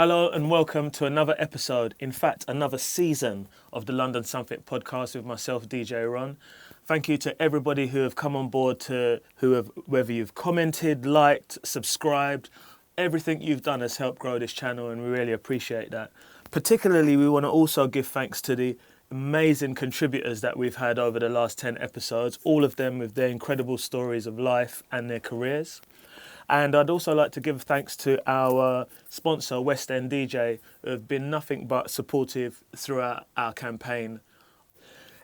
Hello and welcome to another episode, in fact, another season of the London Something podcast with myself, DJ Ron. Thank you to everybody who have come on board, whether you've commented, liked, subscribed. Everything you've done has helped grow this channel and we really appreciate that. Particularly, we want to also give thanks to the amazing contributors that we've had over the last 10 episodes, all of them with their incredible stories of life and their careers. And I'd also like to give thanks to our sponsor, West End DJ, who have been nothing but supportive throughout our campaign.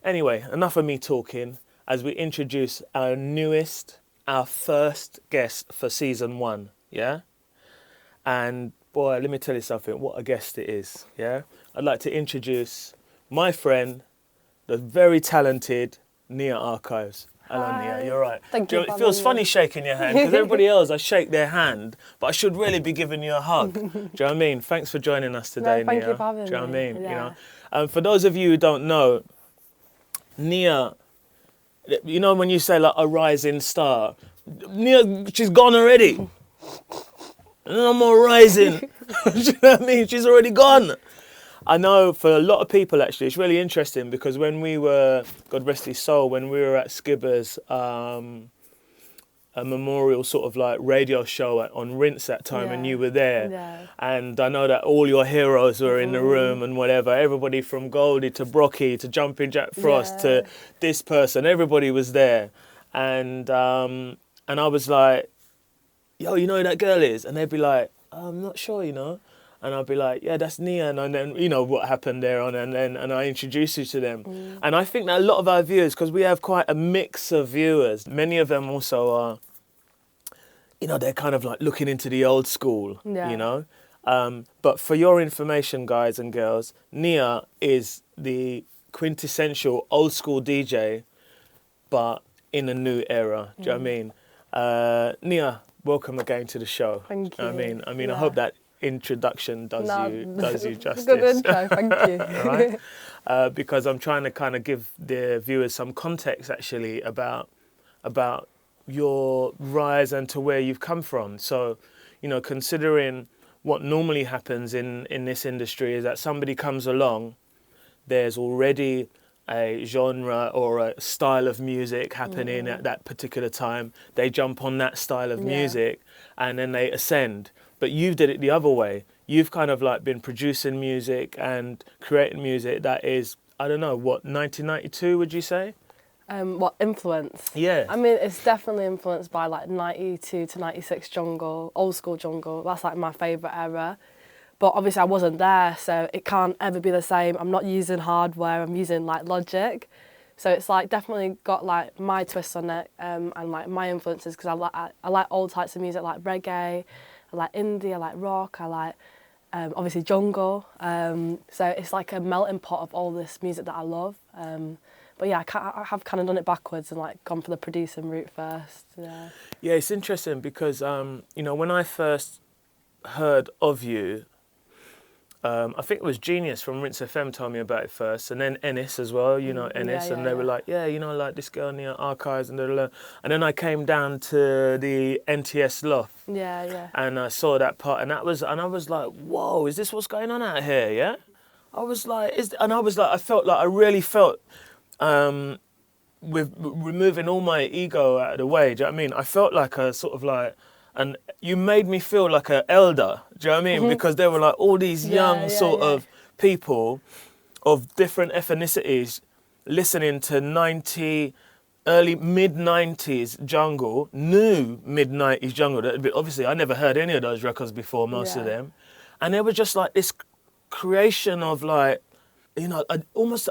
Anyway, enough of me talking as we introduce our first guest for season 1, yeah? And boy, let me tell you something, what a guest it is, yeah? I'd like to introduce my friend, the very talented NIA Archives. Hello, Nia, you're right. Thank you. It feels funny shaking your hand because everybody else, I shake their hand, but I should really be giving you a hug. Do you know what I mean? Thanks for joining us today, No, thank Nia. you for having me. Do you know what I mean? Yeah. You know, for those of you who don't know, Nia, you know when you say like a rising star, Nia, she's gone already. No more rising. Do you know what I mean? She's already gone. I know for a lot of people, actually, it's really interesting because when we were, God rest his soul, when we were at Skibber's, a memorial sort of like radio show on Rinse that time, and you were there. And I know that all your heroes were in the room and whatever. Everybody from Goldie to Brocky to Jumping Jack Frost to this person, everybody was there. And I was like, yo, you know who that girl is? And they'd be like, I'm not sure, you know. And I'd be like, yeah, that's Nia. And then, you know, what happened there on, and I introduced you to them. And I think that a lot of our viewers, because we have quite a mix of viewers, many of them also are, you know, they're kind of like looking into the old school, you know. But for your information, guys and girls, Nia is the quintessential old school DJ, but in a new era. Do you know what I mean? Nia, welcome again to the show. Thank you. I mean, I hope that introduction does you justice. Good intro, thank you. Right? Because I'm trying to kind of give the viewers some context actually about your rise and to where you've come from. So, you know, considering what normally happens in this industry is that somebody comes along, there's already a genre or a style of music happening at that particular time. They jump on that style of music and then they ascend. But you did it the other way. You've kind of like been producing music and creating music that is, I don't know, what, 1992 would you say? What influence? Yeah. I mean, it's definitely influenced by like 92 to 96 jungle, old school jungle. That's like my favourite era. But obviously I wasn't there, so it can't ever be the same. I'm not using hardware, I'm using like Logic. So it's like definitely got like my twist on it and like my influences because I like all types of music like reggae, I like indie, I like rock, I like obviously jungle. So it's like a melting pot of all this music that I love. But yeah, I have kind of done it backwards and like gone for the producing route first. Yeah, it's interesting because you know, when I first heard of you, I think it was Genius from Rinse FM told me about it first, and then Ennis as well, you know, Ennis, and they were like, yeah, you know, like this girl in the archives and and then I came down to the NTS loft, and I saw that part, and I was like, whoa, is this what's going on out here? Yeah, I really felt with removing all my ego out of the way. Do you know what I mean? I felt like a sort of like. And you made me feel like an elder, do you know what I mean? Because there were like all these young of people of different ethnicities listening to early mid-90s jungle, new mid-90s jungle. Obviously, I never heard any of those records before, most of them. And they were just like this creation of like, you know, it was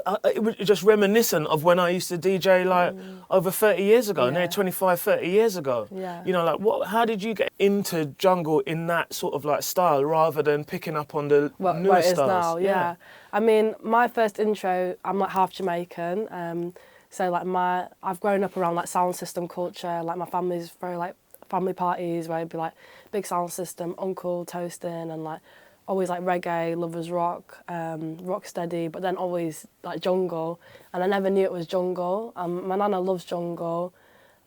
just reminiscent of when I used to DJ like over 30 years ago, nearly 25, 30 years ago. You know, like how did you get into jungle in that sort of like style rather than picking up on the newer styles? Now, yeah. I mean, my first intro, I'm like half Jamaican. So like I've grown up around like sound system culture. Like my family's very like family parties where it'd be like big sound system, uncle toasting and like always like reggae, lovers rock, rock steady, but then always like jungle. And I never knew it was jungle. My nana loves jungle.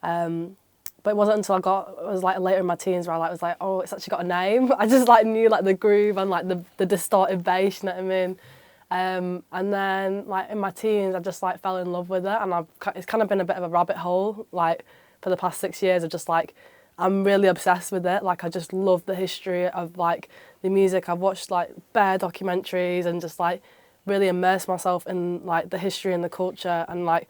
But But it wasn't until it was like later in my teens where I like was like, oh, it's actually got a name. I just like knew like the groove and like the distorted bass, you know what I mean? And then like in my teens, I just like fell in love with it, and it's kind of been a bit of a rabbit hole like for the past 6 years of just like I'm really obsessed with it. Like I just love the history of like the music. I've watched like bare documentaries and just like really immersed myself in like the history and the culture, and like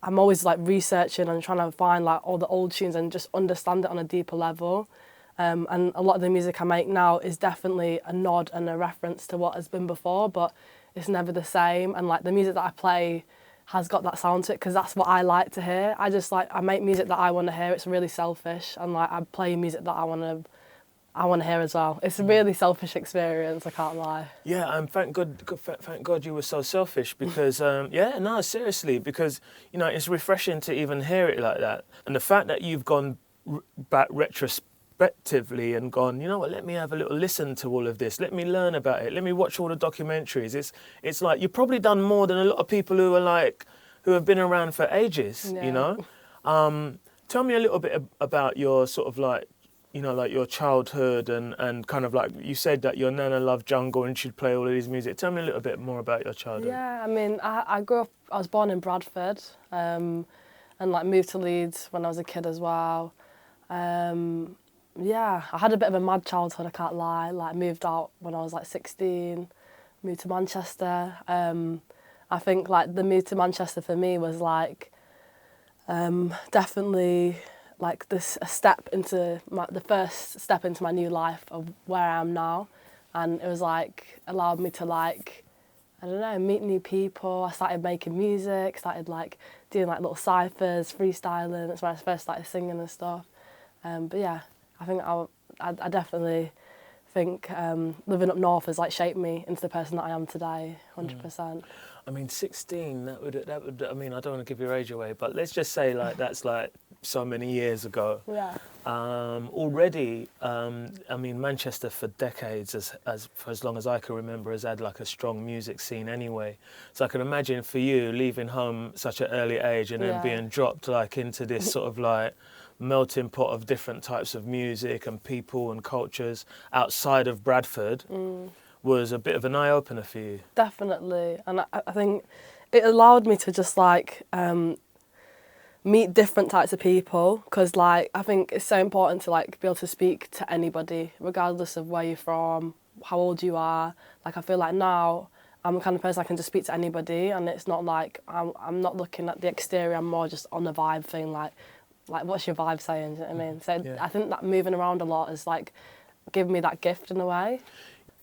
I'm always like researching and trying to find like all the old tunes and just understand it on a deeper level. And a lot of the music I make now is definitely a nod and a reference to what has been before, but it's never the same. And like the music that I play has got that sound to it because that's what I like to hear. I make music that I want to hear. It's really selfish, and like I play music that I want to hear as well. It's a really selfish experience, I can't lie. Yeah, and thank God you were so selfish because, yeah, no, seriously, because, you know, it's refreshing to even hear it like that. And the fact that you've gone back retrospectively and gone, you know what, let me have a little listen to all of this. Let me learn about it. Let me watch all the documentaries. It's like, you've probably done more than a lot of people who have been around for ages, Yeah. you know? Tell me a little bit about your sort of like, you know, like your childhood and kind of like, you said that your nana loved jungle and she'd play all of these music. Tell me a little bit more about your childhood. Yeah, I mean, I grew up, I was born in Bradford, and like moved to Leeds when I was a kid as well. Yeah, I had a bit of a mad childhood, I can't lie. Like moved out when I was like 16, moved to Manchester. I think like the move to Manchester for me was like definitely like the first step into my new life of where I am now, and it was like allowed me to like, I don't know, meet new people. I started making music, started like doing like little ciphers, freestyling. That's when I first started singing and stuff. But yeah, I think I definitely think living up north has like shaped me into the person that I am today, 100%. I mean, 16, that would, I mean, I don't want to give your age away, but let's just say like that's like so many years ago. Yeah. Already, I mean, Manchester for decades, for as long as I can remember, has had like a strong music scene anyway. So I can imagine for you leaving home such an early age and then being dropped like into this sort of like melting pot of different types of music and people and cultures outside of Bradford was a bit of an eye-opener for you. Definitely. And I think it allowed me to just like meet different types of people, because like I think it's so important to like be able to speak to anybody regardless of where you're from, how old you are. Like I feel like now I'm the kind of person I can just speak to anybody, and it's not like I'm not looking at the exterior, I'm more just on the vibe thing, like what's your vibe saying, do you know what I mean? So I think that moving around a lot is like given me that gift in a way.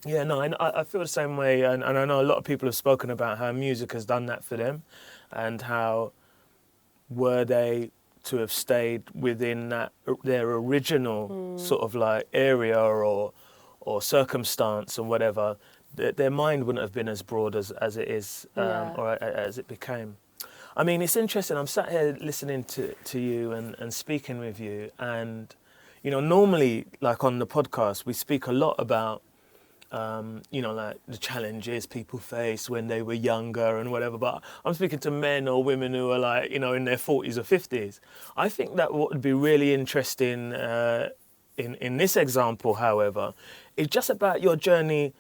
Yeah, no, and I feel the same way, and I know a lot of people have spoken about how music has done that for them, and how were they to have stayed within their original sort of like area or circumstance and whatever, their mind wouldn't have been as broad as it is or as it became. I mean, it's interesting. I'm sat here listening to you and speaking with you, and you know, normally like on the podcast we speak a lot about you know, like the challenges people face when they were younger and whatever, but I'm speaking to men or women who are like, you know, in their 40s or 50s. I think that what would be really interesting in this example, however, is just about your journey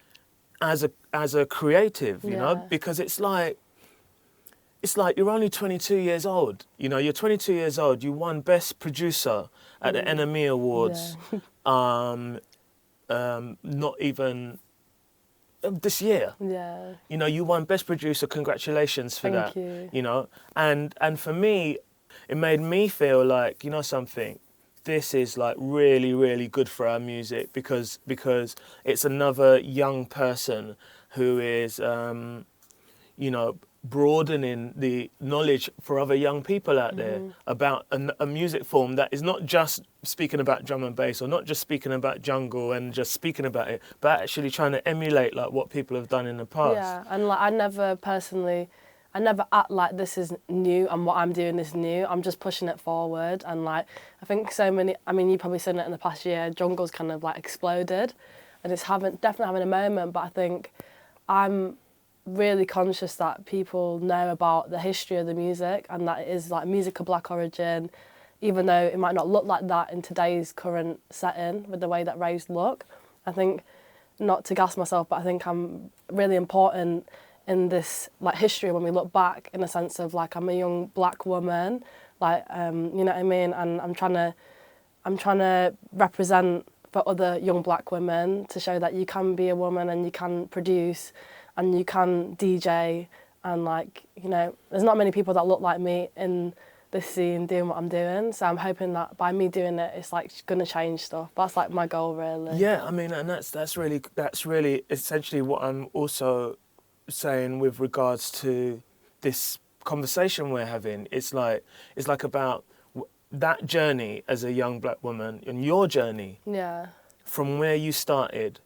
as a creative, you know, because it's like you're only 22 years old. You know, you're 22 years old. You won Best Producer at the NIA Awards. Not even this year. Yeah. You know, you won Best Producer. Congratulations for that. Thank you. You know, and for me, it made me feel like, you know something, this is like really, really good for our music because it's another young person who is, you know, broadening the knowledge for other young people out there about a music form that is not just speaking about drum and bass or not just speaking about jungle and just speaking about it, but actually trying to emulate like what people have done in the past. Yeah, and like I never act like this is new and what I'm doing is new. I'm just pushing it forward, and like I think so many, I mean, you've probably seen it in the past year, jungle's kind of like exploded, and it's definitely having a moment, but I think I'm really conscious that people know about the history of the music and that it is like music of black origin. even though it might not look like that in today's current setting with the way that raves look. I think, not to gas myself, but I think I'm really important in this like history when we look back, in a sense of like I'm a young black woman, like you know what I mean, and I'm trying to represent for other young black women to show that you can be a woman and you can produce and you can DJ, and like, you know, there's not many people that look like me in this scene doing what I'm doing, so I'm hoping that by me doing it, it's like gonna change stuff. That's like my goal, really. Yeah, I mean, and that's really essentially what I'm also saying with regards to this conversation we're having. It's like about that journey as a young black woman, and your journey Yeah. from where you started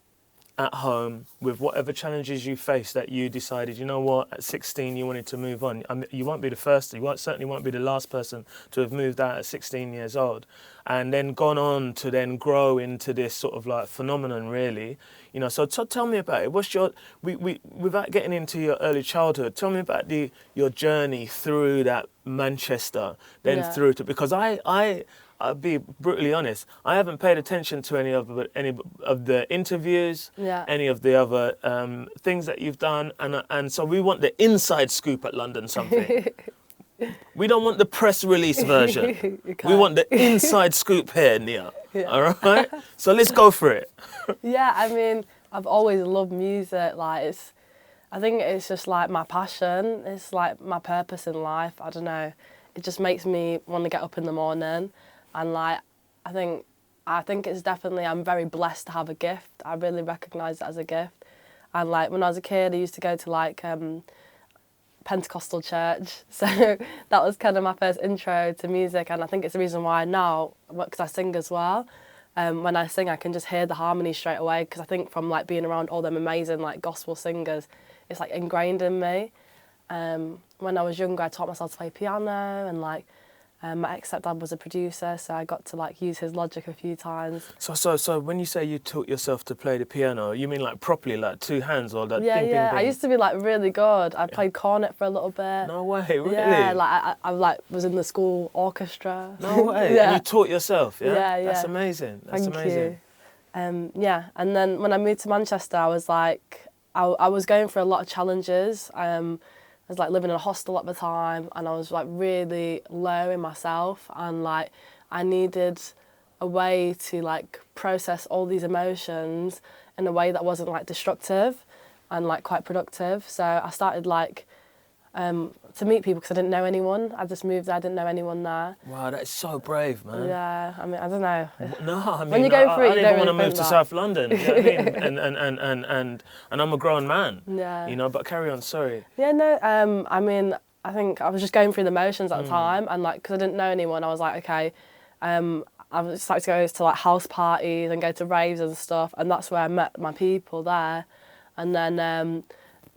at home with whatever challenges you faced, that you decided, you know what, at 16 you wanted to move on. I mean, you won't be the first, certainly won't be the last person to have moved out at 16 years old, and then gone on to then grow into this sort of like phenomenon, really. You know, so tell me about it. What's your, without getting into your early childhood, tell me about your journey through that Manchester, then through to, because I'll be brutally honest, I haven't paid attention to any of the interviews, any of the other things that you've done, and so we want the inside scoop at London Something. We don't want the press release version. We want the inside scoop here, Nia. Yeah. All right? So let's go for it. Yeah, I mean, I've always loved music. Like, I think it's just like my passion. It's like my purpose in life. I don't know. It just makes me want to get up in the morning. And like, I think it's definitely, I'm very blessed to have a gift. I really recognise it as a gift. And like, when I was a kid, I used to go to like Pentecostal church. So that was kind of my first intro to music. And I think it's the reason why now, because I sing as well, when I sing, I can just hear the harmony straight away. Because I think from like being around all them amazing like gospel singers, it's like ingrained in me. When I was younger, I taught myself to play piano, and like, my ex-stepdad was a producer, so I got to like use his Logic a few times. So when you say you taught yourself to play the piano, you mean like properly, like two hands, or that? Yeah, ding, yeah. ding, ding? I used to be like really good. I played cornet for a little bit. No way, really? Yeah, like I like was in the school orchestra. No way. Yeah. And you taught yourself, yeah? Yeah, yeah. That's amazing. That's amazing. Thank you. Yeah, and then when I moved to Manchester, I was like, I was going through a lot of challenges. I was like living in a hostel at the time, and I was like really low in myself, and like I needed a way to like process all these emotions in a way that wasn't like destructive and like quite productive. So I started like to meet people, because I didn't know anyone. I just moved there, I didn't know anyone there. Wow, that's so brave, man. Yeah, I mean, I don't know. No, I mean, when you go through it, I you didn't don't want to really move to think South London, you know what I mean? And I'm a grown man, Yeah. you know, but carry on, sorry. Yeah, no, I mean, I think I was just going through the motions at the time, and like, because I didn't know anyone, I was like, okay, I was starting to go to like house parties and go to raves and stuff, and that's where I met my people there. And then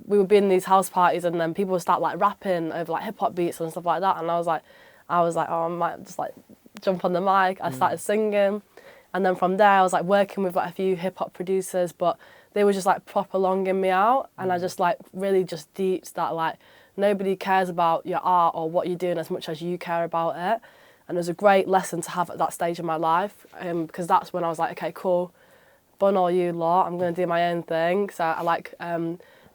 we would be in these house parties, and then people would start like rapping over like hip hop beats and stuff like that, and I was like, oh, I might just like jump on the mic. I started singing, and then from there I was like working with like a few hip hop producers, but they were just like proper longing me out, and I just like really just deeped that like nobody cares about your art or what you're doing as much as you care about it. And it was a great lesson to have at that stage of my life, because that's when I was like, okay, cool, bun all you lot, I'm going to do my own thing. So I like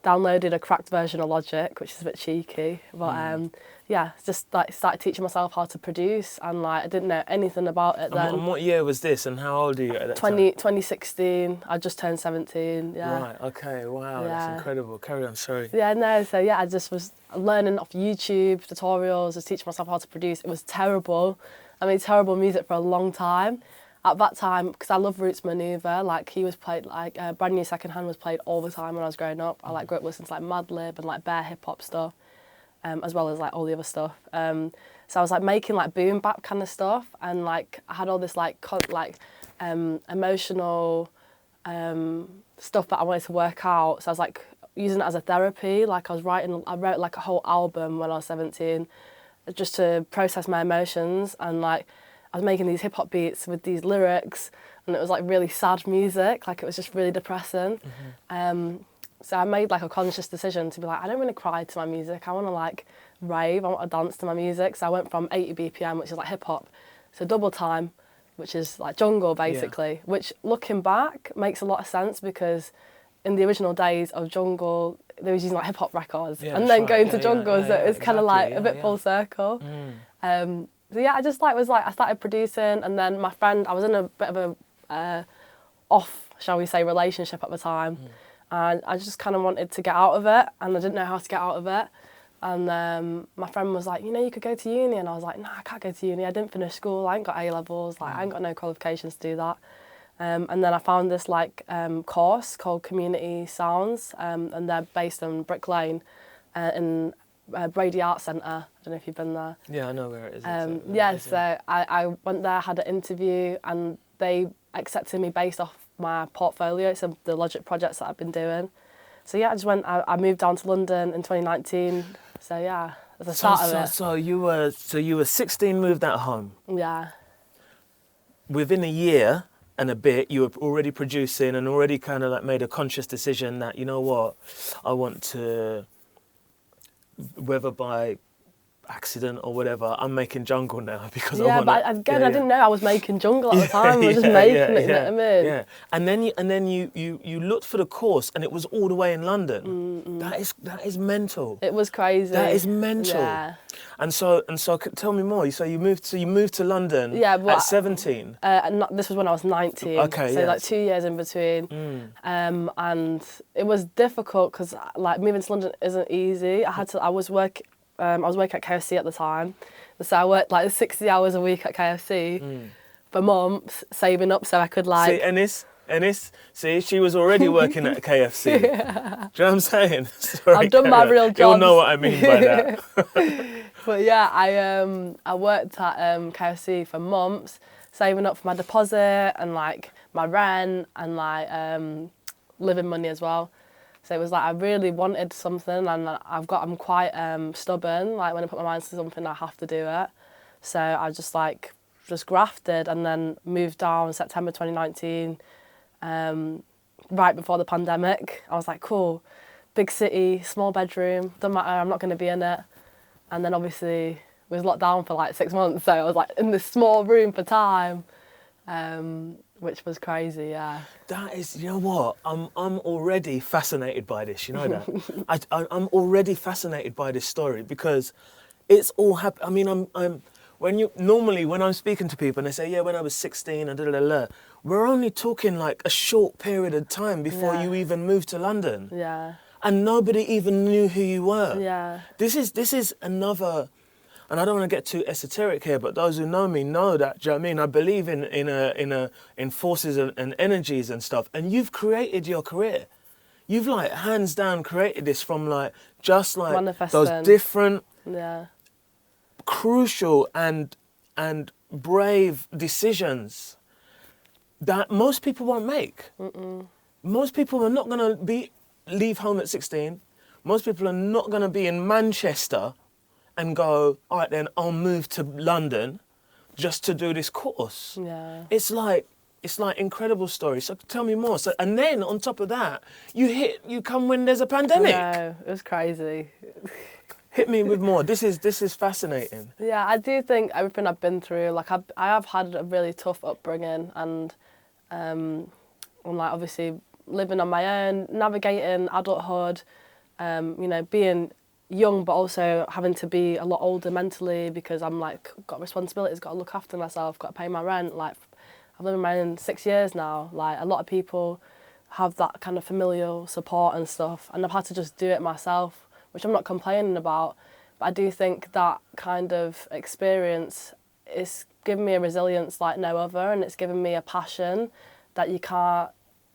downloaded a cracked version of Logic, which is a bit cheeky, but yeah, just like started teaching myself how to produce, and like I didn't know anything about it then. And what year was this, and how old are you at that 2016, I just turned 17, yeah. Right, okay, wow, Yeah. That's incredible. Carry on, sorry. Yeah, no, so yeah, I just was learning off YouTube tutorials, just teaching myself how to produce. It was terrible. I made terrible music for a long time. At that time, because I love Roots Maneuver, like he was played, like Brand New Secondhand was played all the time when I was growing up. I like grew up listening to like Madlib and like bare hip hop stuff, as well as like all the other stuff. So I was like making like boom bap kind of stuff, and like I had all this like emotional stuff that I wanted to work out. So I was like using it as a therapy. Like I wrote like a whole album when I was 17, just to process my emotions, and like I was making these hip hop beats with these lyrics, and it was like really sad music, like it was just really depressing. So I made like a conscious decision to be like, I don't want to cry to my music, I want to like rave, I want to dance to my music. So I went from 80 BPM, which is like hip hop, So double time, which is like jungle basically, which looking back makes a lot of sense because in the original days of jungle, they was using like hip hop records and then going to jungle, so it's kind of like a bit full circle. So yeah, I just like I started producing, and then my friend, I was in a bit of a off, shall we say, relationship at the time, and I just kind of wanted to get out of it, and I didn't know how to get out of it. And my friend was like, you know, you could go to uni, and I was like, nah, I can't go to uni. I didn't finish school. I ain't got A levels. Like I ain't got no qualifications to do that. And then I found this like course called Community Sounds, and they're based in Brick Lane, in Brady Arts Centre. I don't know if you've been there. Yeah, I know where it is. So I went there, had an interview, and they accepted me based off my portfolio, so the Logic projects that I've been doing. So yeah, I moved down to London in 2019. So yeah, as the start of it. So you were 16, moved out home. Yeah. Within a year and a bit, you were already producing and already kind of like made a conscious decision that, you know what, I want to, whether by accident or whatever, I'm making jungle now because I want to. I didn't know I was making jungle at the time. I was just making it, you know what I mean? Yeah. And then you looked for the course, and it was all the way in London. That is mental. It was crazy. That is mental. Yeah. And so tell me more. So you moved to London at 17. This was when I was 19. Okay. So like 2 years in between. And it was difficult because like moving to London isn't easy. I was working at KFC at the time, so I worked like 60 hours a week at KFC for months, saving up so I could like. See, Ennis, see, she was already working at KFC. Do you know what I'm saying? Sorry, I've done my real job. You'll know what I mean by that. But yeah, I worked at KFC for months, saving up for my deposit and like my rent and like living money as well. So it was like I really wanted something, and I'm quite stubborn. Like when I put my mind to something, I have to do it. So I just grafted, and then moved down September 2019, right before the pandemic. I was like, cool, big city, small bedroom, doesn't matter, I'm not going to be in it. And then obviously it was locked down for like 6 months, so I was like in this small room for time. Which was crazy, yeah. That is, you know what? I'm already fascinated by this. You know that? I'm already fascinated by this story because it's all happened. I mean, when I'm speaking to people and they say, yeah, when I was 16 and we're only talking like a short period of time before you even moved to London. Yeah. And nobody even knew who you were. Yeah. This is another. And I don't want to get too esoteric here, but those who know me know that. Do you know what I mean? I believe in forces and energies and stuff. And you've created your career. You've like hands down created this from like just like those different, crucial and brave decisions that most people won't make. Most people are not going to leave home at 16. Most people are not going to be in Manchester and go, all right then, I'll move to London just to do this course. Yeah. It's like incredible story. So tell me more. So and then on top of that, you come when there's a pandemic. No, it was crazy. Hit me with more. This is fascinating. Yeah, I do think everything I've been through, like I have had a really tough upbringing, and like obviously living on my own, navigating adulthood, you know, being young but also having to be a lot older mentally because I'm like got responsibilities, got to look after myself, got to pay my rent. Like I've lived on my own 6 years now. Like a lot of people have that kind of familial support and stuff, and I've had to just do it myself, which I'm not complaining about. But I do think that kind of experience is given me a resilience like no other, and it's given me a passion that you can't,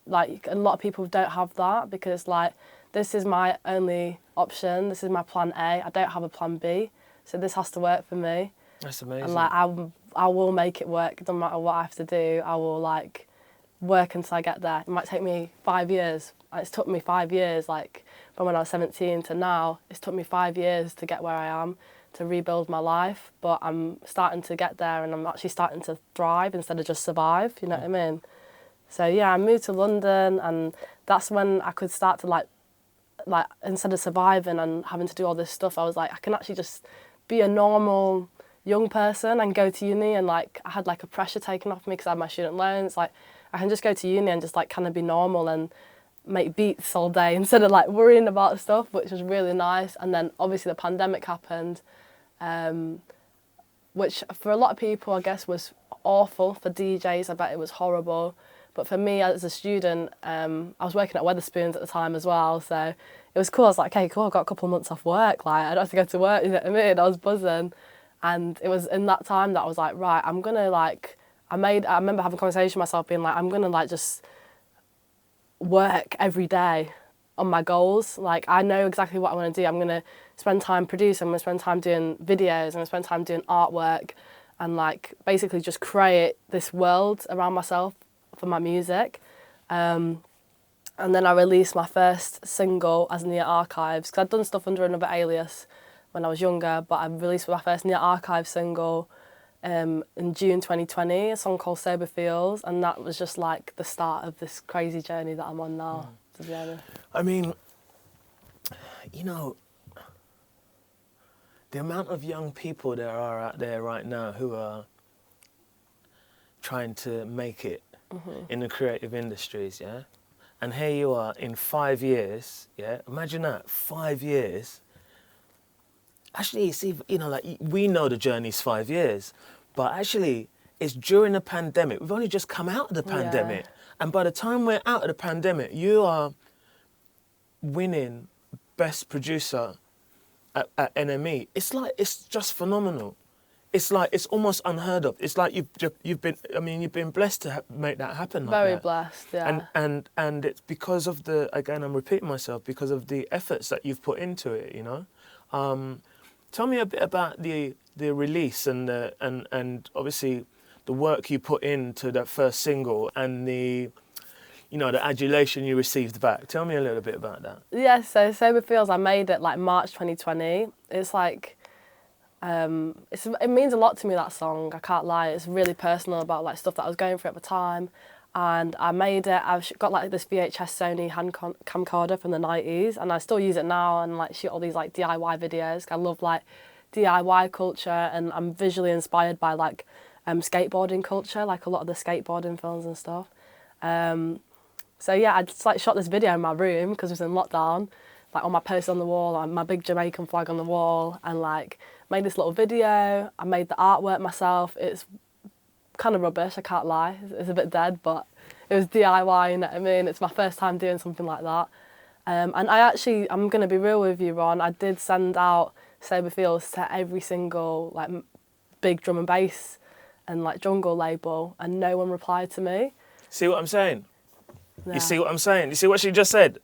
like a lot of people don't have that because like this is my only option, this is my plan A, I don't have a plan B, so this has to work for me. That's amazing. And like I will make it work, no matter what I have to do, I will like work until I get there. It might take me 5 years. It's took me 5 years, like from when I was 17 to now, it's took me 5 years to get where I am, to rebuild my life, but I'm starting to get there and I'm actually starting to thrive instead of just survive, you know what I mean? So yeah, I moved to London, and that's when I could start to like instead of surviving and having to do all this stuff, I was like, I can actually just be a normal young person and go to uni, and like I had like a pressure taken off me because I had my student loans. Like I can just go to uni and just like kind of be normal and make beats all day instead of like worrying about stuff, which was really nice. And then obviously the pandemic happened, which for a lot of people I guess was awful. For DJs, I bet it was horrible. But for me as a student, I was working at Wetherspoons at the time as well, so it was cool. I was like, okay, cool, I've got a couple of months off work, like I don't have to go to work, you know what I mean? I was buzzing. And it was in that time that I was like, right, I'm gonna like, I remember having a conversation with myself being like, I'm gonna like just work every day on my goals. Like I know exactly what I want to do. I'm going to spend time producing, I'm going to spend time doing videos, I'm going to spend time doing artwork, and like basically just create this world around myself for my music. And then I released my first single as NIA Archives, because I'd done stuff under another alias when I was younger, but I released my first NIA Archives single in June 2020, a song called Sober Feels, and that was just like the start of this crazy journey that I'm on now, to be honest. I mean, you know, the amount of young people there are out there right now who are trying to make it in the creative industries, yeah? And here you are in 5 years, yeah? Imagine that, 5 years. Actually, see, you know, like we know the journey's 5 years, but actually it's during the pandemic. We've only just come out of the pandemic. And by the time we're out of the pandemic, you are winning Best Producer at NME. It's like, it's just phenomenal. It's like, it's almost unheard of. It's like you've been blessed to make that happen like that. Very blessed, yeah. And it's because of the, again, I'm repeating myself, because of the efforts that you've put into it, you know? Tell me a bit about the release and obviously the work you put into that first single and the, you know, the adulation you received back. Tell me a little bit about that. Yeah, so Sober Feels, I made it like March 2020. It's like, it means a lot to me, that song, I can't lie. It's really personal about like stuff that I was going through at the time. And I made it, I've got like this VHS Sony hand camcorder from the 90s, and I still use it now and like shoot all these like DIY videos. I love like DIY culture, and I'm visually inspired by like skateboarding culture, like a lot of the skateboarding films and stuff. So yeah, I just like shot this video in my room because it was in lockdown, like on my poster on the wall, and my big Jamaican flag on the wall, and like made this little video. I made the artwork myself. It's kind of rubbish, I can't lie. It's a bit dead, but it was DIY, you know what I mean? It's my first time doing something like that. And I'm going to be real with you, Ron, I did send out Sober Feels to every single like big drum and bass and like jungle label, and no one replied to me. See what I'm saying? Yeah. You see what I'm saying? You see what she just said?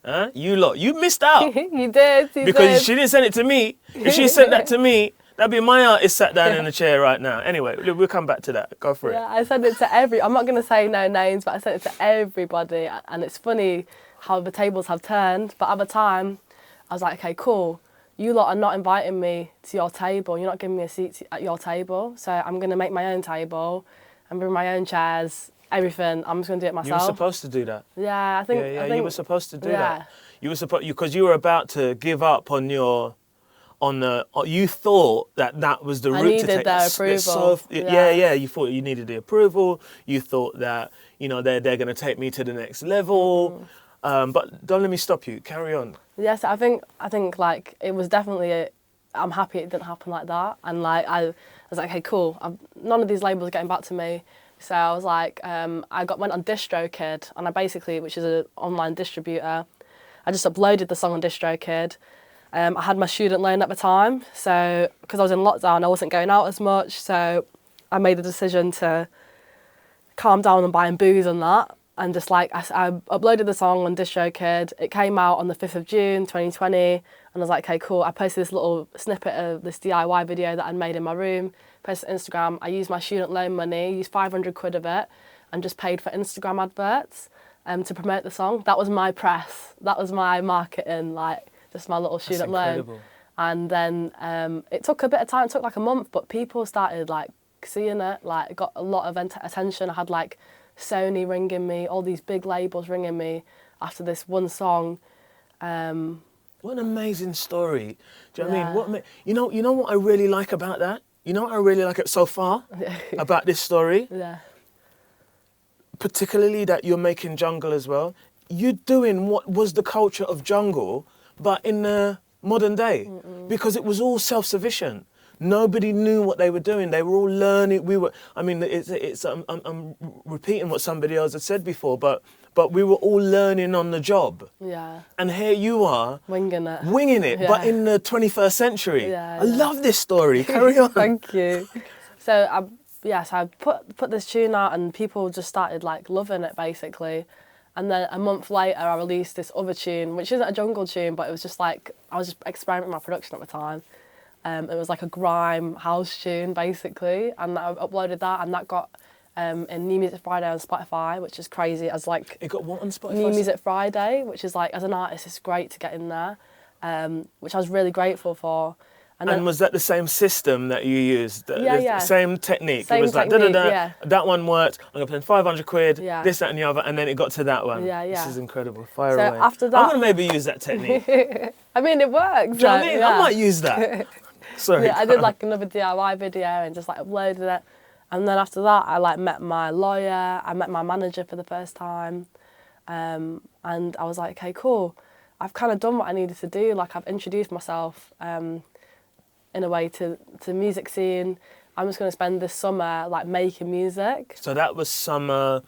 Huh? You lot, you missed out. You did, because she didn't send it to me. If she sent that to me, that'd be my artist sat down in the chair right now. Anyway, we'll come back to that. Go for it. Yeah, I sent it to I'm not going to say no names, but I sent it to everybody. And it's funny how the tables have turned. But at the time, I was like, okay, cool. You lot are not inviting me to your table. You're not giving me a seat at your table. So I'm going to make my own table and bring my own chairs, everything. I'm just going to do it myself. You were supposed to do that. Yeah, I think... Yeah, you were supposed to do that. You were supposed, because you were about to give up on your... you thought that was the route to take. I needed their approval. Yeah, you thought you needed the approval. You thought that, you know, they're going to take me to the next level. But don't let me stop you. Carry on. Yes, I think like it was definitely. I'm happy it didn't happen like that. And like I was like, okay, cool. None of these labels are getting back to me. So I was like, went on DistroKid, and I basically, which is an online distributor, I just uploaded the song on DistroKid. I had my student loan at the time, so because I was in lockdown, I wasn't going out as much, so I made the decision to calm down on buying booze and that, and just like, I uploaded the song on DistroKid. It came out on the 5th of June 2020, and I was like, okay, cool. I posted this little snippet of this DIY video that I'd made in my room, posted it on Instagram. I used my student loan money, used 500 quid of it, and just paid for Instagram adverts to promote the song. That was my press. That was my marketing, like, just my little student loan. And then it took a bit of time, it took like a month, but people started like seeing it, like it got a lot of attention. I had like Sony ringing me, all these big labels ringing me after this one song. What an amazing story. Do you know what I mean? You know what I really like about that? You know what I really like it so far about this story? Yeah. Particularly that you're making jungle as well. You're doing what was the culture of jungle, but in the modern day, because it was all self-sufficient. Nobody knew what they were doing. They were all learning. I'm repeating what somebody else had said before, but we were all learning on the job. Yeah. And here you are. Winging it. Yeah. But in the 21st century. Yeah, I love this story. Carry on. Thank you. So I put this tune out and people just started like loving it basically. And then a month later I released this other tune, which isn't a jungle tune, but it was just like, I was just experimenting with my production at the time. It was like a grime house tune basically, and I uploaded that, and that got in New Music Friday on Spotify, which is crazy. As like It got what on Spotify? New Music Friday, which is like, as an artist, it's great to get in there, which I was really grateful for. And was that the same system that you used? Yeah. Same technique? Same it was technique, like, yeah. That one worked, I'm going to spend 500 quid, Yeah. this, that and the other, and then it got to that one. Yeah. This is incredible. Fire So away. after that- I'm going to maybe use that technique. Do you I mean, it works. know what I mean? I might use that. Sorry. Yeah, I did like another DIY video and just like uploaded it. And then after that, I like met my lawyer, I met my manager for the first time. And I was like, okay, cool. I've kind of done what I needed to do. Like, I've introduced myself in a way to the music scene. I'm just going to spend this summer like making music. So that was summer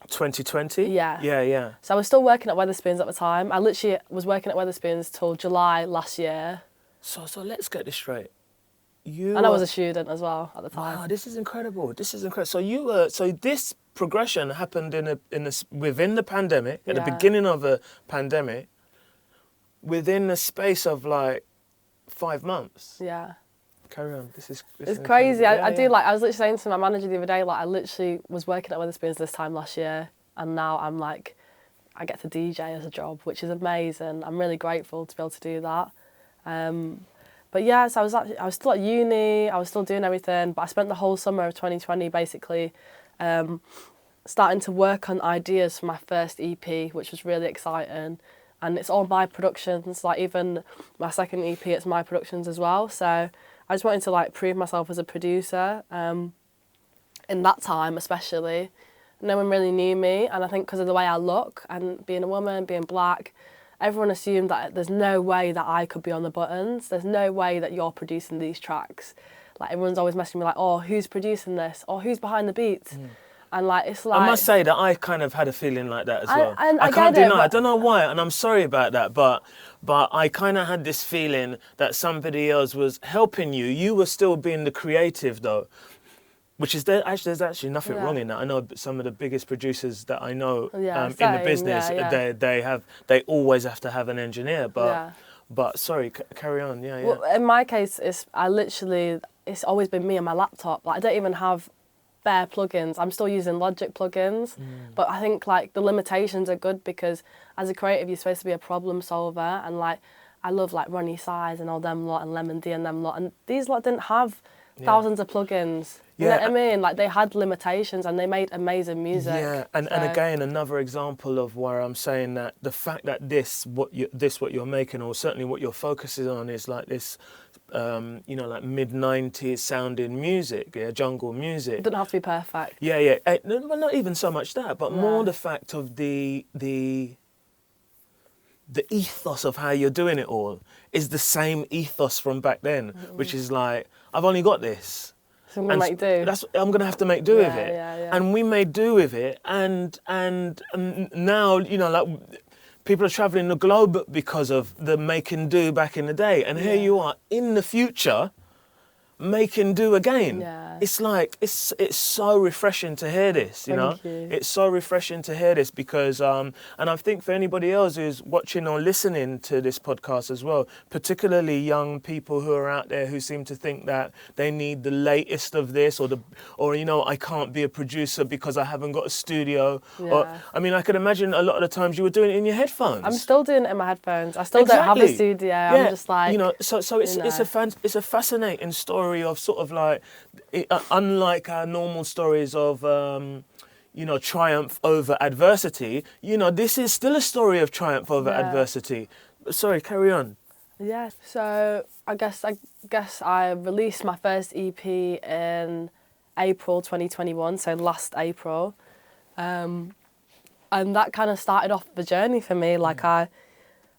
2020? Yeah. Yeah. So I was still working at Wetherspoons at the time. I literally was working at Wetherspoons till July last year. So let's get this straight. And I was a student as well at the time. Wow, this is incredible. So this progression happened within the pandemic, at the beginning of a pandemic, within the space of like 5 months. Yeah. Carry on. This It's is crazy. incredible. I do like, I was literally saying to my manager the other day, like I literally was working at Wetherspoons this time last year, and now I'm like, I get to DJ as a job, which is amazing. I'm really grateful to be able to do that. But yeah, so I was still at uni, I was still doing everything, but I spent the whole summer of 2020 basically starting to work on ideas for my first EP, which was really exciting. And it's all my productions, like even my second EP, it's my productions as well. So I just wanted to like prove myself as a producer. In that time especially, no one really knew me, and I think because of the way I look and being a woman, being black, everyone assumed that there's no way that I could be on the buttons. There's no way that you're producing these tracks. Like everyone's always messaging me like, oh, who's producing this? Or who's behind the beats? And like, it's like... I must say that I kind of had a feeling like that as well. I can't get it, deny. I but- don't know why, and I'm sorry about that, but I kind of had this feeling that somebody else was helping you. You were still being the creative though. Which is there's actually nothing wrong in that. I know some of the biggest producers that I know in the business. They always have to have an engineer. But sorry, carry on. Yeah. Well, in my case, it's always been me and my laptop. Like I don't even have bare plugins. I'm still using Logic plugins. But I think like the limitations are good because as a creative, you're supposed to be a problem solver. And like I love like Ronnie Size and all them lot and Lemon D and them lot. And these lot didn't have thousands of plugins. You know what I mean? Like they had limitations and they made amazing music. Yeah, and again another example of where I'm saying that the fact that what you're making, or certainly what you're focusing on, is like this, like mid-90s sounding music, jungle music. It doesn't have to be perfect. Yeah. Well, not even so much that, but more the fact of the ethos of how you're doing it all is the same ethos from back then, which is like, I've only got this. So I'm gonna make do. I'm gonna have to make do with it. Yeah. And we made do with it, and now like people are traveling the globe because of the making do back in the day, and here you are in the future making do again. Yeah. It's like it's so refreshing to hear this, you know. Thank you. It's so refreshing to hear this because and I think for anybody else who's watching or listening to this podcast as well, particularly young people who are out there who seem to think that they need the latest of this or I can't be a producer because I haven't got a studio. Or I mean, I could imagine a lot of the times you were doing it in your headphones. I'm still doing it in my headphones. I still don't have a studio. Yeah. I'm just like, so it's a fascinating story of sort of like, unlike our normal stories of triumph over adversity. This is still a story of triumph over adversity. Sorry, carry on. Yeah, so I guess I released my first EP in April 2021, so last April. And that kind of started off the journey for me. Like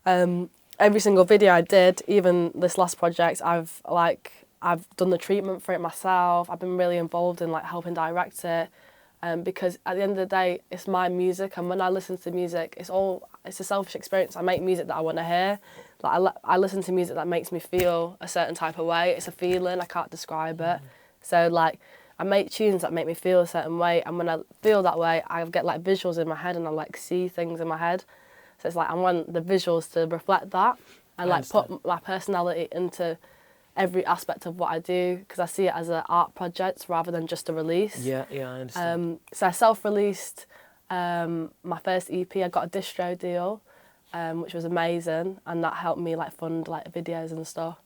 every single video I did, even this last project, I've done the treatment for it myself. I've been really involved in like helping direct it. Because at the end of the day, it's my music, and when I listen to music, it's a selfish experience. I make music that I want to hear. Like I listen to music that makes me feel a certain type of way. It's a feeling, I can't describe it. So like I make tunes that make me feel a certain way, and when I feel that way, I get like visuals in my head, and I like see things in my head. So it's like I want the visuals to reflect that, and like put my personality into every aspect of what I do, because I see it as an art project rather than just a release. Yeah, I understand. So I self-released my first EP. I got a distro deal, which was amazing, and that helped me like fund like videos and stuff.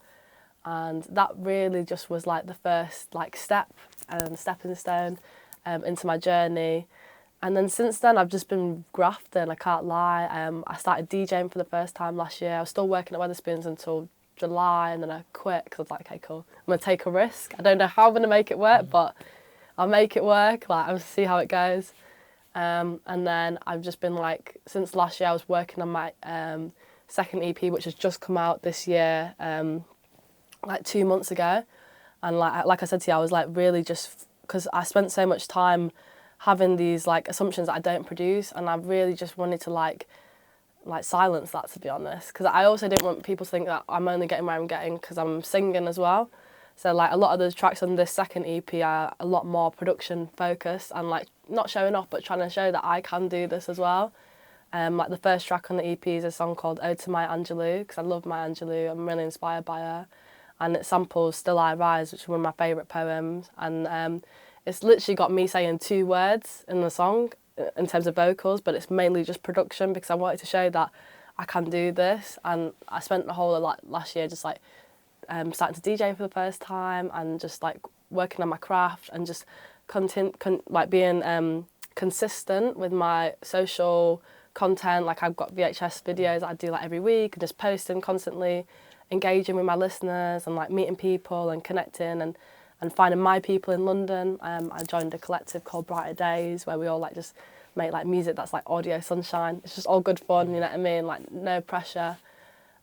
And that really just was like the first like stepping stone into my journey. And then since then I've just been grafting, I can't lie. I started DJing for the first time last year. I was still working at Wetherspoons until July, and then I quit because I was like, okay, cool, I'm gonna take a risk. I don't know how I'm gonna make it work, but I'll make it work. Like, I'll see how it goes. And then I've just been like, since last year I was working on my second EP, which has just come out this year, like 2 months ago. And like I said to you, I was like really just, because I spent so much time having these like assumptions that I don't produce, and I really just wanted to like silence that, to be honest, because I also didn't want people to think that I'm only getting where I'm getting because I'm singing as well. So like a lot of the tracks on this second EP are a lot more production focused, and like not showing off but trying to show that I can do this as well. Like the first track on the EP is a song called Ode to Maya Angelou, because I love Maya Angelou, I'm really inspired by her, and it samples Still I Rise, which is one of my favourite poems, and it's literally got me saying 2 words in the song in terms of vocals, but it's mainly just production, because I wanted to show that I can do this. And I spent the whole of like last year just like starting to DJ for the first time, and just like working on my craft, and just being consistent with my social content. Like I've got VHS videos that I do like every week, and just posting constantly, engaging with my listeners, and like meeting people and connecting, and finding my people in London. I joined a collective called Brighter Days, where we all like just make like music that's like audio sunshine. It's just all good fun, you know what I mean? Like no pressure.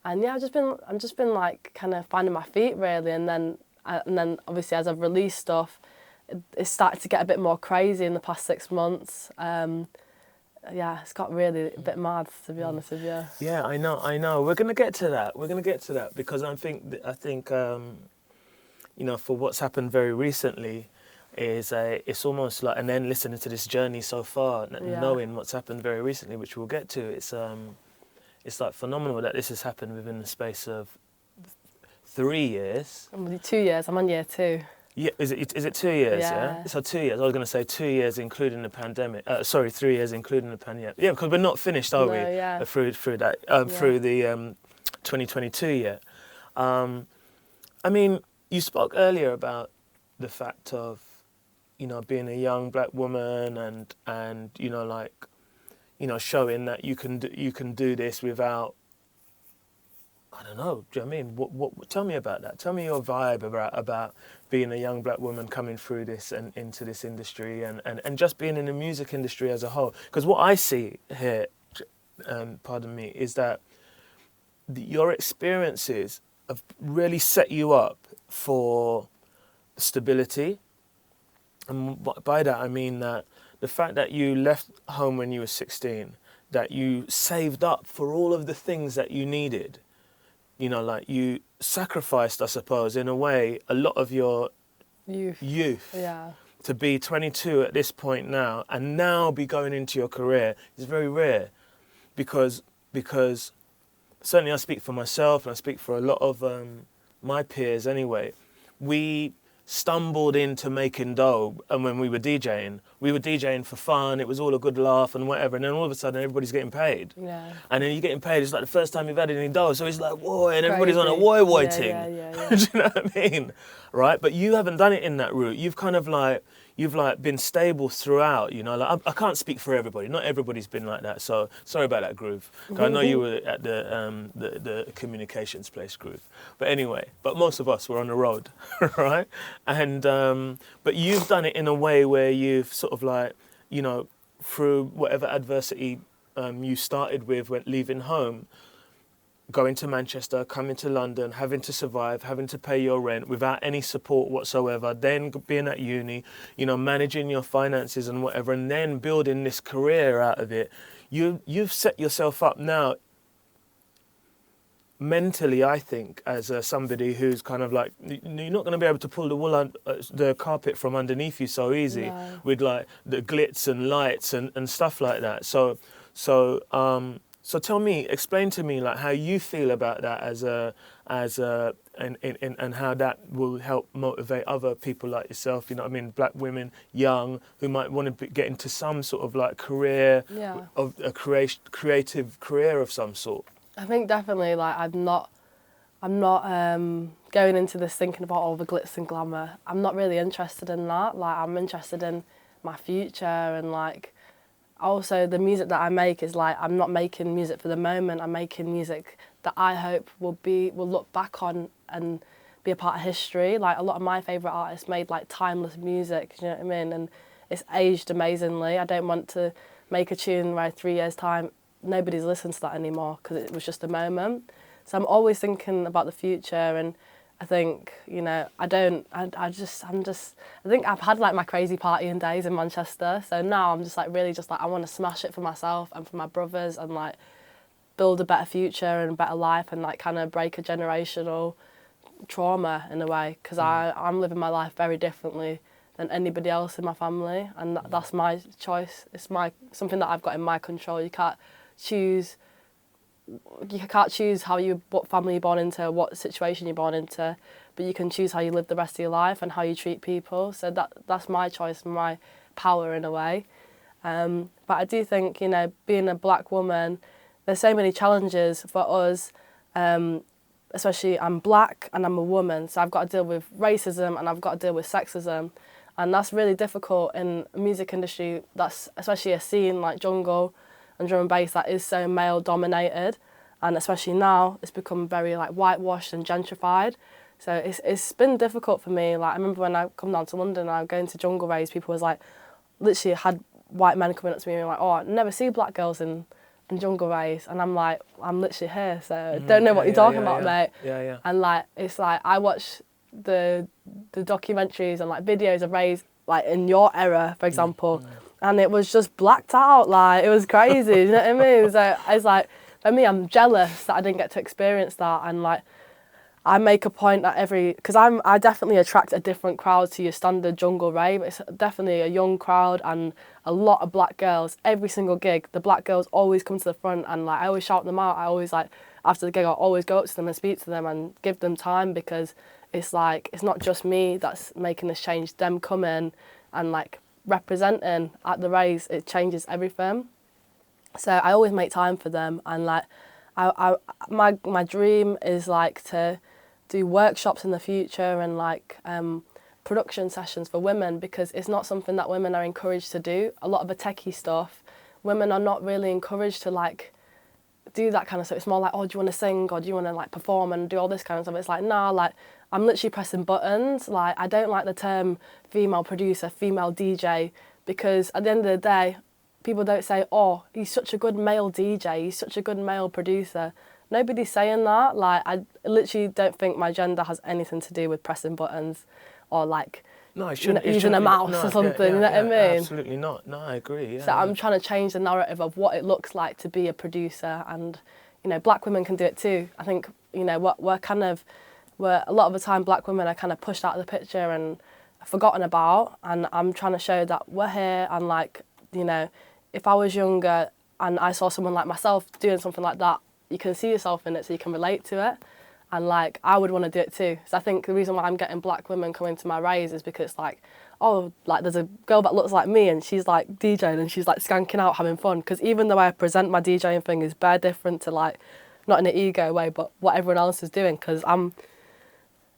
And yeah, I've just been like kind of finding my feet really, and then obviously as I've released stuff, it started to get a bit more crazy in the past 6 months. Yeah, it's got really a bit mad, to be honest with you. Yeah, I know. We're gonna get to that. Because I think you know, for what's happened very recently, it's almost like, and then listening to this journey so far, knowing what's happened very recently, which we'll get to, it's like phenomenal that this has happened within the space of 3 years. 2 years. I'm on year 2. Yeah, is it 2 years? Yeah. So 2 years. I was going to say 2 years, including the pandemic. 3 years, including the pandemic. Yeah, because we're not finished, are we? Yeah. Through that, through the 2022 yet. I mean, you spoke earlier about the fact of, you know, being a young black woman, and you know, like, you know, showing that you can do this without, I don't know. Do you know what I mean? What? Tell me about that. Tell me your vibe about being a young black woman coming through this and into this industry, and just being in the music industry as a whole. Because what I see here, pardon me, is that your experiences have really set you up for stability. And by that I mean that the fact that you left home when you were 16, that you saved up for all of the things that you needed. You know, like you sacrificed, I suppose, in a way, a lot of your youth Yeah. to be 22 at this point now, and now be going into your career is very rare, because certainly I speak for myself, and I speak for a lot of my peers anyway, we stumbled into making dough, and when we were DJing for fun, it was all a good laugh and whatever, and then all of a sudden everybody's getting paid. Yeah. And then you're getting paid, it's like the first time you've had any dough, so it's like, whoa, and everybody's on a woi ting. Yeah. Do you know what I mean? Right? But you haven't done it in that route. You've kind of like, you've like been stable throughout. You know, like I can't speak for everybody. Not everybody's been like that. So sorry about that, Groove. 'Cause I know you were at the communications place, Groove. But anyway, but most of us were on the road, right? And but you've done it in a way where you've sort of like, you know, through whatever adversity you started with when leaving home, going to Manchester, coming to London, having to survive, having to pay your rent without any support whatsoever, then being at uni, you know, managing your finances and whatever, and then building this career out of it. You've set yourself up now mentally, I think, as somebody who's kind of like, you're not going to be able to pull the carpet from underneath you so easy. No. With like the glitz and lights and stuff like that. So tell me, explain to me like how you feel about that and how that will help motivate other people like yourself. You know what I mean? Black women, young, who might want to get into some sort of like career, of a creative career of some sort. I think definitely, like, I'm not going into this thinking about all the glitz and glamour. I'm not really interested in that. Like, I'm interested in my future, and like, also the music that I make is like, I'm not making music for the moment. I'm making music that I hope will look back on and be a part of history. Like, a lot of my favourite artists made like timeless music, you know what I mean? And it's aged amazingly. I don't want to make a tune where 3 years' time nobody's listened to that anymore because it was just a moment. So I'm always thinking about the future, and I think, you know, I think I've had like my crazy partying days in Manchester, so now I'm just like really just like, I want to smash it for myself and for my brothers, and like build a better future and a better life, and like kind of break a generational trauma in a way, because I'm living my life very differently than anybody else in my family, and that's my choice. It's something that I've got in my control. You can't choose what family you're born into, what situation you're born into, but you can choose how you live the rest of your life and how you treat people. So that's my choice and my power in a way. But I do think, you know, being a black woman, there's so many challenges for us, especially I'm black and I'm a woman, so I've got to deal with racism and I've got to deal with sexism, and that's really difficult in the music industry. That's especially a scene like jungle and drum and bass that is so male dominated, and especially now it's become very like whitewashed and gentrified. So it's been difficult for me. Like, I remember when I come down to London and I was going to jungle raves, people was like, literally had white men coming up to me and like, oh, I never see black girls in jungle raves, and I'm like, I'm literally here, so don't know what you're talking about, mate. Yeah. And like, it's like, I watch the documentaries and like videos of raves like in your era, for example, and it was just blacked out. Like, it was crazy. You know what I mean? So it's like, for me, I'm jealous that I didn't get to experience that, and like, I make a point that because I definitely attract a different crowd to your standard jungle rave. It's definitely a young crowd and a lot of black girls. Every single gig, the black girls always come to the front, and like, I always shout them out. I always like, after the gig, I'll always go up to them and speak to them and give them time, because it's like, it's not just me that's making this change. Them coming and like representing at the raves, it changes everything. So I always make time for them, and like, my dream is like to do workshops in the future and like production sessions for women, because it's not something that women are encouraged to do. A lot of the techie stuff, women are not really encouraged to like do that kind of stuff. It's more like, oh, do you want to sing, or do you want to like perform and do all this kind of stuff? It's like, nah, like, I'm literally pressing buttons. Like, I don't like the term female producer, female DJ, because at the end of the day, people don't say, oh, he's such a good male DJ, he's such a good male producer. Nobody's saying that. Like, I literally don't think my gender has anything to do with pressing buttons or like, no, it shouldn't, using a mouse or something, you know what I mean? Absolutely not. No, I agree. Yeah, so I'm trying to change the narrative of what it looks like to be a producer, and, you know, black women can do it too. I think, you know, we're a lot of the time black women are kind of pushed out of the picture and forgotten about, and I'm trying to show that we're here, and like, you know, if I was younger and I saw someone like myself doing something like that, you can see yourself in it, so you can relate to it. And like, I would want to do it too. So I think the reason why I'm getting black women coming to my raves is because it's like, oh, like, there's a girl that looks like me and she's like DJing and she's like skanking out, having fun. Because even the way I present my DJing thing is bare different to like, not in an ego way, but what everyone else is doing. Because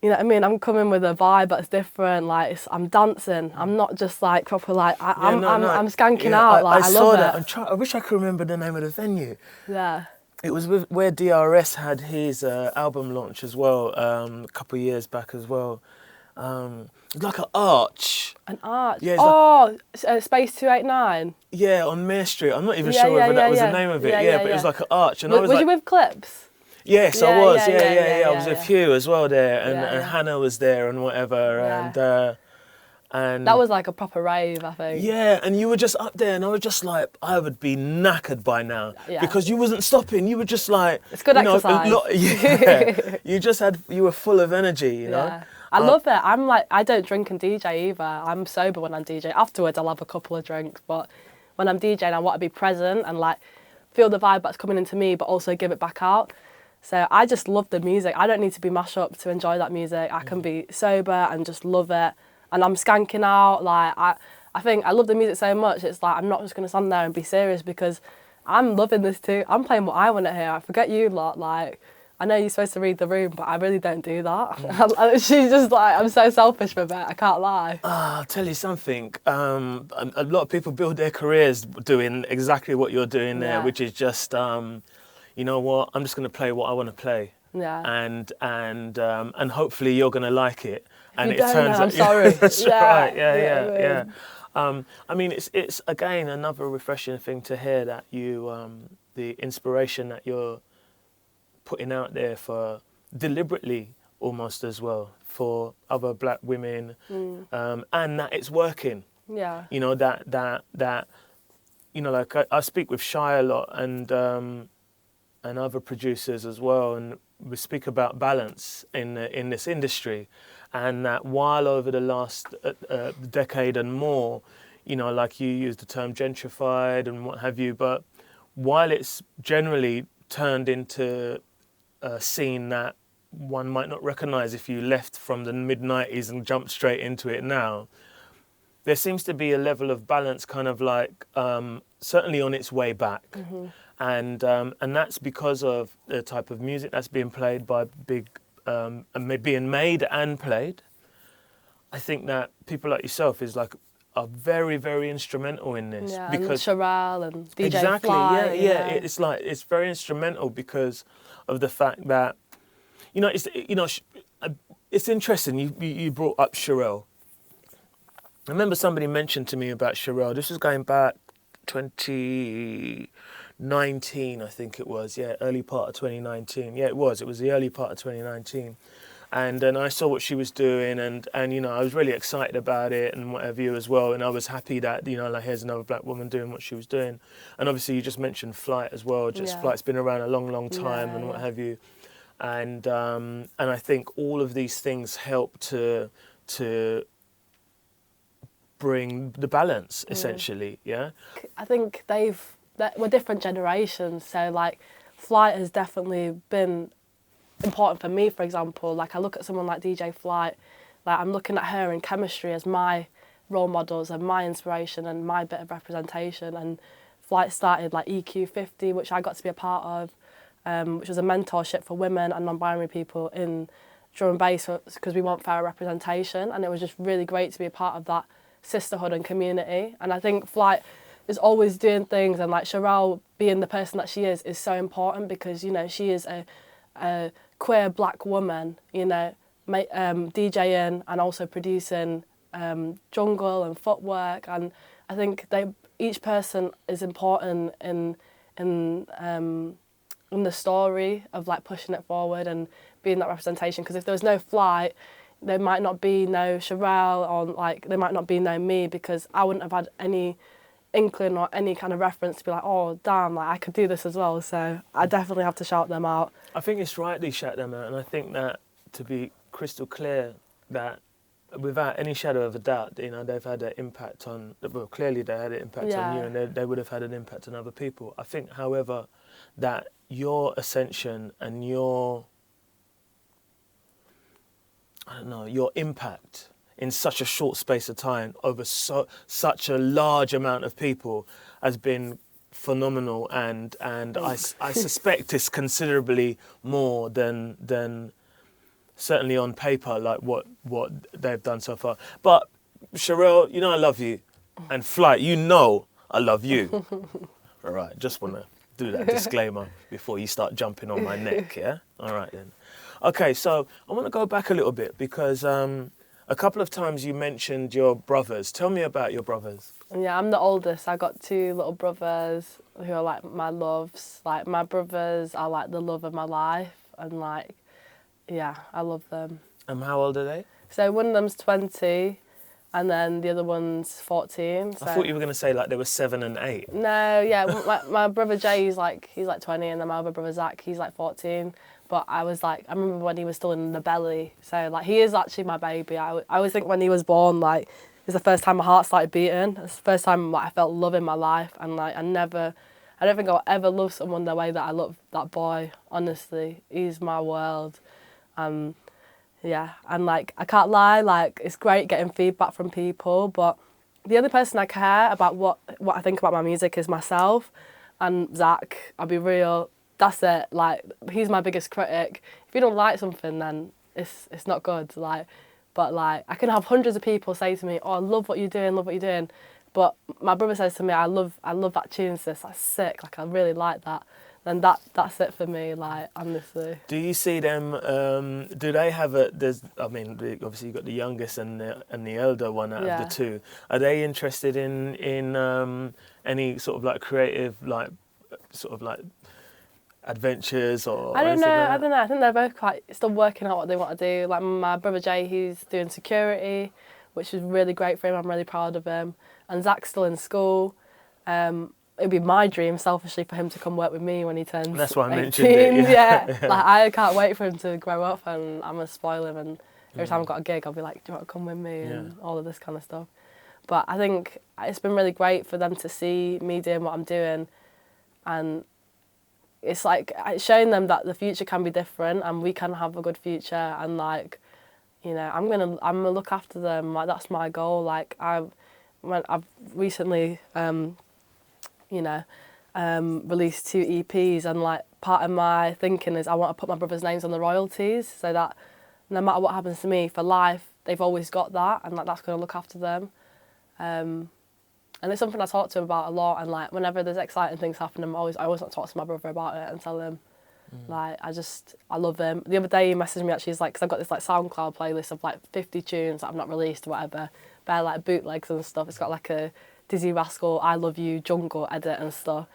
You know what I mean? I'm coming with a vibe that's different. Like I'm dancing. I'm not just like proper like I'm skanking out. Like I saw love that. it. I wish I could remember the name of the venue. Yeah. It was where DRS had his album launch as well, a couple of years back as well. It's like an arch. An arch. Yeah, Space 289. Yeah, on Mare Street. I'm not even Yeah, sure whether that was yeah. the name of it. Yeah, But it was like an arch, and Was like, you with Clips? yes, I was. Yeah. I was yeah. with Hugh as well there, and, Yeah, and yeah. Hannah was there and whatever, and That was like a proper rave, I think. yeah, and you were just up there, and I was just like, I would be knackered by now because you wasn't stopping. You were just like, it's good exercise. You were full of energy, you know. Yeah. I love it. I'm like, I don't drink and DJ either. I'm sober when I'm DJ. Afterwards, I'll have a couple of drinks, but when I'm DJing, I want to be present and like feel the vibe that's coming into me, but also give it back out. So I just love the music. I don't need to be mashed up to enjoy that music. I can be sober and just love it. And I'm skanking out. Like I think I love the music so much. It's like I'm not just gonna stand there and be serious because I'm loving this too. I'm playing what I want to hear. I forget you lot. Like I know you're supposed to read the room, but I really don't do that. She's just like I'm so selfish with it. I can't lie. I'll tell you something. A lot of people build their careers doing exactly what you're doing there, which is just, you know what? I'm just gonna play what I want to play. Yeah. And hopefully you're gonna like it. And it turns out, I'm sorry. That's right. Yeah. Yeah. I mean, it's again another refreshing thing to hear that you, the inspiration that you're putting out there for deliberately almost as well for other black women, and that it's working. Yeah. You know that. You know, like I speak with Shy a lot and other producers as well, and we speak about balance in this industry. And that while over the last decade and more, you know, like you used the term gentrified and what have you, but while it's generally turned into a scene that one might not recognise if you left from the mid-90s and jumped straight into it now, there seems to be a level of balance kind of like certainly on its way back. Mm-hmm. And that's because of the type of music that's being played by big being made and played. I think that people like yourself are very, very instrumental in this. Yeah, because and Sherelle and DJ exactly, Fly, yeah. It's very instrumental because of the fact that, you know, it's interesting. You brought up Sherelle. I remember somebody mentioned to me about Sherelle. This was going back 2019, I think it was. Yeah, early part of 2019. Yeah, it was. It was the early part of 2019. And then I saw what she was doing, and you know, I was really excited about it and what have you as well. And I was happy that, you know, like here's another black woman doing what she was doing. And obviously you just mentioned Flight as well. Flight's been around a long, long time and what have you. And I think all of these things help to bring the balance essentially. Yeah. I think we're different generations, so like Flight has definitely been important for me. For example, like I look at someone like DJ Flight, like I'm looking at her in Chemistry as my role models and my inspiration and my bit of representation. And Flight started like EQ50, which I got to be a part of, which was a mentorship for women and non-binary people in drum and bass because we want fair representation. And it was just really great to be a part of that sisterhood and community. And I think Flight is always doing things, and like Sherelle being the person that she is so important because, you know, she is a queer black woman, you know, DJing and also producing jungle and footwork. And I think each person is important in the story of like pushing it forward and being that representation. Because if there was no Flight, there might not be no Sherelle, or like there might not be no me, because I wouldn't have had any inkling or any kind of reference to be like, oh damn, like I could do this as well. So I definitely have to shout them out. I think it's right they shout them out, and I think that to be crystal clear that without any shadow of a doubt, you know, they've had an impact on, well, clearly they had an impact on you, and they would have had an impact on other people. I think, however, that your ascension and your impact in such a short space of time over such a large amount of people has been phenomenal, and I suspect it's considerably more than certainly on paper, like what they've done so far. But Sherelle, you know I love you, and Flight, you know I love you. All right, just want to do that disclaimer before you start jumping on my neck, yeah? All right then. Okay, so I want to go back a little bit because a couple of times you mentioned your brothers. Tell me about your brothers. Yeah, I'm the oldest. I got 2 little brothers who are like my loves. Like my brothers are like the love of my life, and like, yeah, I love them. How old are they? So one of them's 20, and then the other one's 14. So. I thought you were going to say like they were 7 and 8. No, yeah, my brother Jay, he's like 20, and then my other brother Zach, he's like 14. But I was like, I remember when he was still in the belly. So like, he is actually my baby. I always think when he was born, like, it was the first time my heart started beating. It's the first time like I felt love in my life, and like I don't think I'll ever love someone the way that I love that boy. Honestly, he's my world. Yeah, and like I can't lie, like it's great getting feedback from people, but the only person I care about what I think about my music is myself and Zach. I'll be real. That's it. Like, he's my biggest critic. If you don't like something, then it's not good. Like, but like I can have hundreds of people say to me, "Oh, I love what you're doing, love what you're doing," but my brother says to me, "I love that tune, sis. That's sick. Like, I really like that." Then that's it for me. Like, honestly. Do you see them? Do they have a? I mean, obviously you got the youngest and the elder one out of the 2. Are they interested in any sort of like creative, like sort of like adventures or? I don't know. Like I don't know. I think they're both quite still working out what they want to do. Like my brother Jay, he's doing security, which is really great for him. I'm really proud of him. And Zach's still in school. It'd be my dream, selfishly, for him to come work with me when he turns 18. That's why I mentioned it. Yeah. Like, I can't wait for him to grow up, and I'm going to spoil him. And every time I've got a gig, I'll be like, "Do you want to come with me?" And all of this kind of stuff. But I think it's been really great for them to see me doing what I'm doing. And it's like, it's showing them that the future can be different and we can have a good future. And like, you know, I'm gonna look after them. Like, that's my goal. Like, I've recently, released 2 EPs, and like part of my thinking is I want to put my brothers' names on the royalties, so that no matter what happens to me for life, they've always got that, and like that's going to look after them. And it's something I talk to him about a lot, and like whenever there's exciting things happening, I always want to talk to my brother about it and tell him, like, I love him. The other day he messaged me, actually, he's like, because I've got this like SoundCloud playlist of like 50 tunes that I've not released or whatever, bare like bootlegs and stuff. It's got like a Dizzy Rascal, I Love You, Jungle edit and stuff.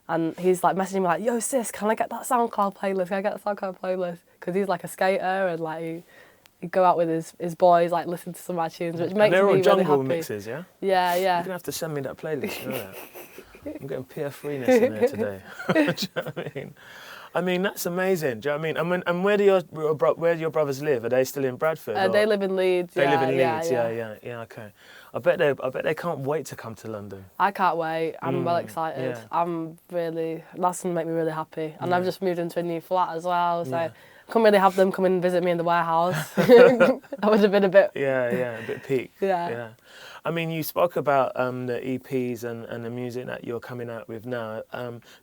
And he's like messaging me like, "Yo sis, can I get that SoundCloud playlist? Can I get the SoundCloud playlist?" Because he's like a skater, and like he'd go out with his boys, like listen to some of my tunes, which makes me really happy. They're all jungle mixes, yeah? Yeah. You're gonna have to send me that playlist, you know that? I'm getting PF3ness in there today. Do you know what I mean? I mean, that's amazing. Do you know what I mean? And where do your brothers live? Are they still in Bradford? They live in Leeds. They live in Leeds. Yeah. Okay. I bet they can't wait to come to London. I can't wait. I'm well excited. Yeah. That's gonna make me really happy. And I've just moved into a new flat as well, so I couldn't really have them come and visit me in the warehouse. That would have been a bit. Yeah, a bit peak. Yeah. I mean, you spoke about the EPs and the music that you're coming out with now.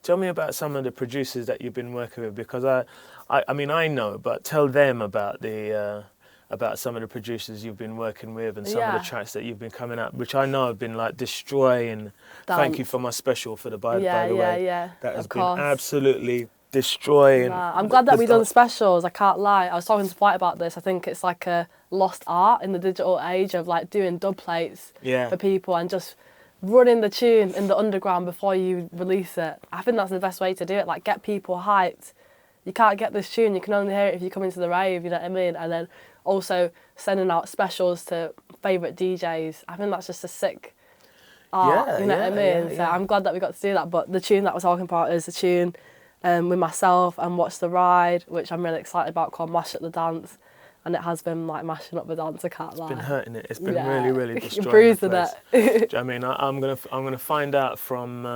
Tell me about some of the producers that you've been working with, because I mean I know, but tell them about about some of the producers you've been working with and some of the tracks that you've been coming out, which I know have been like destroying. Thank you for my special for the by the way. Yeah. That has been absolutely destroying. I'm glad that we've done specials, I can't lie. I was talking to Flight about this. I think it's like a lost art in the digital age of like doing dub plates for people and just running the tune in the underground before you release it. I think that's the best way to do it, like get people hyped. You can't get this tune, you can only hear it if you come into the rave, you know what I mean? And then also sending out specials to favourite DJs. I think that's just a sick art, you know what I mean? So I'm glad that we got to do that. But the tune that we're talking about is a tune with myself and Watch the Ride, which I'm really excited about, called Mash Up the Dance. And it has been like mashing up the dance, I can't lie. It's been hurting it. It's been really destroying. Bruising it. Do you know what I mean? I'm gonna find out from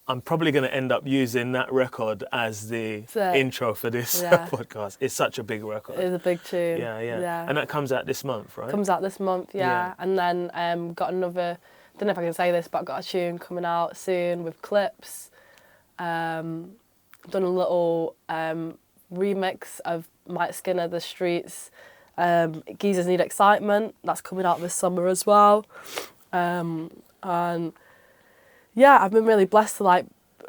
I'm probably going to end up using that record as the intro for this podcast. It's such a big record. It's a big tune. Yeah. And that comes out this month, right? Comes out this month, yeah. And then got another, don't know if I can say this, but I've got a tune coming out soon with clips. Done a little remix of Mike Skinner, The Streets. Geezers Need Excitement, that's coming out this summer as well. And yeah, I've been really blessed to like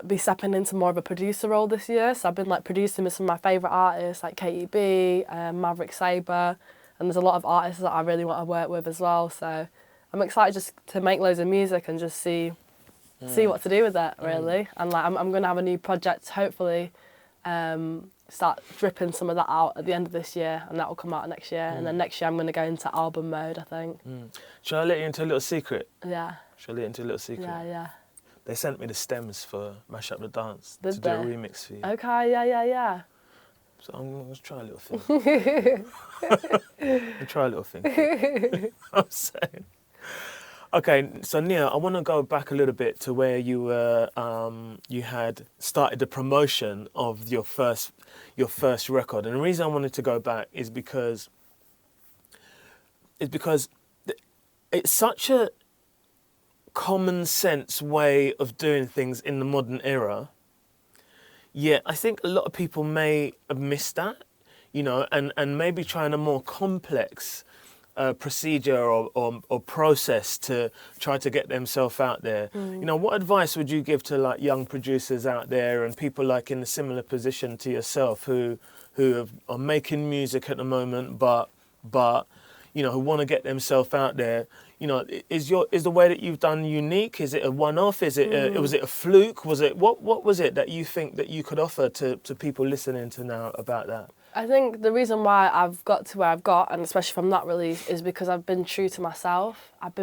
be stepping into more of a producer role this year. So I've been like producing with some of my favourite artists like KEB, Maverick Sabre, and there's a lot of artists that I really want to work with as well. So I'm excited just to make loads of music and just see what to do with it really. And like I'm going to have a new project hopefully. Start dripping some of that out at the end of this year, and that will come out next year. And then next year I'm going to go into album mode, I think. Shall I let you into a little secret? Yeah. Shall I let you into a little secret? Yeah. They sent me the stems for Mash Up the Dance to Did do a they? remix for you. Okay, yeah. So I'm going to try a little thing. I'll try a little thing. I'm saying. Okay, so Nia, I want to go back a little bit to where you were. You had started the promotion of your first record, and the reason I wanted to go back is because it's such a common sense way of doing things in the modern era. Yet I think a lot of people may have missed that, you know, and maybe trying a more complex procedure or process to try to get themselves out there. You know, what advice would you give to like young producers out there and people like in a similar position to yourself who are making music at the moment, but you know, who want to get themselves out there? You know, is the way that you've done unique? Is it a one-off? Is it was it a fluke? Was it what was it that you think that you could offer to people listening to now about that? I think the reason why I've got to where I've got, and especially from that release, is because I've been true to myself. I've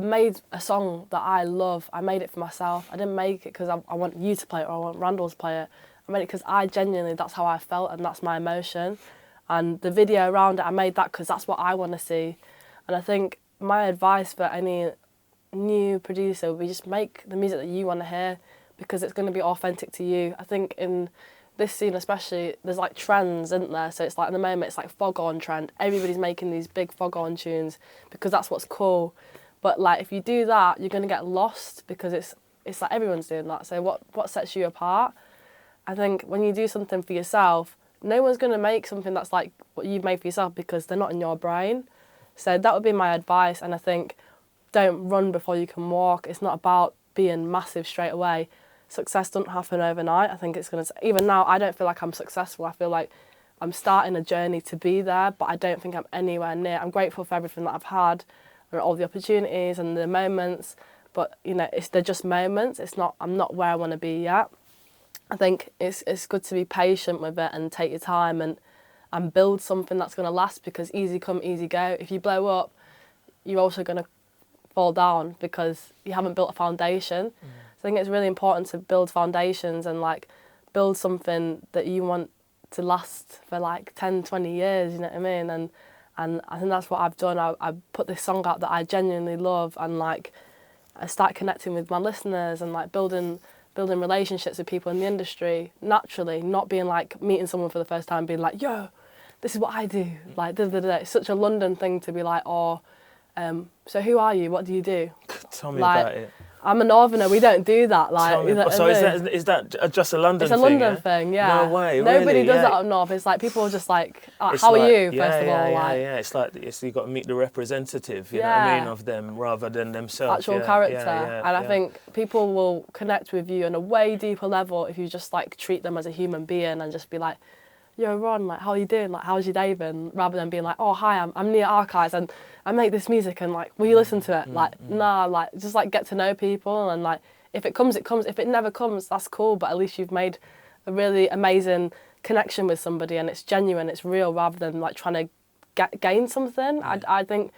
made a song that I love. I made it for myself. I didn't make it because I want you to play it or I want Randall to play it. I made it because I genuinely, that's how I felt and that's my emotion. And the video around it, I made that because that's what I want to see. And I think my advice for any new producer would be just make the music that you want to hear because it's going to be authentic to you. I think in this scene especially, there's like trends, isn't there? So it's like at the moment it's like fog-on trend. Everybody's making these big fog-on tunes because that's what's cool. But like if you do that, you're going to get lost because it's like everyone's doing that. So what sets you apart? I think when you do something for yourself, no one's going to make something that's like what you've made for yourself because they're not in your brain. So that would be my advice. And I think don't run before you can walk. It's not about being massive straight away. Success doesn't happen overnight. I think it's going to... Even now, I don't feel like I'm successful. I feel like I'm starting a journey to be there, but I don't think I'm anywhere near. I'm grateful for everything that I've had and all the opportunities and the moments, but, you know, they're just moments. I'm not where I want to be yet. I think it's good to be patient with it and take your time and build something that's going to last because easy come, easy go. If you blow up, you're also going to fall down because you haven't built a foundation. So I think it's really important to build foundations and like build something that you want to last for like 10, 20 years, you know what I mean? And I think that's what I've done. I put this song out that I genuinely love and like I start connecting with my listeners and like building relationships with people in the industry naturally, not being like meeting someone for the first time being like, yo, this is what I do. Like, da, da, da. It's such a London thing to be like, oh, so who are you? What do you do? Tell me like, about it. I'm a northerner. We don't do that. Like, you know so what I mean? is that just a London thing? It's a London thing, yeah. No way, Nobody really? does Yeah. that up north. It's like people are just like, It's how like, are you, first of all? Yeah. It's like you got to meet the representative, you know what I mean, of them rather than themselves. Actual character. And I think people will connect with you on a way deeper level if you just like treat them as a human being and just be like, yo, Ron, like, how are you doing? Like, how's your day been? Rather than being like, oh, hi, I'm NIA Archives and I make this music and like, will you listen to it? Nah, like, just like get to know people and like, if it comes, it comes. If it never comes, that's cool. But at least you've made a really amazing connection with somebody and it's genuine, it's real, rather than like trying to gain something. I think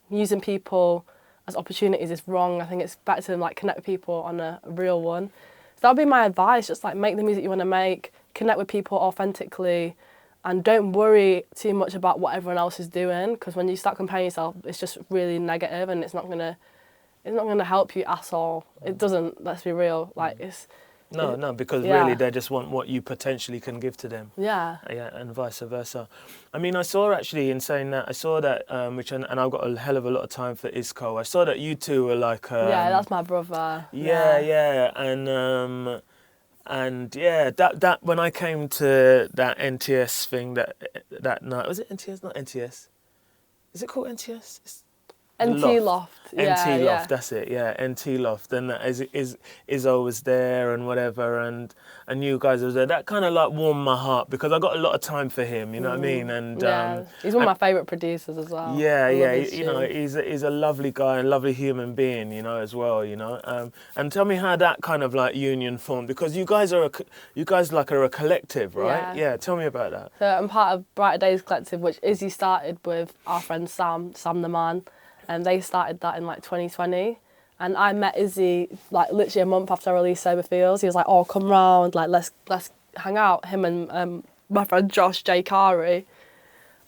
using people as opportunities is wrong. I think it's better to like connect with people on a real one. So that would be my advice. Just like make the music you want to make, connect with people authentically, and don't worry too much about what everyone else is doing. Because when you start comparing yourself, it's just really negative and it's not gonna help you at all. It doesn't, let's be real. Like No, because really they just want what you potentially can give to them. Yeah. Yeah, and vice versa. I mean, I saw actually, in saying that, I saw that, and I've got a hell of a lot of time for Isco. I saw that you two were like... yeah, that's my brother. Yeah. And And yeah, that when I came to that NTS thing that night, was it NTS? Not NTS. Is it called NTS? It's the NT Loft. Yeah, NT yeah. Loft, that's it. Yeah, NT Loft. And Izzo was there and whatever, and you guys was there. That kind of like warmed my heart because I got a lot of time for him. You know what I mean? And Yeah, he's one of my favourite producers as well. yeah, I love yeah, his you know, tunes. he's a lovely guy and lovely human being, you know, as well, you know. And tell me how that kind of like union formed because you guys are a collective, right? Yeah. Yeah, tell me about that. So I'm part of Brighter Days Collective, which Izzy started with our friend Sam the Man, and they started that in like 2020. And I met Izzy like literally a month after I released Sober Feels. He was like, "Oh, come round, like let's hang out." Him and my friend Josh J. Kari.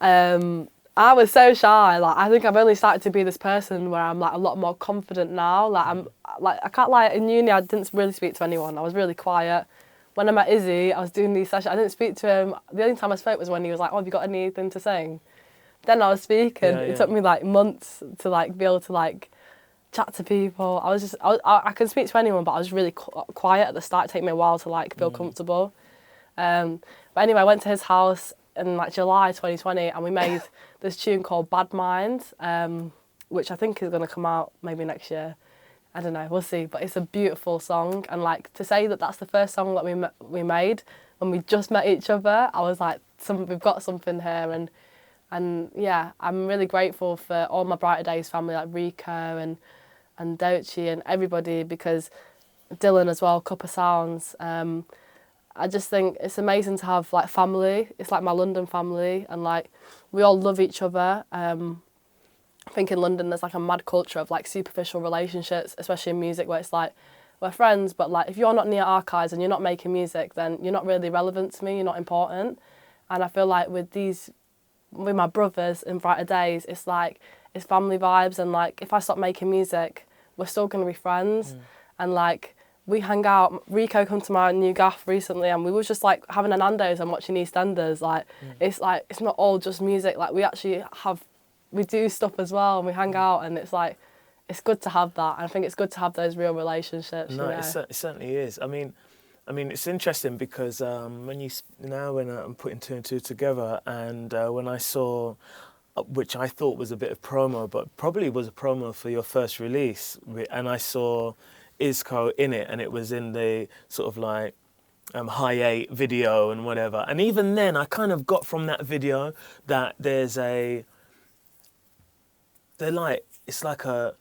I was so shy. Like I think I've only started to be this person where I'm like a lot more confident now. Like I can't lie. In uni, I didn't really speak to anyone. I was really quiet. When I met Izzy, I was doing these sessions. I didn't speak to him. The only time I spoke was when he was like, "Oh, have you got anything to sing?" Then I was speaking. Yeah, It yeah. took me like months to like be able to like chat to people. I could speak to anyone, but I was really quiet at the start. It took me a while to like feel comfortable. But anyway, I went to his house in like July 2020, and we made this tune called Bad Mind, which I think is going to come out maybe next year. I don't know, we'll see. But it's a beautiful song, and like to say that that's the first song that we made when we just met each other, I was like, we've got something here, and yeah, I'm really grateful for all my Brighter Days family, like Rico and Dochi and everybody, because Dylan as well, Cup of Sounds. I just think it's amazing to have like family. It's like my London family, and like we all love each other. I think in London there's like a mad culture of like superficial relationships, especially in music, where it's like we're friends, but like if you're not near archives and you're not making music, then you're not really relevant to me. You're not important. And I feel like with my brothers in Brighter Days, it's like it's family vibes, and like if I stop making music, we're still gonna be friends, and like. We hang out. Rico come to my new gaff recently, and we was just like having a Nando's and watching EastEnders. Like it's not all just music. Like we do stuff as well, and we hang out, and it's like it's good to have that. And I think it's good to have those real relationships. No, you know? it certainly is. I mean, it's interesting because when I'm putting two and two together, and when I saw, which I thought was a bit of promo, but probably was a promo for your first release, and I saw Isco in it, and it was in the sort of like high 8 video and whatever. And even then, I kind of got from that video that it's like a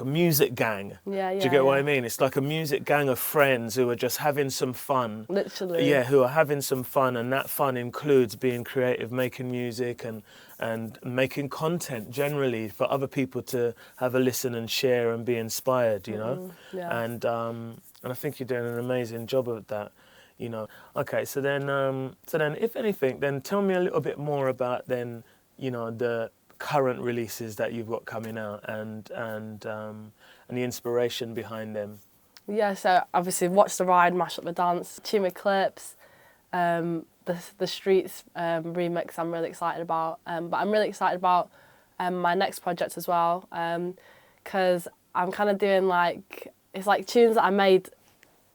music gang. Yeah, Do you get what yeah. I mean? It's like a music gang of friends who are just having some fun. Literally. Yeah, who are having some fun, and that fun includes being creative, making music and making content generally for other people to have a listen and share and be inspired, you know? Yeah. And I think you're doing an amazing job of that, you know. Okay, so then if anything, then tell me a little bit more about then, you know, the current releases that you've got coming out and the inspiration behind them. Yeah, so obviously Watch the Ride, Mash Up the Dance, Tune with Clips, the Streets remix I'm really excited about. But I'm really excited about my next project as well, because I'm kind of doing like, it's like tunes that I made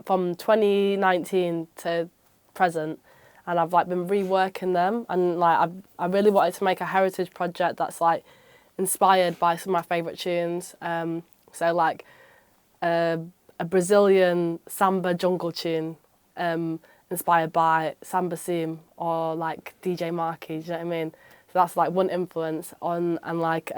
from 2019 to present, and I've like been reworking them, and like I really wanted to make a heritage project that's like inspired by some of my favourite tunes. So like a Brazilian samba jungle tune inspired by Samba Sim or like DJ Marky, do you know what I mean? So that's like one influence on, and like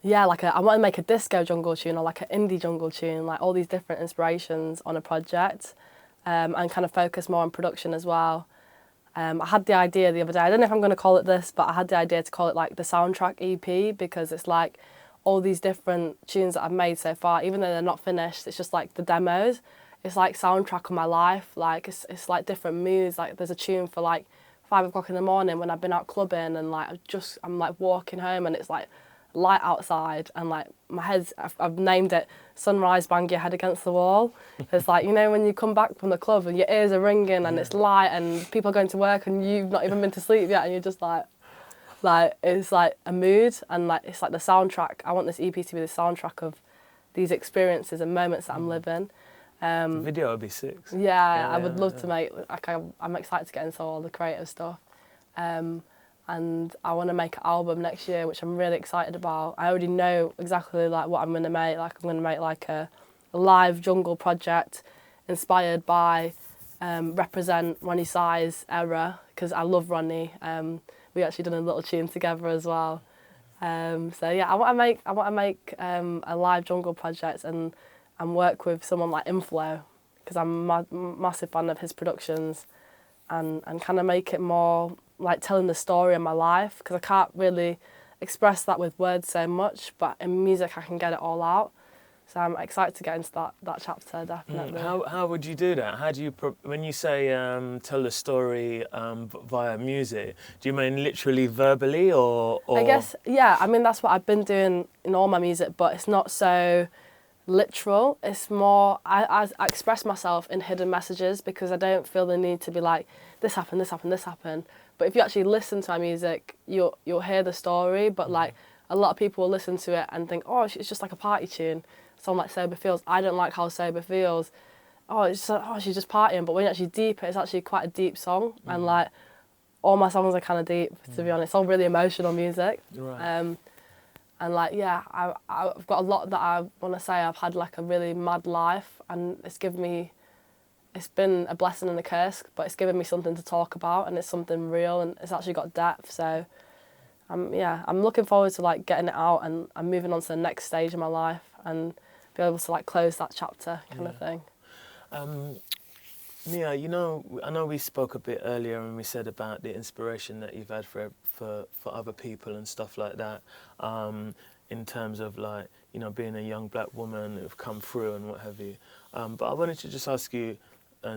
yeah, like I want to make a disco jungle tune or like an indie jungle tune, like all these different inspirations on a project, and kind of focus more on production as well. I had the idea the other day, I don't know if I'm going to call it this, but I had the idea to call it like the soundtrack EP, because it's like all these different tunes that I've made so far, even though they're not finished, it's just like the demos. It's like soundtrack of my life, like it's like different moods. Like there's a tune for like 5 o'clock in the morning when I've been out clubbing, and like I'm like walking home and it's like light outside, and like my head's, I've named it Sunrise Bang Your Head Against the Wall. It's like, you know, when you come back from the club and your ears are ringing and it's light and people are going to work and you've not even been to sleep yet, and you're just like it's like a mood, and like it's like the soundtrack. I want this EP to be the soundtrack of these experiences and moments that I'm living. The video would be sick. Yeah, I would love to make, like, I'm excited to get into all the creative stuff. And I want to make an album next year, which I'm really excited about. I already know exactly like what I'm going to make. Like, I'm going to make like a live jungle project inspired by Represent, Ronnie Size era, because I love Ronnie. We actually done a little tune together as well. So yeah, I want to make a live jungle project and work with someone like Inflow, because I'm a massive fan of his productions, and kind of make it more like telling the story of my life, because I can't really express that with words so much, but in music I can get it all out. So I'm excited to get into that chapter, definitely. How would you do that? How do you, when you say tell the story via music, do you mean literally verbally or? I guess, yeah, I mean, that's what I've been doing in all my music, but it's not so literal. It's more, I express myself in hidden messages, because I don't feel the need to be like, this happened, this happened, this happened. But if you actually listen to my music, you'll hear the story, but like a lot of people will listen to it and think, oh, it's just like a party tune. Song like Sober Feels. I don't like how Sober feels. Oh, it's just like, oh, she's just partying. But when you actually deep it, it's actually quite a deep song. And like, all my songs are kind of deep, to be honest. It's all really emotional music. Right. And like, yeah, I've got a lot that I want to say. I've had like a really mad life, and it's been a blessing and a curse, but it's given me something to talk about, and it's something real, and it's actually got depth. So, I'm looking forward to like getting it out, and I'm moving on to the next stage of my life, and be able to like close that chapter kind of thing. Nia, you know, I know we spoke a bit earlier and we said about the inspiration that you've had for other people and stuff like that, in terms of like, you know, being a young black woman who've come through and what have you. But I wanted to just ask you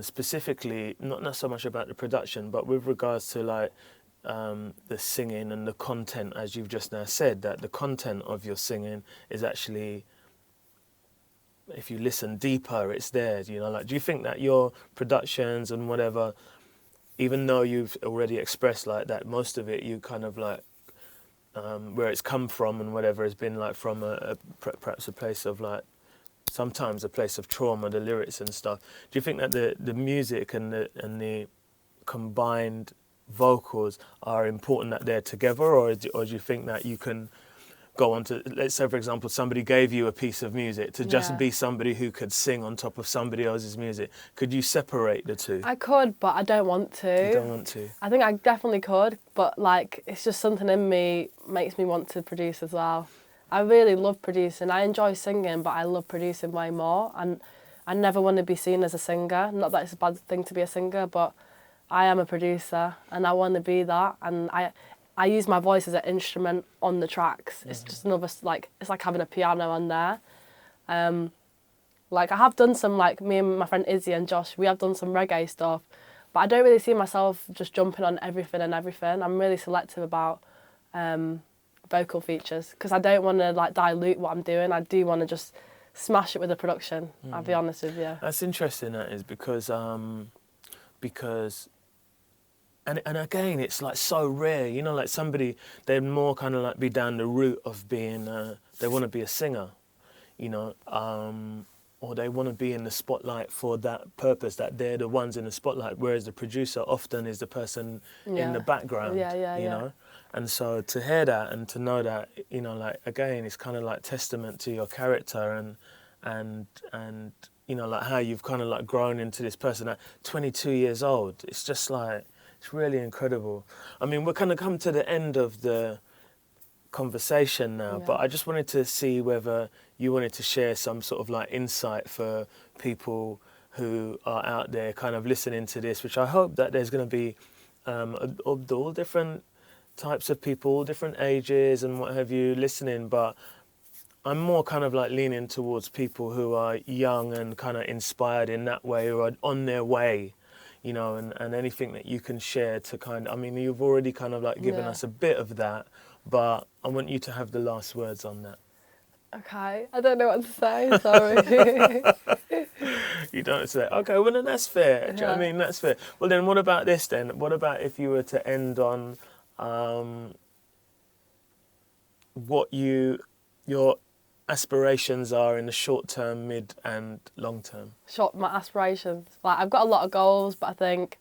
specifically, not so much about the production, but with regards to like the singing and the content, as you've just now said, that the content of your singing is actually, if you listen deeper, it's there, you know, like, do you think that your productions and whatever, even though you've already expressed like that, most of it you kind of like, where it's come from and whatever has been like from perhaps a place of like, sometimes a place of trauma, the lyrics and stuff. Do you think that the music and the combined vocals are important that they're together, or do you think that you can go on to, let's say for example, somebody gave you a piece of music to just be somebody who could sing on top of somebody else's music, could you separate the two? I could, but I don't want to. You don't want to? I think I definitely could, but like, it's just something in me makes me want to produce as well. I really love producing. I enjoy singing, but I love producing way more, and I never want to be seen as a singer. Not that it's a bad thing to be a singer, but I am a producer and I want to be that, and I use my voice as an instrument on the tracks. It's just another, like, it's like having a piano on there. Like, I have done some, like, me and my friend Izzy and Josh, we have done some reggae stuff, but I don't really see myself just jumping on everything and everything. I'm really selective about vocal features, because I don't want to, like, dilute what I'm doing. I do want to just smash it with the production, I'll be honest with you. That's interesting, that is, because and again, it's like so rare, you know, like somebody, they'd more kind of like be down the route of being, they want to be a singer, you know, or they want to be in the spotlight for that purpose, that they're the ones in the spotlight, whereas the producer often is the person in the background, you know. And so to hear that and to know that, you know, like, again, it's kind of like testament to your character and you know, like how you've kind of like grown into this person at 22 years old. It's just like, it's really incredible. I mean, we're kind of come to the end of the conversation now, but I just wanted to see whether you wanted to share some sort of like insight for people who are out there kind of listening to this, which I hope that there's going to be all different types of people, all different ages and what have you listening, but I'm more kind of like leaning towards people who are young and kind of inspired in that way, or are on their way, you know, and anything that you can share to kind of, I mean, you've already kind of like given us a bit of that, but I want you to have the last words on that. Okay, I don't know what to say, sorry. You don't say, okay, well then that's fair. Do you know what I mean? That's fair. Well then, what about this then? What about if you were to end on what your aspirations are in the short term, mid and long term? My aspirations. Like, I've got a lot of goals, but I think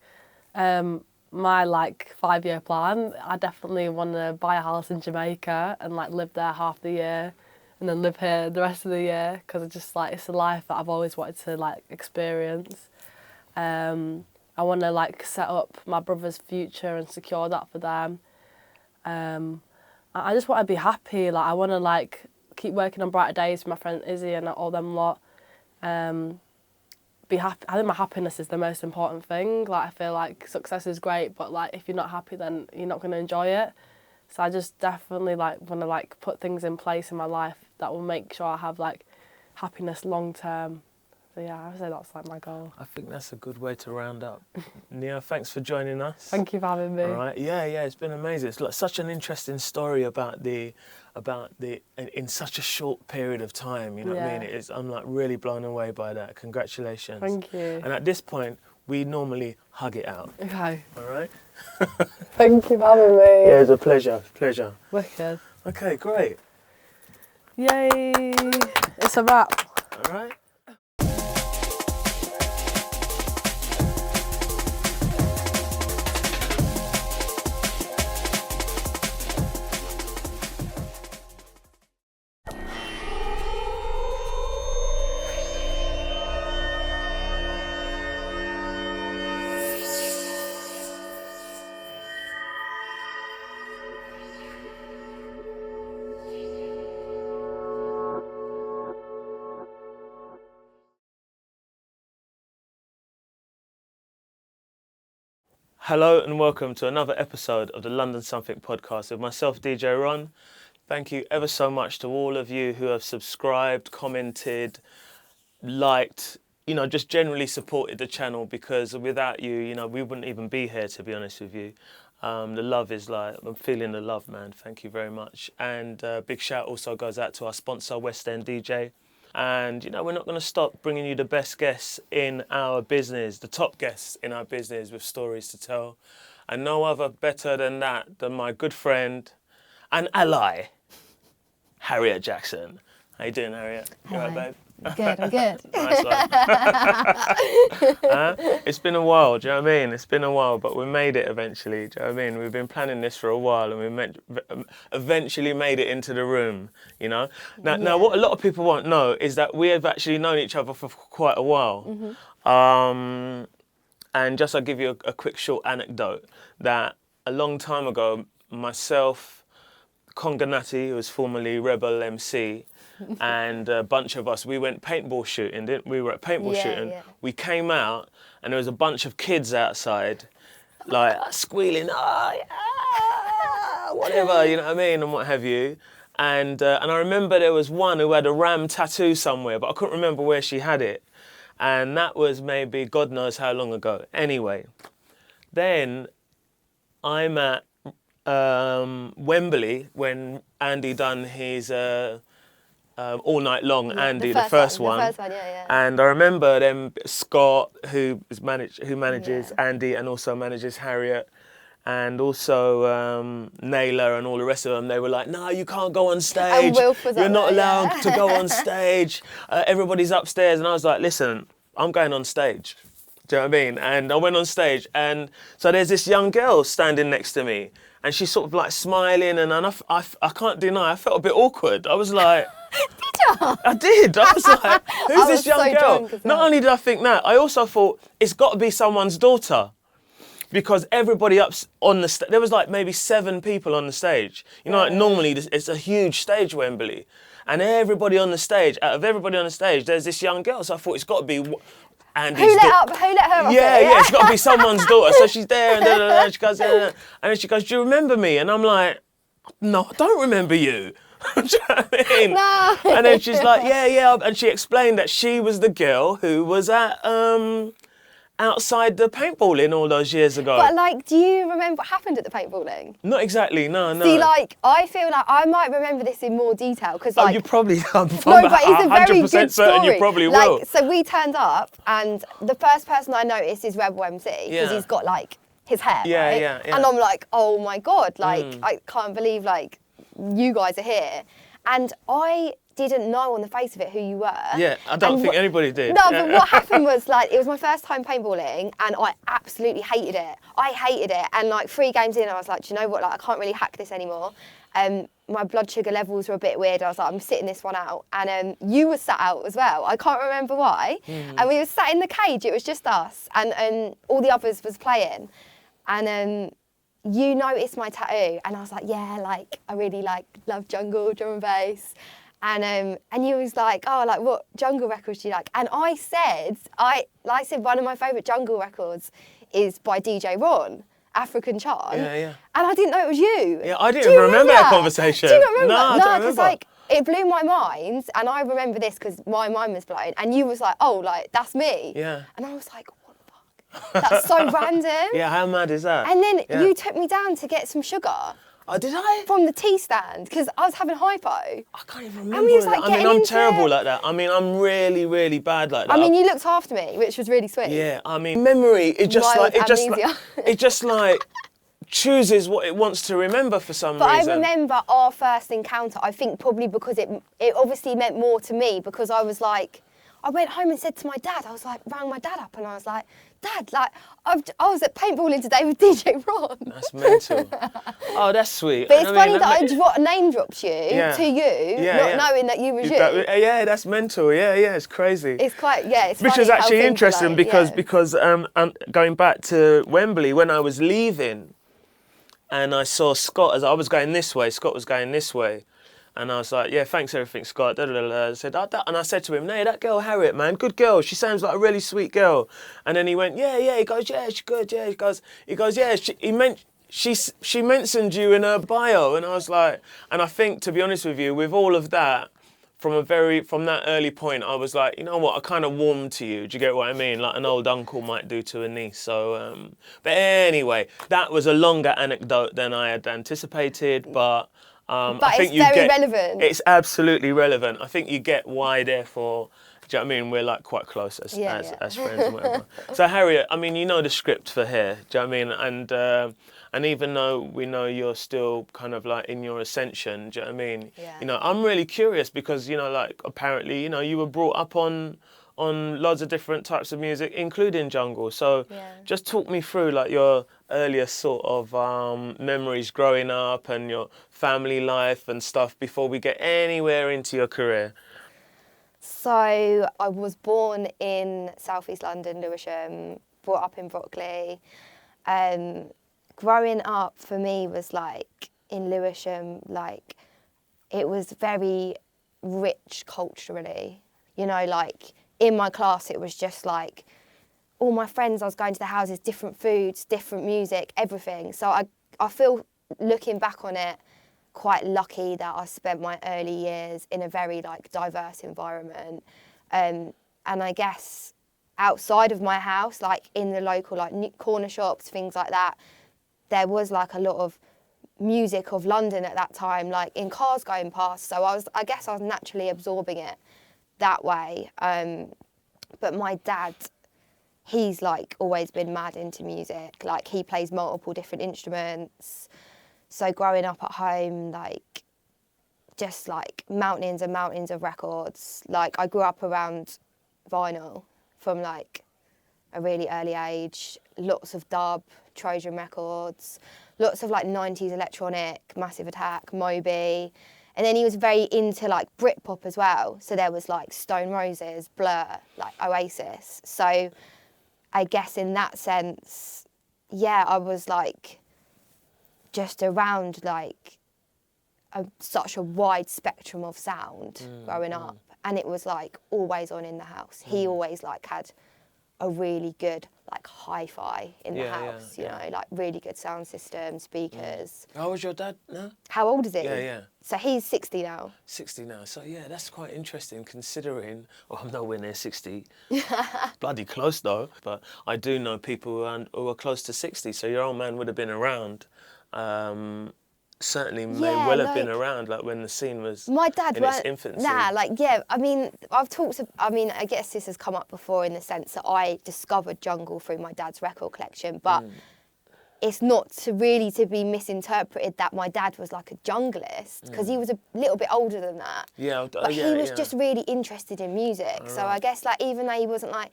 my like 5-year plan, I definitely want to buy a house in Jamaica and like live there half the year, and then live here the rest of the year, because it's just like, it's a life that I've always wanted to like experience. I want to like set up my brother's future and secure that for them. I just want to be happy. Like, I want to like keep working on brighter days with my friend Izzy and all them lot. Be happy. I think my happiness is the most important thing. Like, I feel like success is great, but like if you're not happy, then you're not going to enjoy it. So I just definitely like want to like put things in place in my life that will make sure I have like happiness long term. So yeah, I would say that's like my goal. I think that's a good way to round up. Nia, thanks for joining us. Thank you for having me. All right, yeah, it's been amazing. It's like such an interesting story about the in such a short period of time. You know what I mean? I'm like really blown away by that. Congratulations. Thank you. And at this point, we normally hug it out. Okay. All right. Thank you for having me. Yeah, it's a pleasure. Wicked. Okay, great. Yay! It's a wrap. All right. Hello and welcome to another episode of the London Something podcast with myself, DJ Ron. Thank you ever so much to all of you who have subscribed, commented, liked, just generally supported the channel, because without you, we wouldn't even be here, to be honest with you. The love is like, I'm feeling the love, man. Thank you very much. And big shout also goes out to our sponsor, West End DJ. And, we're not going to stop bringing you the best guests in our business, the top guests in our business with stories to tell. And no other better than that, than my good friend and ally, Harriet Jaxxon. How you doing, Harriet? You all right, babe? Good, I'm good. Nice one. It's been a while, do you know what I mean? It's been a while, but we made it eventually, do you know what I mean? We've been planning this for a while and we eventually made it into the room, Now, what a lot of people won't know is that we have actually known each other for quite a while. Mm-hmm. And just I'll give you a quick short anecdote that a long time ago, myself, Konganati, who was formerly Rebel MC, and a bunch of us, we went paintball shooting, didn't we? We were at paintball shooting. Yeah. We came out and there was a bunch of kids outside, like squealing, whatever, you know what I mean, and what have you. And I remember there was one who had a ram tattoo somewhere, but I couldn't remember where she had it. And that was maybe God knows how long ago. Anyway, then I'm at Wembley when Andy done his All Night Long, Andy, the first one. Yeah. And I remember them, Scott, who manages Andy and also manages Harriet, and also Naylor and all the rest of them. They were like, no, you can't go on stage. And Wilf was You're up not there, allowed to go on stage. Everybody's upstairs. And I was like, listen, I'm going on stage. Do you know what I mean? And I went on stage, and so there's this young girl standing next to me, and she's sort of like smiling, and I can't deny, I felt a bit awkward. I was like, Did you? I did. I was like, who's this young so girl? drunk as Not well. only did I think that, I also thought it's got to be someone's daughter, because everybody up on the stage, there was like maybe 7 people on the stage. Like normally it's a huge stage, Wembley, and everybody on the stage, out of everybody on the stage, there's this young girl. So I thought it's got to be Andy's Who let her up? Yeah, it's got to be someone's daughter. So she's there, and she goes, and then she goes, do you remember me? And I'm like, no, I don't remember you. Do you know what I mean? No. And then she's like, yeah. And she explained that she was the girl who was at outside the paintballing all those years ago. But like, do you remember what happened at the paintballing? Not exactly, no. See, like, I feel like I might remember this in more detail because, like, you probably. I'm no, but it's a very 100% good story. certain you probably will. Like, so we turned up, and the first person I noticed is Rebel MC because he's got like his hair, right? Yeah. And I'm like, oh my god, like I can't believe like you guys are here. And I didn't know on the face of it who you were. Yeah, I don't think anybody did. No, but what happened was, like, it was my first time paintballing and I absolutely hated it. I hated it. And, like, 3 games in, I was like, do you know what? Like, I can't really hack this anymore. My blood sugar levels were a bit weird. I was like, I'm sitting this one out. And you were sat out as well. I can't remember why. And we were sat in the cage. It was just us. And all the others was playing. And you noticed my tattoo. And I was like, yeah, like, I really, like, love jungle, drum and bass. And you was like, oh, like, what jungle records do you like? And I said, one of my favourite jungle records is by DJ Ron, African Chant. Yeah, yeah. And I didn't know it was you. Yeah, I didn't remember that conversation. Do you not remember? No, I don't because, remember. like, it blew my mind. And I remember this because my mind was blown. And you was like, oh, like, that's me. Yeah. And I was like, what the fuck? That's so random. Yeah, how mad is that? And then you took me down to get some sugar. Oh, did I? From the tea stand, because I was having hypo. I can't even remember. And we was, like, I mean, getting I'm into terrible it. like that. I mean, I'm really, really bad like that. I mean, you looked after me, which was really sweet. Yeah, I mean, memory, it just like chooses what it wants to remember for some but reason. I remember our first encounter, I think probably because it obviously meant more to me, because I was like, I went home and said to my dad, I was like, rang my dad up and I was like, Dad, like, I was at paintballing today with DJ Ron. That's mental. Oh, that's sweet. But it's funny that I name dropped you to you, not knowing that you was you. Yeah, that's mental. Yeah, it's crazy. It's quite, it's Which funny is actually how interesting because going back to Wembley, when I was leaving and I saw Scott, as I was going this way, Scott was going this way. And I was like, yeah, thanks everything, Scott. I said, and I said to him, no, that girl Harriet, man, good girl. She sounds like a really sweet girl. And then he went, yeah. He goes, yeah, she's good. Yeah, he goes, yeah. She mentioned you in her bio, and I was like, and I think, to be honest with you, with all of that, from that early point, I was like, you know what, I kind of warmed to you. Do you get what I mean? Like an old uncle might do to a niece. So, but anyway, that was a longer anecdote than I had anticipated, but. But I think it's very relevant. It's absolutely relevant. I think you get why, therefore, do you know what I mean? We're like quite close as friends and whatever. So Harriet, I mean, you know the script for Hair, do you know what I mean? And even though we know you're still kind of like in your ascension, do you know what I mean? Yeah. You know, I'm really curious because, you know, like apparently, you know, you were brought up on loads of different types of music, including jungle. So just talk me through like your earlier sort of memories growing up and your family life and stuff before we get anywhere into your career. So I was born in South East London, Lewisham, brought up in Brockley. Growing up for me was like in Lewisham, like it was very rich culturally. You know, like in my class it was just like all my friends, I was going to the houses, different foods, different music, everything. So I feel, looking back on it, quite lucky that I spent my early years in a very like diverse environment. And I guess outside of my house, like in the local like corner shops, things like that, there was like a lot of music of London at that time, like in cars going past. So I guess I was naturally absorbing it that way. But my dad, he's like always been mad into music. Like he plays multiple different instruments. So growing up at home, like just like mountains and mountains of records. Like I grew up around vinyl from like a really early age. Lots of dub, Trojan records, lots of like 90s electronic, Massive Attack, Moby. And then he was very into like Britpop as well. So there was like Stone Roses, Blur, like Oasis. So I guess in that sense, yeah, I was like just around like such a wide spectrum of sound growing up. And it was like always on in the house. He always like had a really good like hi-fi in the house, you know, like really good sound system, speakers. How old is your dad now? How old is he? Yeah. So he's 60 now. 60 now. So yeah, that's quite interesting considering, well, I'm nowhere near 60. Bloody close though. But I do know people who are close to 60. So your old man would have been around. Certainly may well have been around like when the scene was my dad in its infancy. Nah, like I mean, I guess this has come up before in the sense that I discovered jungle through my dad's record collection, but it's not to be misinterpreted that my dad was like a junglist, because he was a little bit older than that. Yeah, but he was just really interested in music. So I guess like even though he wasn't like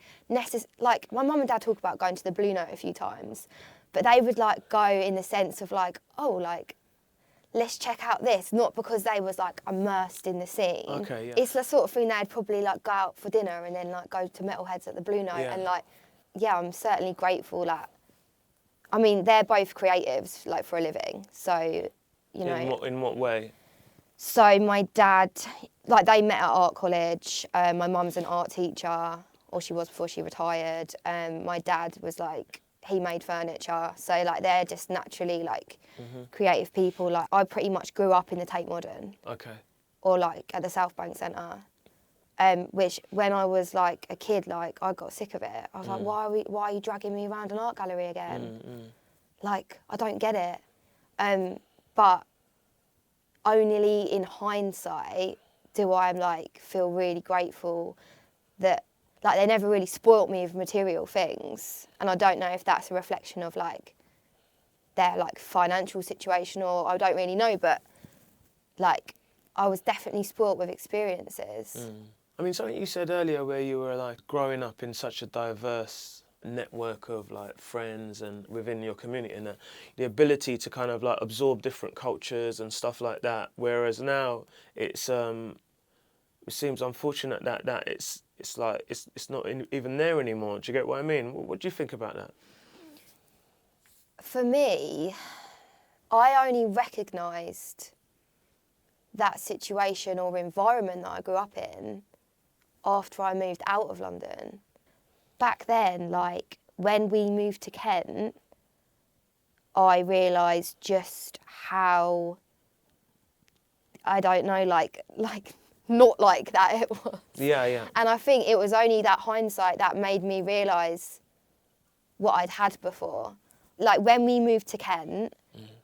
like my mum and dad talk about going to the Blue Note a few times, but they would like go in the sense of like, oh, like let's check out this, not because they was like immersed in the scene. Okay, yeah. It's the sort of thing they'd probably like go out for dinner and then like go to Metalheads at the Blue Note. Yeah. And like, yeah, I'm certainly grateful that, I mean, they're both creatives, like, for a living, so, you know. In what way? So my dad, like, they met at art college. My mum's an art teacher, or she was before she retired. My dad was, like, he made furniture. So, like, they're just naturally, like, creative people. Like, I pretty much grew up in the Tate Modern. Okay. Or, like, at the South Bank Centre. Which, when I was like a kid, like I got sick of it. I was like, why are you dragging me around an art gallery again? Like, I don't get it. But only in hindsight do I like feel really grateful that like they never really spoilt me with material things. And I don't know if that's a reflection of like their like financial situation, or I don't really know, but like I was definitely spoilt with experiences. I mean, something you said earlier where you were like growing up in such a diverse network of like friends and within your community, and the ability to kind of like absorb different cultures and stuff like that. Whereas now it seems unfortunate that it's like it's not even there anymore. Do you get what I mean? What do you think about that? For me, I only recognised that situation or environment that I grew up in after I moved out of London. Back then, like, when we moved to Kent, I realised just how, I don't know, like not like that it was. Yeah, yeah. And I think it was only that hindsight that made me realise what I'd had before. Like, when we moved to Kent,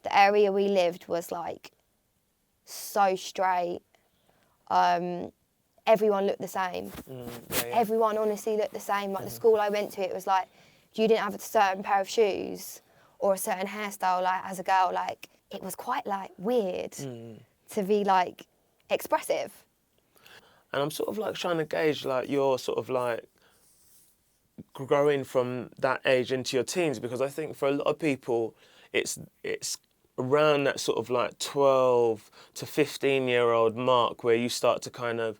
the area we lived was, like, so straight. Everyone looked the same. Everyone honestly looked the same. Like the school I went to, it was like, if you didn't have a certain pair of shoes or a certain hairstyle, like as a girl, like it was quite like weird to be like expressive. And I'm sort of like trying to gauge like your sort of like growing from that age into your teens, because I think for a lot of people, it's around that sort of like 12 to 15-year-old mark where you start to kind of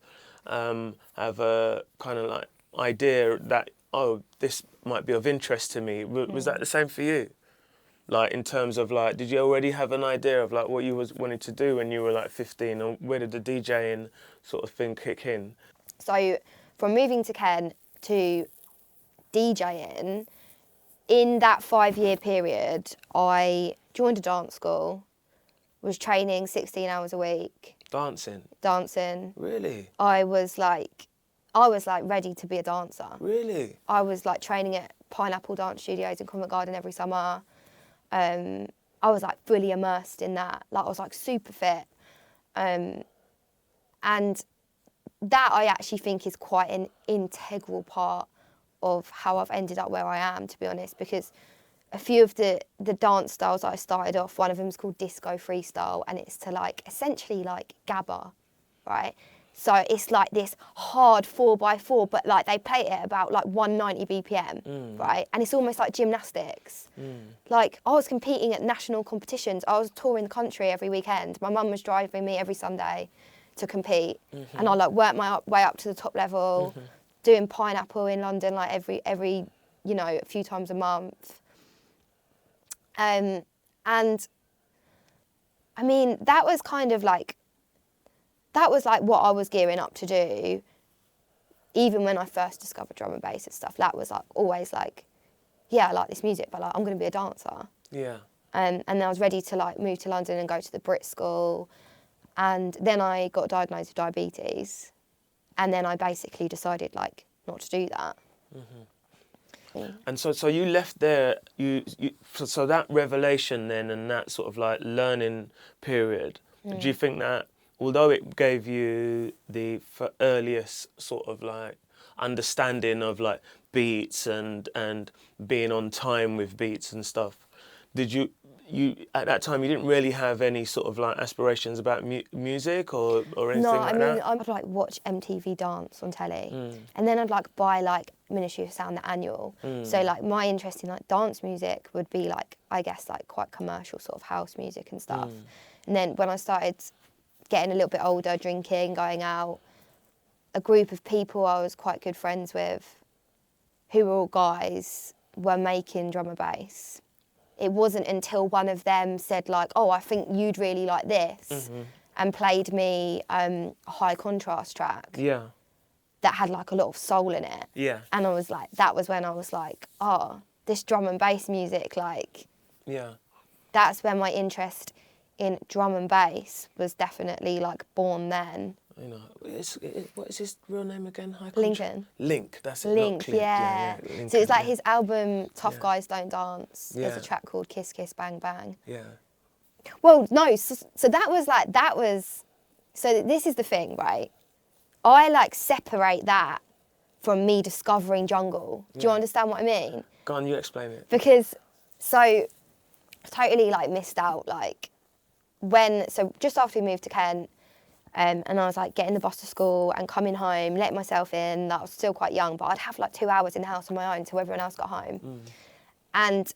have a kind of like idea that, oh, this might be of interest to me. Was that the same for you? Like in terms of like, did you already have an idea of like what you wanted to do when you were like 15, or where did the DJing sort of thing kick in? So from moving to Kent to DJing, in that 5-year period, I joined a dance school, was training 16 hours a week. Dancing. Really? I was like ready to be a dancer. Really? I was like training at Pineapple Dance Studios in Covent Garden every summer. I was like fully immersed in that. Like I was like super fit. And that I actually think is quite an integral part of how I've ended up where I am, to be honest, because a few of the dance styles that I started off, one of them is called disco freestyle, and it's to like essentially like gabba, right? So it's like this hard 4x4, but like they play it at about like 190 BPM, right? And it's almost like gymnastics. Like I was competing at national competitions. I was touring the country every weekend. My mum was driving me every Sunday to compete, and I like worked my way up to the top level, doing Pineapple in London like every you know, a few times a month. And I mean, that was like what I was gearing up to do, even when I first discovered drum and bass and stuff. That was like always like, yeah, I like this music, but like I'm going to be a dancer. Yeah. And I was ready to like move to London and go to the Brit School. And then I got diagnosed with diabetes. And then I basically decided like not to do that. And so you left there, so that revelation then and that sort of like learning period, do you think that although it gave you the earliest sort of like understanding of like beats and being on time with beats and stuff, did you at that time you didn't really have any sort of like aspirations about music or anything No, like I mean, that? I'd like watch MTV Dance on telly, and then I'd like buy like Ministry of Sound, the annual. So like my interest in like dance music would be like, I guess, like quite commercial sort of house music and stuff. And then when I started getting a little bit older, drinking, going out, a group of people I was quite good friends with, who were all guys, were making drum and bass. It wasn't until one of them said like, oh, I think you'd really like this, and played me a high contrast track that had like a lot of soul in it. Yeah. And I was like, that was when I was like, oh, this drum and bass music, like, that's when my interest in drum and bass was definitely like born then. You know, what is his real name again? Lincoln. Link, that's it. Link, not Clint. yeah. Lincoln, So it's like his album Tough Guys Don't Dance. There's Yeah. a track called Kiss Kiss Bang Bang. Yeah. Well, no, so so this is the thing, right? I like separate that from me discovering jungle. Do you understand what I mean? Go on, you explain it. Because, so, totally like missed out, like, so just after we moved to Kent, and I was like getting the bus to school and coming home, letting myself in. I was still quite young, but I'd have like 2 hours in the house on my own till everyone else got home. And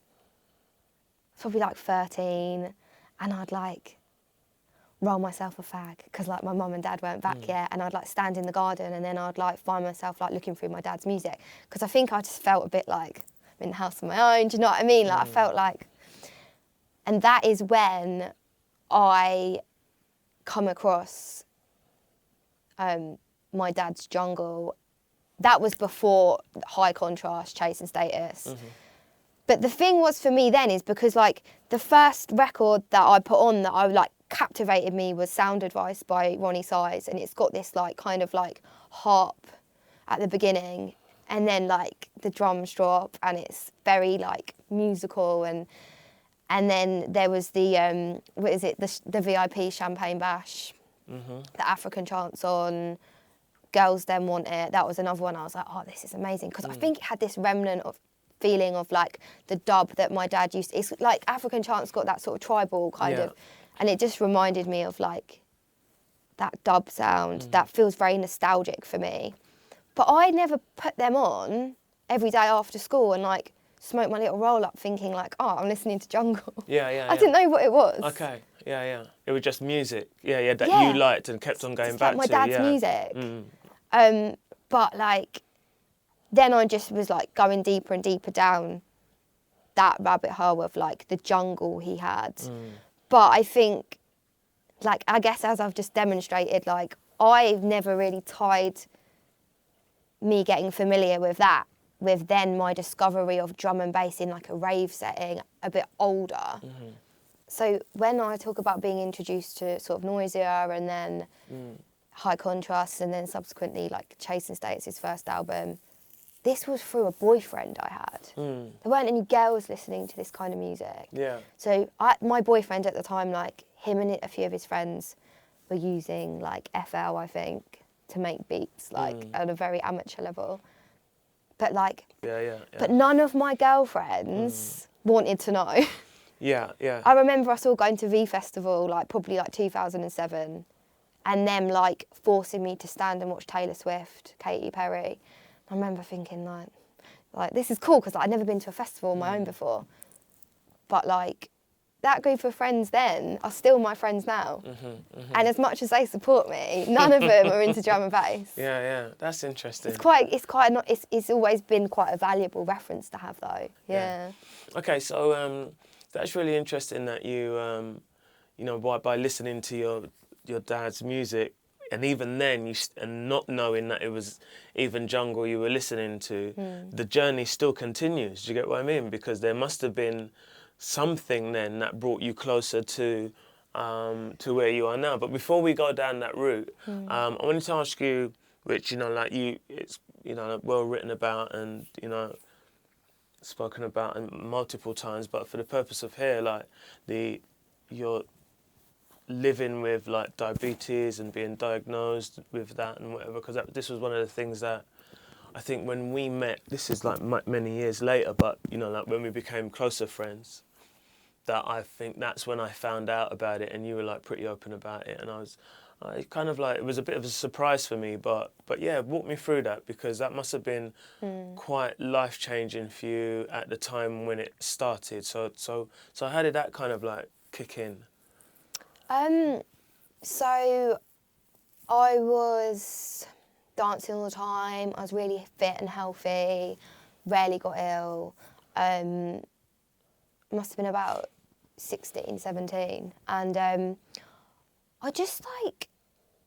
probably like 13, and I'd like roll myself a fag because like my mum and dad weren't back yet, and I'd like stand in the garden, and then I'd like find myself like looking through my dad's music because I think I just felt a bit like I'm in the house on my own. Do you know what I mean? Like I felt like, and that is when I come across my dad's jungle. That was before high contrast, Chase and Status. But the thing was for me then is because like the first record that I put on that I like captivated me was Sound Advice by Ronnie Size, and it's got this like kind of like harp at the beginning, and then like the drums drop, and it's very like musical, and then there was the what is it, the VIP Champagne Bash, the African chants on, Girls Them Want It. That was another one. I was like, oh, this is amazing, because I think it had this remnant of feeling of like the dub that my dad used. It's like African chants got that sort of tribal kind of, and it just reminded me of like that dub sound that feels very nostalgic for me. But I never put them on every day after school and like smoke my little roll up thinking like, oh, I'm listening to jungle. I didn't know what it was. Okay, yeah. It was just music, that Yeah. you liked and kept on going It's back like to. my dad's music. But like, then I just was like going deeper and deeper down that rabbit hole of like the jungle he had. But I think, like, I guess as I've just demonstrated, like, I've never really tied me getting familiar with that with then my discovery of drum and bass in like a rave setting a bit older. So when I talk about being introduced to sort of Noisier and then High Contrast and then subsequently like Chase and Status' first album, this was through a boyfriend I had. There weren't any girls listening to this kind of music. So my boyfriend at the time, like him and a few of his friends were using like FL, I think, to make beats like at a very amateur level. But like, but none of my girlfriends wanted to know. I remember us all going to V Festival, like probably like 2007, and them like forcing me to stand and watch Taylor Swift, Katy Perry. I remember thinking like this is cool because I'd never been to a festival on my own before. But like that group of friends then are still my friends now. And as much as they support me, none of them are into drum and bass. That's interesting. It's always been quite a valuable reference to have though. Okay, so that's really interesting that you, by listening to your dad's music, and even then, and not knowing that it was even jungle you were listening to, the journey still continues. Do you get what I mean? Because there must have been something then that brought you closer to where you are now. But before we go down that route, I wanted to ask you, which it's well written about and spoken about multiple times. But for the purpose of here, like you're living with like diabetes and being diagnosed with that and whatever, because this was one of the things that I think when we met, this is like many years later, but like when we became closer friends, that I think that's when I found out about it, and you were like pretty open about it, and I kind of like, it was a bit of a surprise for me, but yeah, walk me through that, because that must have been quite life-changing for you at the time when it started. So how did that kind of like kick in? So I was dancing all the time. I was really fit and healthy, rarely got ill. Must have been about 16, 17. And I just like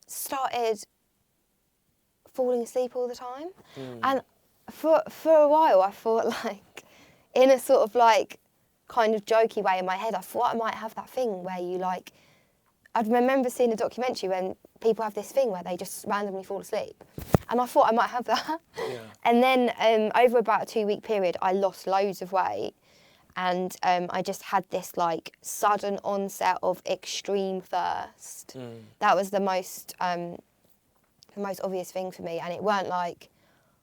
started falling asleep all the time. And for a while I thought, like, in a sort of like kind of jokey way in my head, I thought I might have that thing where you like, I remember seeing a documentary when people have this thing where they just randomly fall asleep. And I thought I might have that. Yeah. And then over about a 2-week period, I lost loads of weight. And I just had this like sudden onset of extreme thirst. That was the most obvious thing for me. And it weren't like,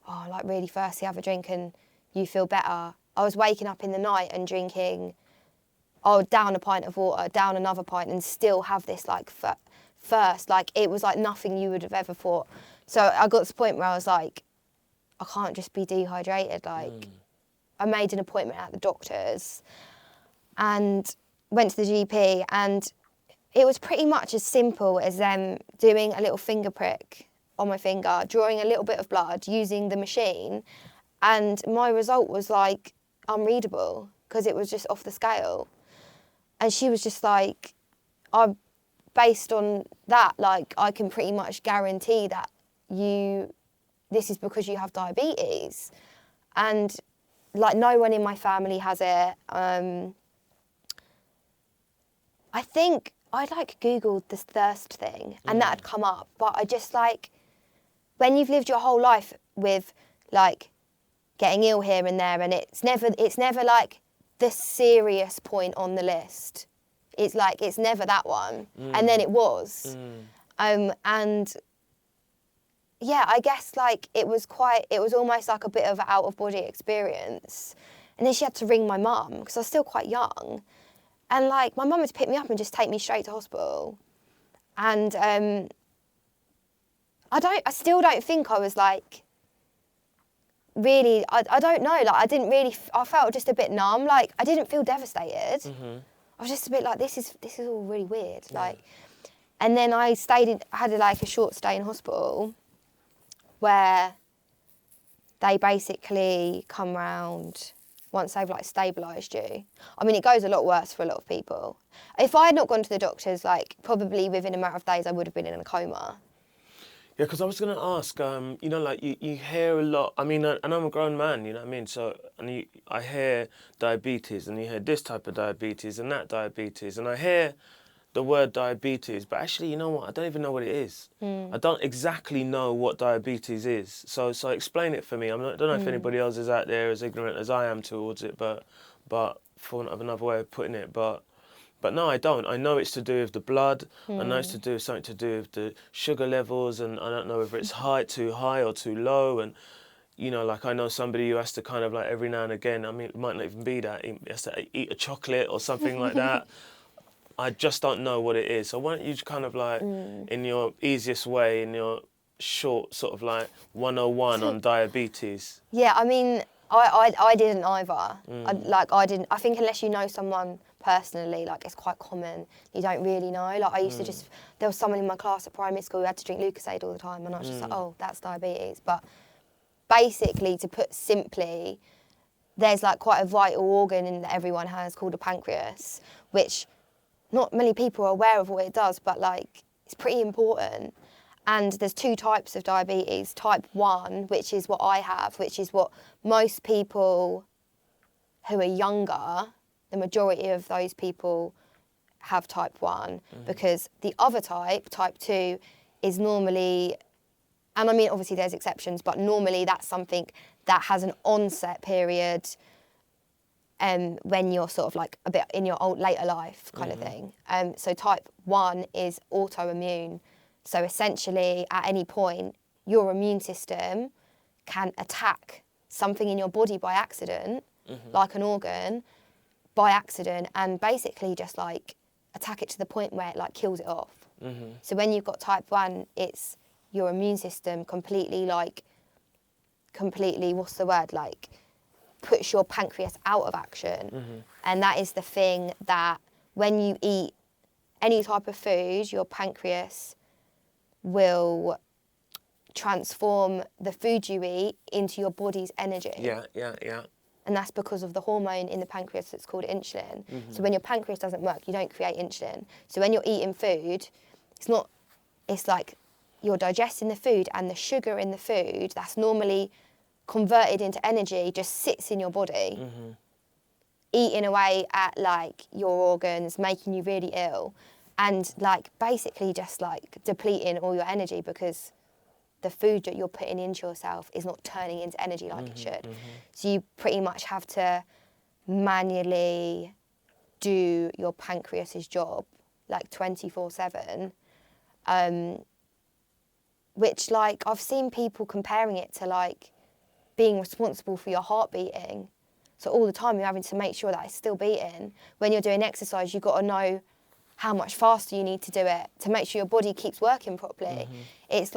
oh, like really thirsty, have a drink and you feel better. I was waking up in the night and drinking, down a pint of water, down another pint, and still have this like thirst. Like it was like nothing you would have ever thought. So I got to the point where I was like, I can't just be dehydrated. Like I made an appointment at the doctor's and went to the GP, and it was pretty much as simple as them doing a little finger prick on my finger, drawing a little bit of blood, using the machine, and my result was like unreadable because it was just off the scale. And she was just like, based on that, like I can pretty much guarantee that this is because you have diabetes. And like no one in my family has it. I think I'd like Googled this thirst thing and that had come up, but I just like, when you've lived your whole life with like getting ill here and there, and it's never like the serious point on the list. It's like, it's never that one. And then it was. And yeah, I guess like it was almost like a bit of an out of body experience. And then she had to ring my mum because I was still quite young. And like my mum had to pick me up and just take me straight to hospital. And I still don't think I was like, really, I don't know, like I didn't really, I felt just a bit numb, like I didn't feel devastated. I was just a bit like, this is all really weird, like. And then I had like a short stay in hospital where they basically come round once they've like stabilised you. I mean, it goes a lot worse for a lot of people. If I had not gone to the doctors, like probably within a matter of days, I would have been in a coma. Yeah, because I was going to ask, you know, like you hear a lot, I mean, and I'm a grown man, you know what I mean? So, I hear diabetes, and you hear this type of diabetes and that diabetes, and I hear the word diabetes, but actually, you know what, I don't even know what it is. I don't exactly know what diabetes is. So explain it for me. I don't know if anybody else is out there as ignorant as I am towards it, but for want of another way of putting it, but no, I don't. I know it's to do with the blood. I know it's to do with something to do with the sugar levels, and I don't know whether it's too high or too low. And, you know, like I know somebody who has to kind of like every now and again, I mean, it might not even be that, he has to eat a chocolate or something like that. I just don't know what it is. So why don't you kind of like, in your easiest way, in your short sort of like 101 on diabetes? Yeah, I mean, I didn't either. I think unless you know someone personally, like it's quite common, you don't really know. Like I used to just, there was someone in my class at primary school who had to drink Lucozade all the time, and I was just like, oh, that's diabetes. But basically, to put simply, there's like quite a vital organ that everyone has called a pancreas, which not many people are aware of what it does, but like it's pretty important. And there's 2 types of diabetes. Type 1, which is what I have, which is what most people who are younger, the majority of those people have type 1, because the other type, type 2, is normally, and I mean obviously there's exceptions, but normally that's something that has an onset period when you're sort of like a bit in your later life kind of thing. So type 1 is autoimmune. So essentially, at any point, your immune system can attack something in your body by accident, like an organ, by accident and basically just like attack it to the point where it like kills it off. So when you've got type 1, it's your immune system completely, what's the word, like puts your pancreas out of action. And that is the thing that when you eat any type of food, your pancreas will transform the food you eat into your body's energy. Yeah. And that's because of the hormone in the pancreas that's called insulin. So when your pancreas doesn't work, you don't create insulin. So when you're eating food, it's like you're digesting the food, and the sugar in the food that's normally converted into energy just sits in your body, eating away at like your organs, making you really ill, and like basically just like depleting all your energy because the food that you're putting into yourself is not turning into energy like it should. So you pretty much have to manually do your pancreas's job like 24/7, which like I've seen people comparing it to like being responsible for your heart beating. So all the time you're having to make sure that it's still beating. When you're doing exercise, you've got to know how much faster you need to do it to make sure your body keeps working properly. It's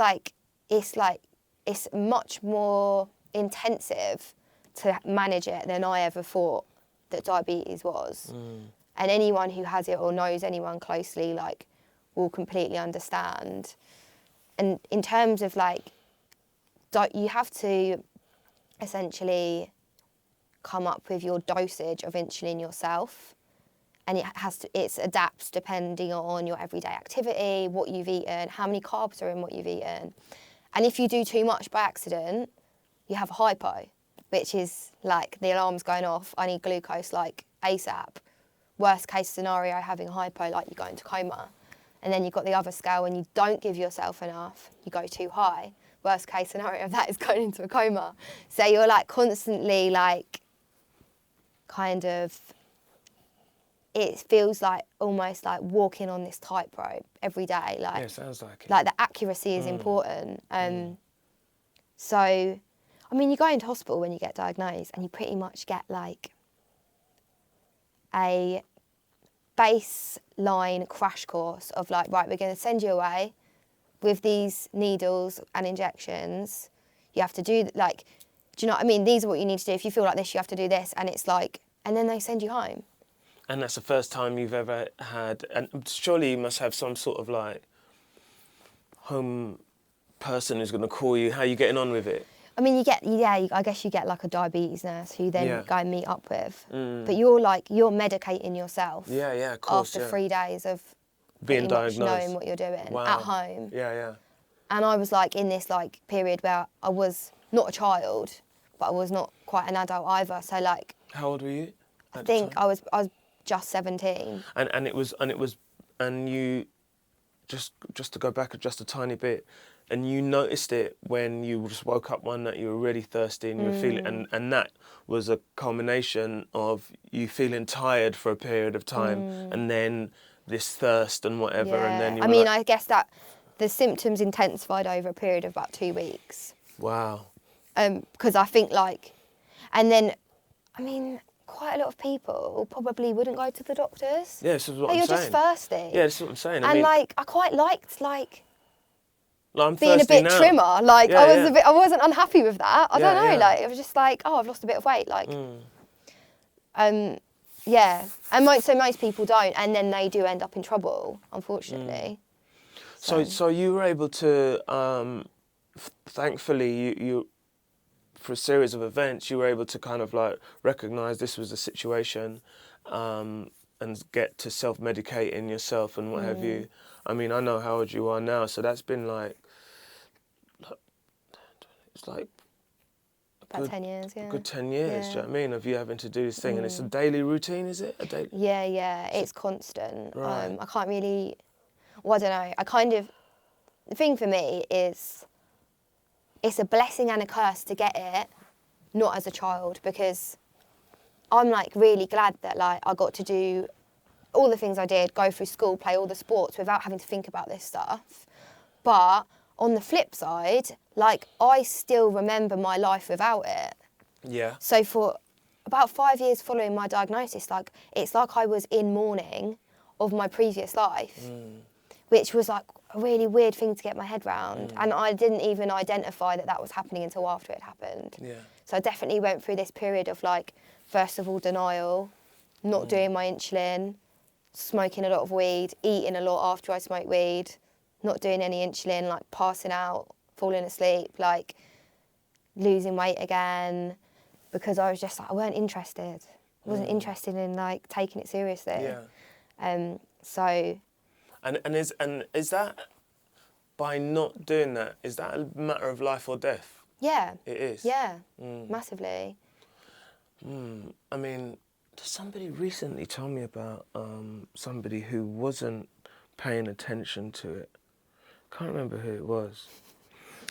much more intensive to manage it than I ever thought that diabetes was. And anyone who has it or knows anyone closely like will completely understand. And in terms of like, you have to essentially come up with your dosage of insulin yourself, and it adapts depending on your everyday activity, what you've eaten, how many carbs are in what you've eaten. And if you do too much by accident, you have a hypo, which is like the alarm's going off, I need glucose like ASAP. Worst case scenario, having a hypo, like you go into coma. And then you've got the other scale, when you don't give yourself enough, you go too high. Worst case scenario of that is going into a coma. So you're like constantly like, kind of, it feels like almost like walking on this tightrope every day. Like, Yeah, sounds like it. Like the accuracy is important. So, I mean, you go into hospital when you get diagnosed and you pretty much get like a baseline crash course of like, right, we're going to send you away with these needles and injections. You have to do like, do you know what I mean? These are what you need to do. If you feel like this, you have to do this. And it's like, and then they send you home. And that's the first time you've ever had, and surely you must have some sort of like home person who's going to call you. How are you getting on with it? I mean, I guess you get like a diabetes nurse who then go and meet up with. But you're medicating yourself. Yeah, of course. After 3 days of being diagnosed, knowing what you're doing at home. Yeah. And I was like in this like period where I was not a child, but I was not quite an adult either. So like, how old were you? I think I was just 17. And you just to go back just a tiny bit, and you noticed it when you just woke up one night, you were really thirsty and you were feeling, and that was a culmination of you feeling tired for a period of time, and then this thirst and whatever, and then you were I guess that the symptoms intensified over a period of about 2 weeks. Wow. Because I think like, and then, I mean, quite a lot of people probably wouldn't go to the doctors. Yeah, this is what like, I'm you're saying. just thirsty. Yeah, this is what I'm saying. And like, I quite liked like I'm being a bit trimmer. Like, Yeah, I wasn't unhappy with that. I don't know. Yeah. Like, it was just like, oh, I've lost a bit of weight. Like, yeah. And most people don't, and then they do end up in trouble, unfortunately. So you were able to, thankfully, you for a series of events, you were able to kind of like recognise this was the situation, and get to self-medicating yourself and what have you. I mean, I know how old you are now, so that's been like, it's like About 10 years, yeah. A good 10 years, do you know what I mean, of you having to do this thing, and it's a daily routine, is it? Yeah, it's constant. Right. I can't really, well, I don't know, the thing for me is, it's a blessing and a curse to get it, not as a child, because I'm like really glad that like I got to do all the things I did, go through school, play all the sports without having to think about this stuff. But on the flip side, like I still remember my life without it. Yeah. So for about 5 years following my diagnosis, like, it's like I was in mourning of my previous life, which was like a really weird thing to get my head round. And I didn't even identify that that was happening until after it happened. Yeah. So I definitely went through this period of, like, first of all, denial, not doing my insulin, smoking a lot of weed, eating a lot after I smoked weed, not doing any insulin, like passing out, falling asleep, like losing weight again, because I was just like, I weren't interested. I wasn't interested in, like, taking it seriously. Yeah. So. And is that, by not doing that, is that a matter of life or death? Yeah. It is? Yeah, massively. I mean, somebody recently told me about somebody who wasn't paying attention to it. Can't remember who it was.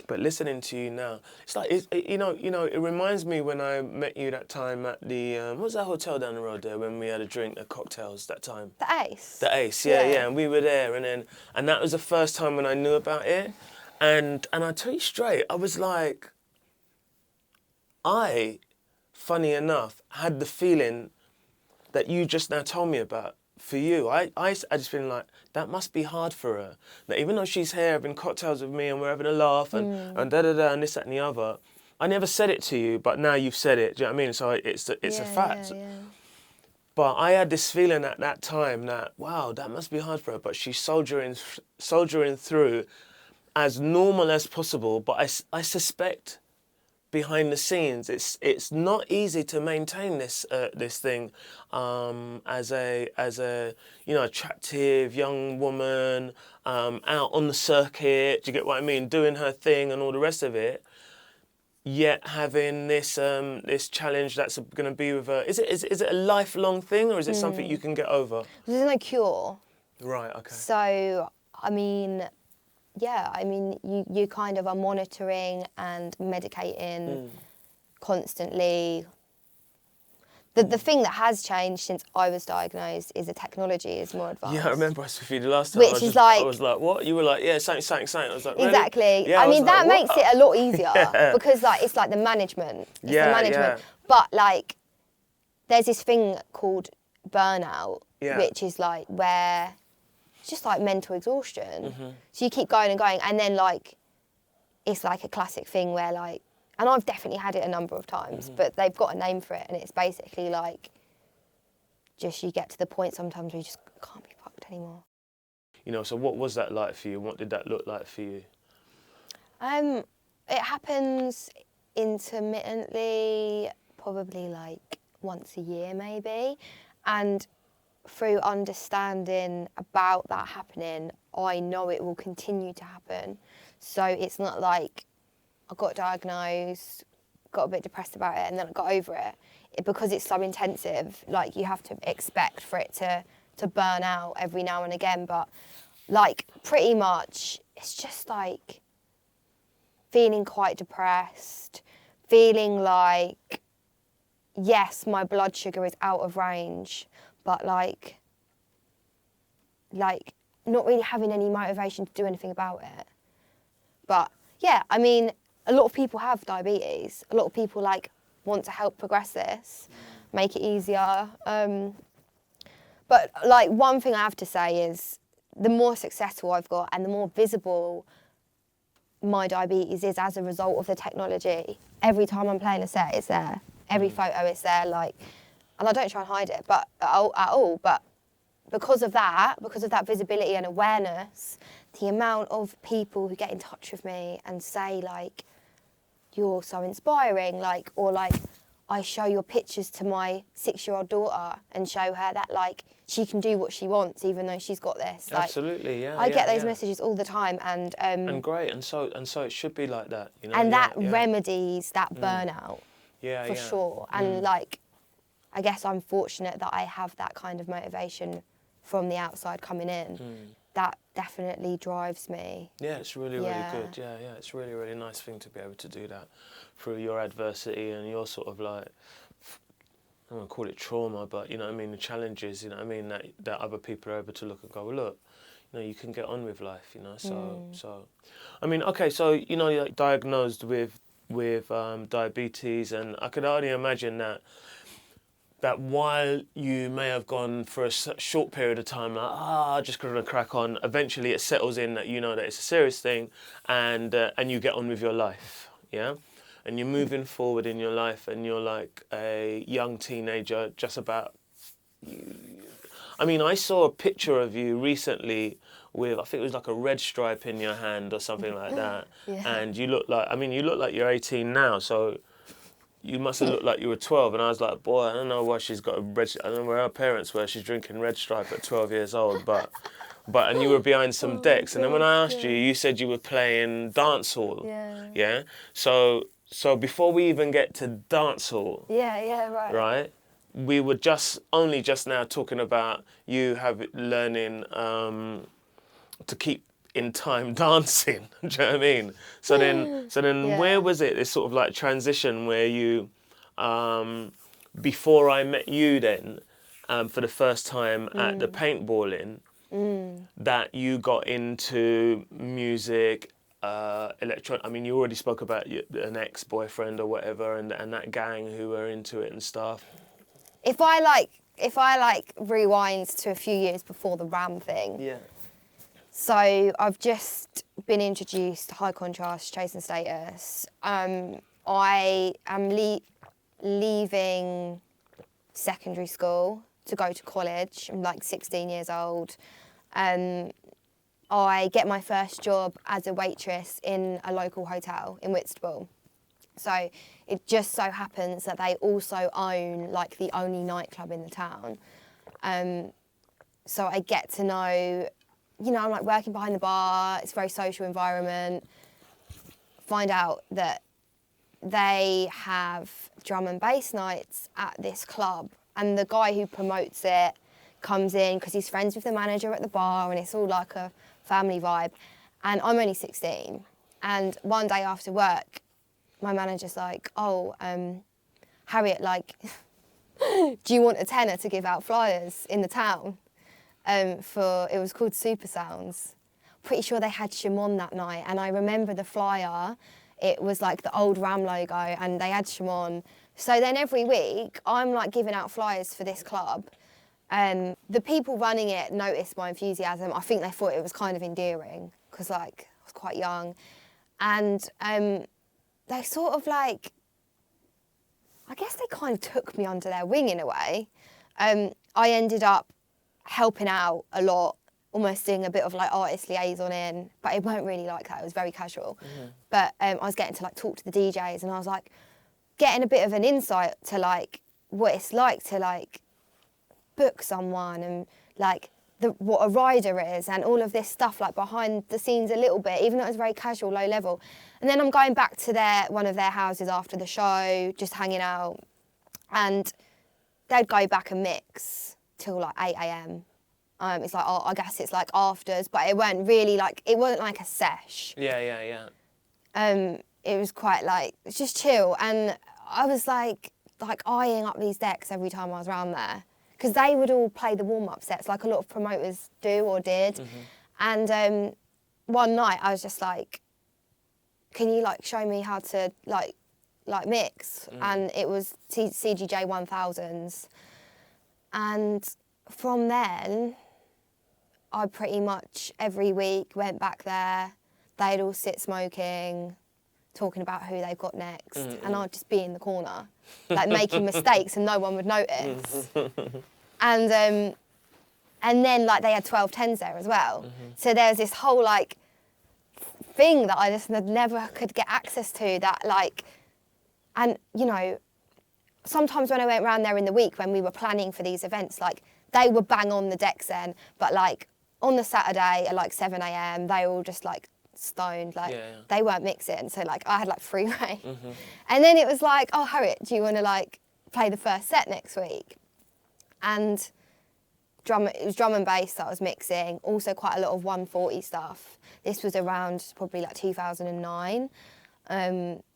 But listening to you now, it's like, it reminds me when I met you that time at the, what was that hotel down the road there when we had a drink, the cocktails that time? The Ace. The Ace, yeah, and we were there, and that was the first time when I knew about it, and I tell you straight, I was like, funny enough, had the feeling that you just now told me about. For you, I just feeling like that must be hard for her. That even though she's here having cocktails with me and we're having a laugh and da-da-da and this, that and the other, I never said it to you, but now you've said it, do you know what I mean? So it's a fact. Yeah. But I had this feeling at that time that, wow, that must be hard for her, but she's soldiering through as normal as possible. But I suspect behind the scenes, it's not easy to maintain this thing as a attractive young woman out on the circuit. Do you get what I mean? Doing her thing and all the rest of it. Yet having this this challenge that's going to be with her. Is it a lifelong thing, or is it something you can get over? There's no cure. Right. Okay. So, I mean, you kind of are monitoring and medicating constantly. The thing that has changed since I was diagnosed is the technology is more advanced. Yeah, I remember I was with you the last time. Which I was like, what? You were like, yeah, something. I was like, really? Exactly. Yeah, I mean, that like, makes it a lot easier because, like, it's like the management. It's the management. But, like, there's this thing called burnout, which is, like, where it's just, like, mental exhaustion. So you keep going and going, and then, like, it's, like, a classic thing where, like, and I've definitely had it a number of times, but they've got a name for it, and it's basically, like, just you get to the point sometimes where you just can't be fucked anymore. So what was that like for you? What did that look like for you? It happens intermittently, probably, like, once a year maybe, and through understanding about that happening, I know it will continue to happen. So it's not like I got diagnosed, got a bit depressed about it, and then I got over it. Because it's so intensive, like, you have to expect for it to burn out every now and again. But, like, pretty much, it's just, like, feeling quite depressed, feeling like, yes, my blood sugar is out of range, but, like not really having any motivation to do anything about it. But, yeah, I mean, a lot of people have diabetes. A lot of people, like, want to help progress this, make it easier. But, like, one thing I have to say is the more successful I've got and the more visible my diabetes is as a result of the technology. Every time I'm playing a set, it's there. Every photo is there, like, and I don't try and hide it, but at all. But because of that visibility and awareness, the amount of people who get in touch with me and say, like, you're so inspiring, like, or, like, I show your pictures to my 6-year-old daughter and show her that, like, she can do what she wants even though she's got this. Like, absolutely, yeah. I get those messages all the time, and great, and so it should be like that, And that remedies that burnout, for sure. And like, I guess I'm fortunate that I have that kind of motivation from the outside coming in. That definitely drives me. Yeah, it's really good. Yeah, it's really, really nice thing to be able to do that through your adversity and your sort of, like, I don't want to call it trauma, but, you know what I mean, the challenges, you know what I mean, that other people are able to look and go, well, look, you can get on with life, so, I mean, okay, so, you're, like, diagnosed with diabetes, and I could already imagine that that while you may have gone for a short period of time, like, just gonna crack on, eventually it settles in that you know that it's a serious thing, and you get on with your life, yeah? And you're moving forward in your life, and you're like a young teenager, just about. I mean, I saw a picture of you recently with, I think it was like a red stripe in your hand or something like that, Yeah. and you look like, I mean, you look like you're 18 now, so. You must have looked like you were 12, and I was like, boy, I don't know why she's got a red. I don't know where her parents were. She's drinking Red Stripe at 12 years old, but and you were behind some decks. And then when I asked you, you said you were playing dancehall. Yeah. Yeah. So before we even get to dancehall, Yeah, right. right? We were just now talking about you learning to keep in time dancing. Do you know what I mean? So then Yeah. where was it, this sort of like transition where you, before I met you then, for the first time at the paintballing, that you got into music, I mean, you already spoke about an ex-boyfriend or whatever, and that gang who were into it and stuff. If I rewind to a few years before the Ram thing. Yeah. So I've just been introduced to high contrast chasing status. I am leaving secondary school to go to college. I'm like 16 years old. I get my first job as a waitress in a local hotel in Whitstable. So it just so happens that they also own like the only nightclub in the town. So I get to know, you know, I'm like working behind the bar, it's a very social environment. Find out that they have drum and bass nights at this club, and the guy who promotes it comes in because he's friends with the manager at the bar, and it's all like a family vibe. And I'm only 16, and one day after work, my manager's like, Harriet, like, do you want a tenner to give out flyers in the town? It was called Super Sounds. Pretty sure they had Shimon that night, and I remember the flyer, it was like the old Ram logo, and they had Shimon. So then every week, I'm like giving out flyers for this club. The people running it noticed my enthusiasm. I think they thought it was kind of endearing, because like, I was quite young. And they sort of like, I guess they kind of took me under their wing in a way. I ended up helping out a lot, almost doing a bit of like artist liaison in, but it weren't really like that, it was very casual. Mm-hmm. But I was getting to like talk to the DJs, and I was like getting a bit of an insight to like what it's like to like book someone, and like what a rider is, and all of this stuff like behind the scenes a little bit, even though it was very casual, low level. And then I'm going back to one of their houses after the show, just hanging out, and they'd go back and mix till like 8 a.m. It's like, I guess it's like afters, but it wasn't really like, it wasn't like a sesh. Yeah. It was quite like, it's just chill. And I was like eyeing up these decks every time I was around there, because they would all play the warm-up sets like a lot of promoters do or did. Mm-hmm. And one night I was just like, can you like show me how to like mix? And it was CGJ 1000s. And from then, I pretty much every week went back there. They'd all sit smoking, talking about who they've got next, and I'd just be in the corner, like making mistakes, and no one would notice. And then like they had 1210s there as well. So there was this whole like thing that I just never could get access to. That like, and you know, sometimes when I went around there in the week when we were planning for these events, like they would bang on the decks then, but like on the Saturday at like 7 a.m, they were all just like stoned, like they weren't mixing. So like I had like free reign. And then it was like, oh Harriet, do you want to like play the first set next week? And it was drum and bass that I was mixing, also quite a lot of 140 stuff. This was around probably like 2009.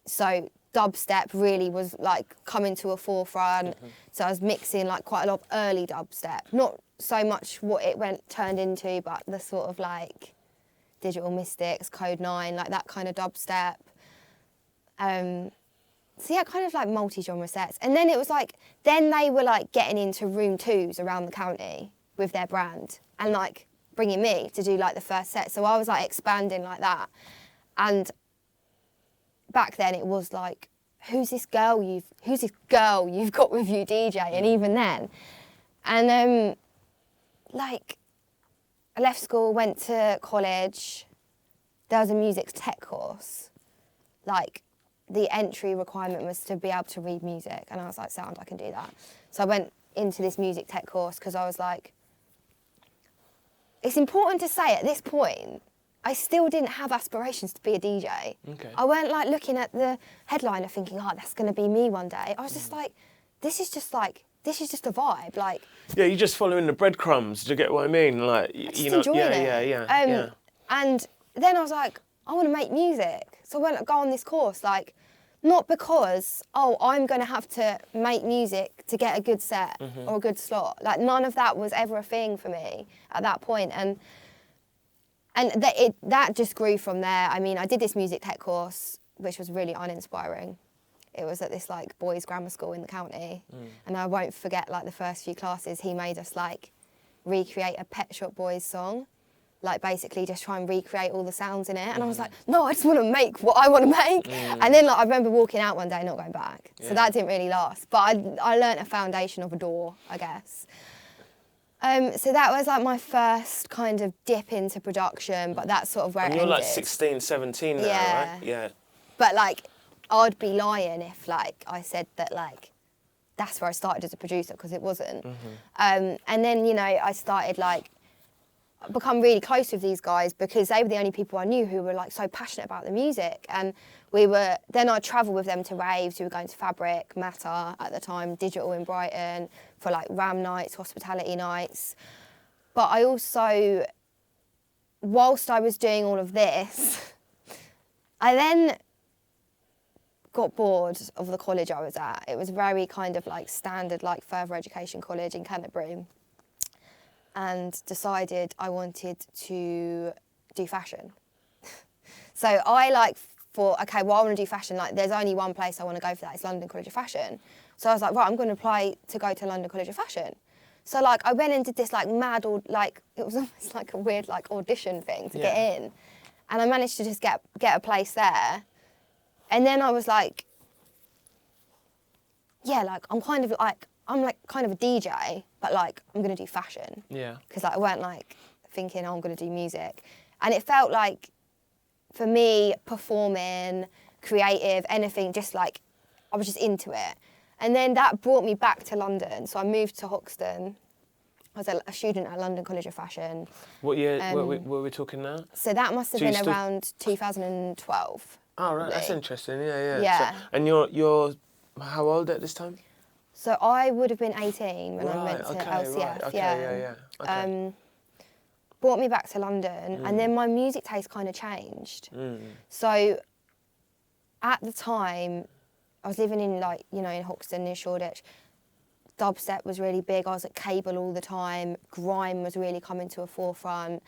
So dubstep really was like coming to a forefront. So I was mixing like quite a lot of early dubstep. Not so much what it turned into, but the sort of like Digital Mystics, Code 9, like that kind of dubstep. So yeah, kind of like multi-genre sets. And then it was like, then they were like getting into room 2s around the county with their brand and like bringing me to do like the first set. So I was like expanding like that. And back then it was like, who's this girl you've got with you DJ? And even then. And like I left school, went to college. There was a music tech course. Like the entry requirement was to be able to read music. And I was like, sound, I can do that. So I went into this music tech course because I was like, it's important to say at this point, I still didn't have aspirations to be a DJ. Okay. I weren't like looking at the headliner thinking, oh, that's going to be me one day. I was just like, this is just a vibe. Like, yeah, you're just following the breadcrumbs. Do you get what I mean? Like, just you know, enjoying yeah, it. yeah. And then I was like, I want to make music. So I went to go on this course, like, not because, oh, I'm going to have to make music to get a good set or a good slot. Like, none of that was ever a thing for me at that point. And that just grew from there. I mean, I did this music tech course, which was really uninspiring. It was at this, like, boys' grammar school in the county. And I won't forget, like, the first few classes, he made us, like, recreate a Pet Shop Boys song. Like, basically just try and recreate all the sounds in it. And I was like, no, I just want to make what I want to make. And then, like, I remember walking out one day and not going back. So that didn't really last. But I learnt a foundation of a DAW, I guess. So that was, like, my first kind of dip into production, but that's sort of where it ended. You're, like, 16, 17 now, right? Yeah. But, like, I'd be lying if, like, I said that, like, that's where I started as a producer, because it wasn't. And then, you know, I started, like, become really close with these guys because they were the only people I knew who were like so passionate about the music. And then I'd travel with them to raves. We were going to Fabric, Matter at the time, Digital in Brighton for like Ram nights, hospitality nights. But I also, whilst I was doing all of this, I then got bored of the college I was at. It was very kind of like standard like further education college in Canterbury. And decided I wanted to do fashion. So I like thought, okay, well, I want to do fashion. Like, there's only one place I want to go for that. It's London College of Fashion. So I was like, right, I'm going to apply to go to London College of Fashion. So like, I went and did this like mad, like it was almost like a weird like audition thing to get in, and I managed to just get a place there. And then I was like, yeah, like I'm kind of a DJ, but like I'm gonna do fashion. Yeah. Because like I weren't like thinking, oh, I'm gonna do music, and it felt like, for me, performing, creative, anything, just like I was just into it. And then that brought me back to London. So I moved to Hoxton. I was a student at London College of Fashion. What year were we talking now? So that must have been around 2012. Oh, right, that's interesting. Yeah. Yeah. So, and you're how old at this time? So I would have been 18 when I went to LCF. Right. Okay, yeah. Okay. Brought me back to London, and then my music taste kind of changed. So at the time, I was living in in Hoxton near Shoreditch. Dubstep was really big. I was at Cable all the time. Grime was really coming to a forefront.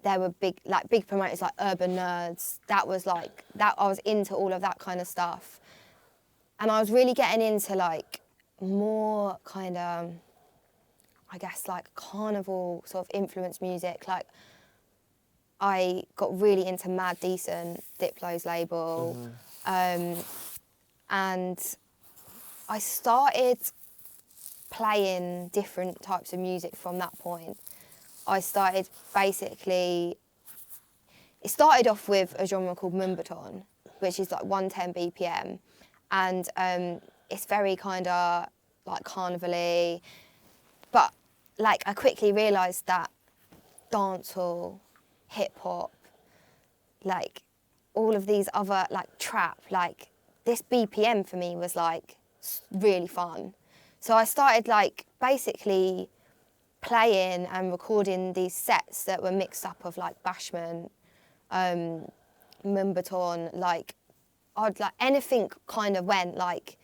There were big promoters like Urban Nerds. That was like that. I was into all of that kind of stuff, and I was really getting into like more kind of, I guess, like carnival sort of influenced music. Like I got really into Mad Decent, Diplo's label, and I started playing different types of music from that point. I started it started off with a genre called Mumbaton, which is like 110 BPM, and it's very kind of like carnival-y, but like I quickly realised that dancehall, hip-hop, like all of these other, like trap, like this BPM for me was like really fun. So I started like basically playing and recording these sets that were mixed up of like bashment, Mumbaton, like I'd like anything kind of went like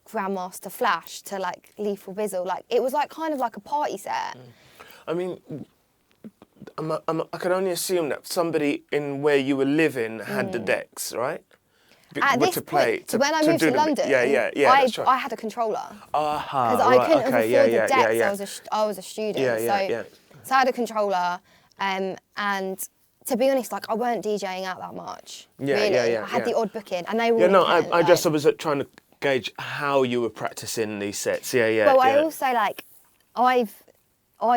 Grandmaster Flash to like Lethal Bizzle. Like it was like kind of like a party set. I mean, I can only assume that somebody in where you were living had the decks, right? At this point, when I moved to London, that's right. I had a controller. Because I couldn't afford the decks. I was a student, so I had a controller, and to be honest, like I weren't DJing out that much. Really. I had the odd booking, and they were. I just was trying to gauge how you were practicing these sets. Well, I also like, I've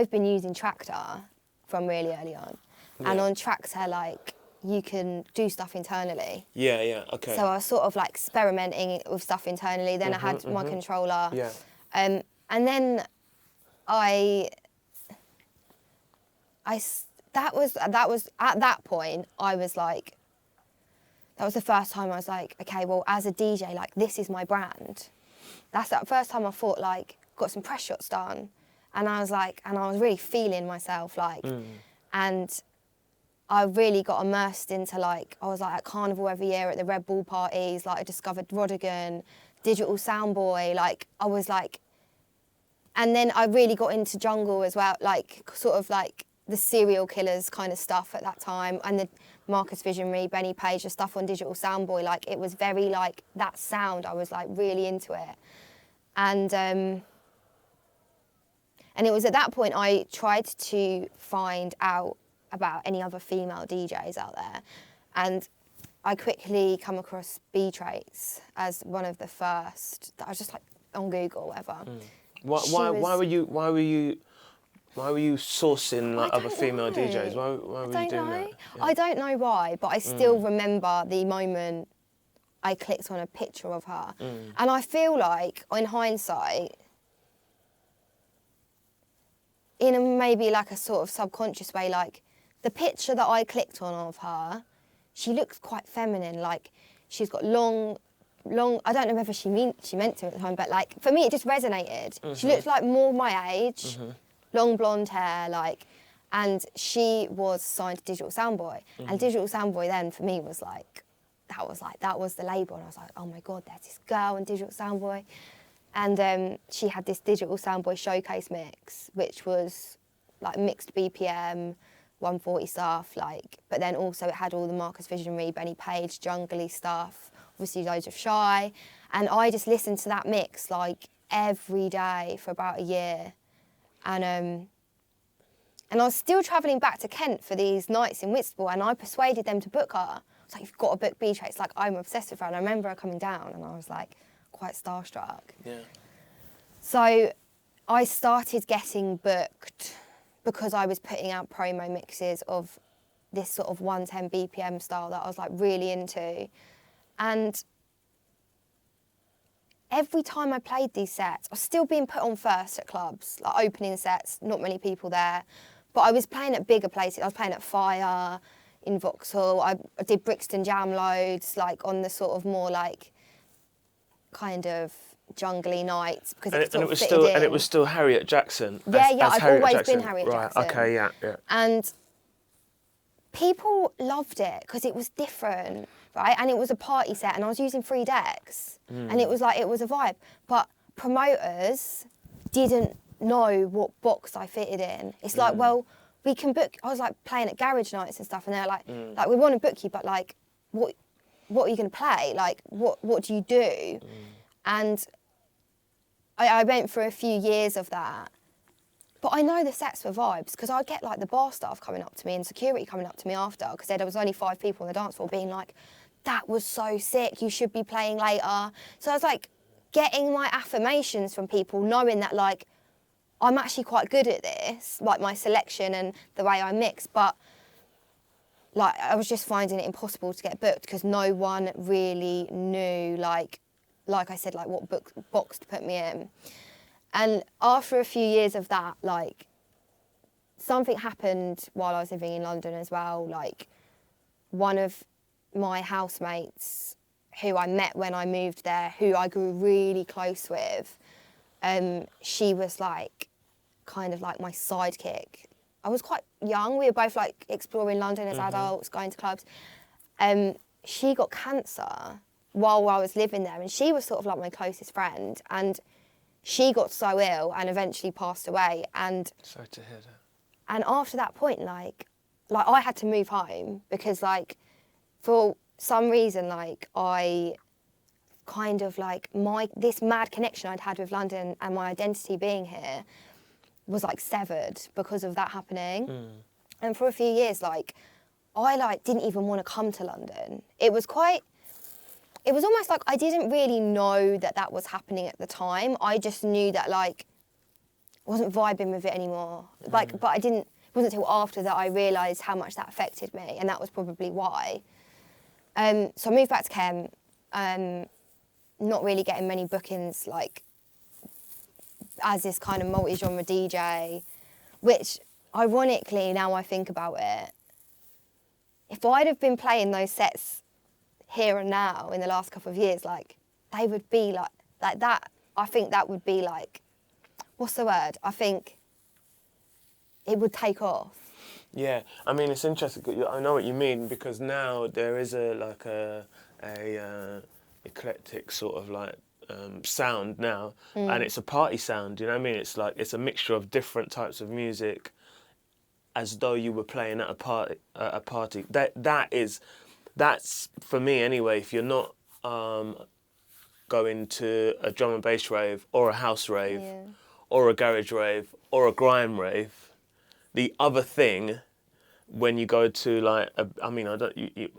been using Tractor from really early on, and on Tractor like you can do stuff internally. Okay. So I was sort of like experimenting with stuff internally. Then I had my controller. And then that was at that point I was like, that was the first time I was like, okay, well as a DJ, like this is my brand. That's the first time I thought like, got some press shots done. And I was like, and I was really feeling myself like, and I really got immersed into like, I was like at Carnival every year at the Red Bull parties, like I discovered Rodigan, Digital Soundboy, like I was like, and then I really got into jungle as well, like sort of like the serial killers kind of stuff at that time, and the Marcus Visionary, Benny Page, the stuff on Digital Soundboy, like it was very like that sound, I was like really into it. And it was at that point I tried to find out about any other female DJs out there, and I quickly come across B-Traits as one of the first that I was just like on Google, whatever. Why were you sourcing like other female DJs? Why were you doing that? Yeah. I don't know why, but I still remember the moment I clicked on a picture of her, and I feel like in hindsight, in a, maybe like a sort of subconscious way, like the picture that I clicked on of her, she looks quite feminine. Like she's got long. I don't know whether she meant to at the time, but like for me, it just resonated. She looks like more my age, long blonde hair, like, and she was signed to Digital Soundboy, and Digital Soundboy then for me was like, that was the label, and I was like, oh my god, there's this girl in Digital Soundboy. And she had this Digital Soundboy showcase mix, which was like mixed BPM, 140 stuff, like, but then also it had all the Marcus Visionary, Benny Page, jungly stuff, obviously loads of Shy. And I just listened to that mix like every day for about a year. And I was still travelling back to Kent for these nights in Whitstable, and I persuaded them to book her. I was like, you've got to book B-Traits, like I'm obsessed with her. And I remember her coming down and I was like, quite starstruck. Yeah. So I started getting booked because I was putting out promo mixes of this sort of 110 BPM style that I was like really into. And every time I played these sets, I was still being put on first at clubs, like opening sets, not many people there. But I was playing at bigger places. I was playing at Fire, in Vauxhall. I did Brixton Jam loads, like on the sort of more like kind of jungly nights, because it was still Harriet Jaxxon. I've always been Harriet Jaxxon. Right, okay, yeah. And people loved it because it was different, right? And it was a party set, and I was using 3 decks, and it was a vibe. But promoters didn't know what box I fitted in. It's like, well, we can book. I was like playing at garage nights and stuff, and they're like, we want to book you, but like, what are you going to play? Like, what do you do? And I went for a few years of that. But I know the sets were vibes, because I'd get like the bar staff coming up to me and security coming up to me after, because there was only 5 people on the dance floor, being like, that was so sick, you should be playing later. So I was like getting my affirmations from people, knowing that like I'm actually quite good at this, like my selection and the way I mix, but like I was just finding it impossible to get booked because no one really knew, like I said, like what box to put me in. And after a few years of that, like something happened while I was living in London as well. Like one of my housemates who I met when I moved there, who I grew really close with, she was like kind of like my sidekick. I was quite young. We were both like exploring London as adults, going to clubs. She got cancer while I was living there, and she was sort of like my closest friend. And she got so ill and eventually passed away. And sorry to hear that. And after that point, like I had to move home, because like for some reason, like, I kind of like this mad connection I'd had with London and my identity being here was like severed because of that happening. And for a few years, like, I like didn't even want to come to London. It was almost like I didn't really know that that was happening at the time. I just knew that, like, I wasn't vibing with it anymore. Like, but it wasn't until after that I realised how much that affected me, and that was probably why. So I moved back to Kent, not really getting many bookings, like, as this kind of multi-genre DJ, which, ironically, now I think about it, if I'd have been playing those sets here and now in the last couple of years, like, they would be like that. I think that would be like, what's the word? I think it would take off. Yeah, I mean, it's interesting. I know what you mean, because now there is a eclectic sort of like sound now, and it's a party sound. You know what I mean? It's like it's a mixture of different types of music, as though you were playing at a party. That's for me anyway. If you're not going to a drum and bass rave or a house rave or a garage rave or a grime rave, the other thing, when you go to like, you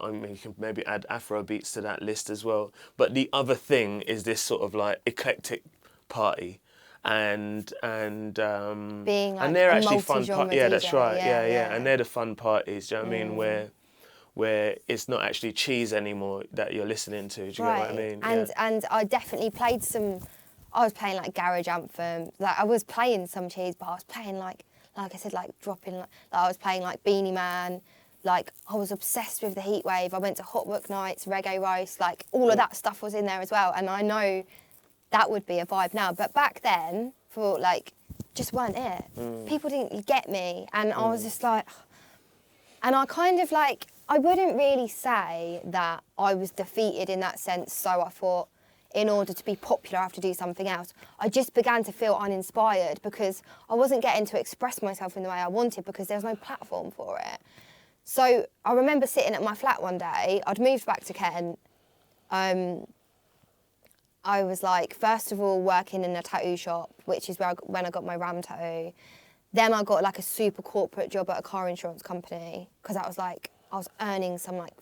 can maybe add Afro beats to that list as well. But the other thing is this sort of like eclectic party, and Being like and they're a actually fun. multi-genre That's DJ, right. yeah, yeah. And they're the fun parties. Do you know what I mean? Where it's not actually cheese anymore that you're listening to. Do you get what I mean? And I definitely played some. I was playing like garage anthem. Like, I was playing some cheese, but I was playing like I said, like dropping. Like, I was playing like Beanie Man. Like, I was obsessed with the heat wave. I went to Hot Book nights, reggae roast. Like, all of that stuff was in there as well. And I know that would be a vibe now. But back then, for like, just weren't it. People didn't get me, and I was just like, and I kind of like, I wouldn't really say that I was defeated in that sense. So I thought, in order to be popular, I have to do something else. I just began to feel uninspired because I wasn't getting to express myself in the way I wanted because there was no platform for it. So I remember sitting at my flat one day. I'd moved back to Kent. I was like, first of all, working in a tattoo shop, which is when I got my Ram tattoo. Then I got like a super corporate job at a car insurance company because I was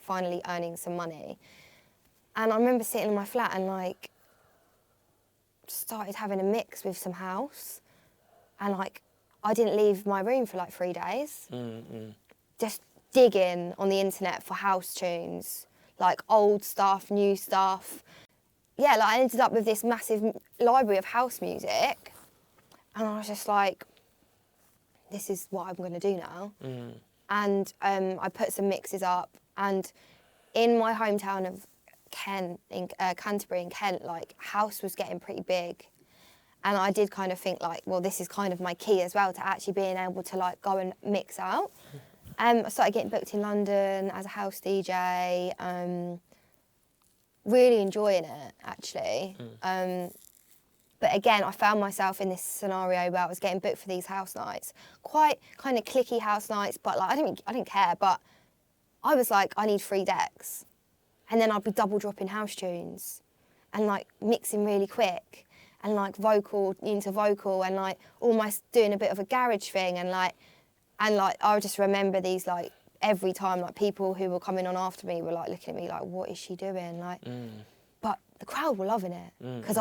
finally earning some money. And I remember sitting in my flat and like started having a mix with some house, and like I didn't leave my room for like 3 days. Just digging on the internet for house tunes, like old stuff, new stuff. Yeah, like I ended up with this massive library of house music, and I was just like, this is what I'm going to do now. And I put some mixes up, and in my hometown of Kent, in Canterbury in Kent, like house was getting pretty big, and I did kind of think like, well, this is kind of my key as well to actually being able to like go and mix out. I started getting booked in London as a house DJ, really enjoying it actually. But again, I found myself in this scenario where I was getting booked for these house nights, quite kind of clicky house nights, but like I didn't care, but I was like, I need 3 decks. And then I'd be double dropping house tunes and like mixing really quick and like vocal into vocal and like almost doing a bit of a garage thing and like I just remember these like every time like people who were coming on after me were like looking at me like, what is she doing? Like, but the crowd were loving it because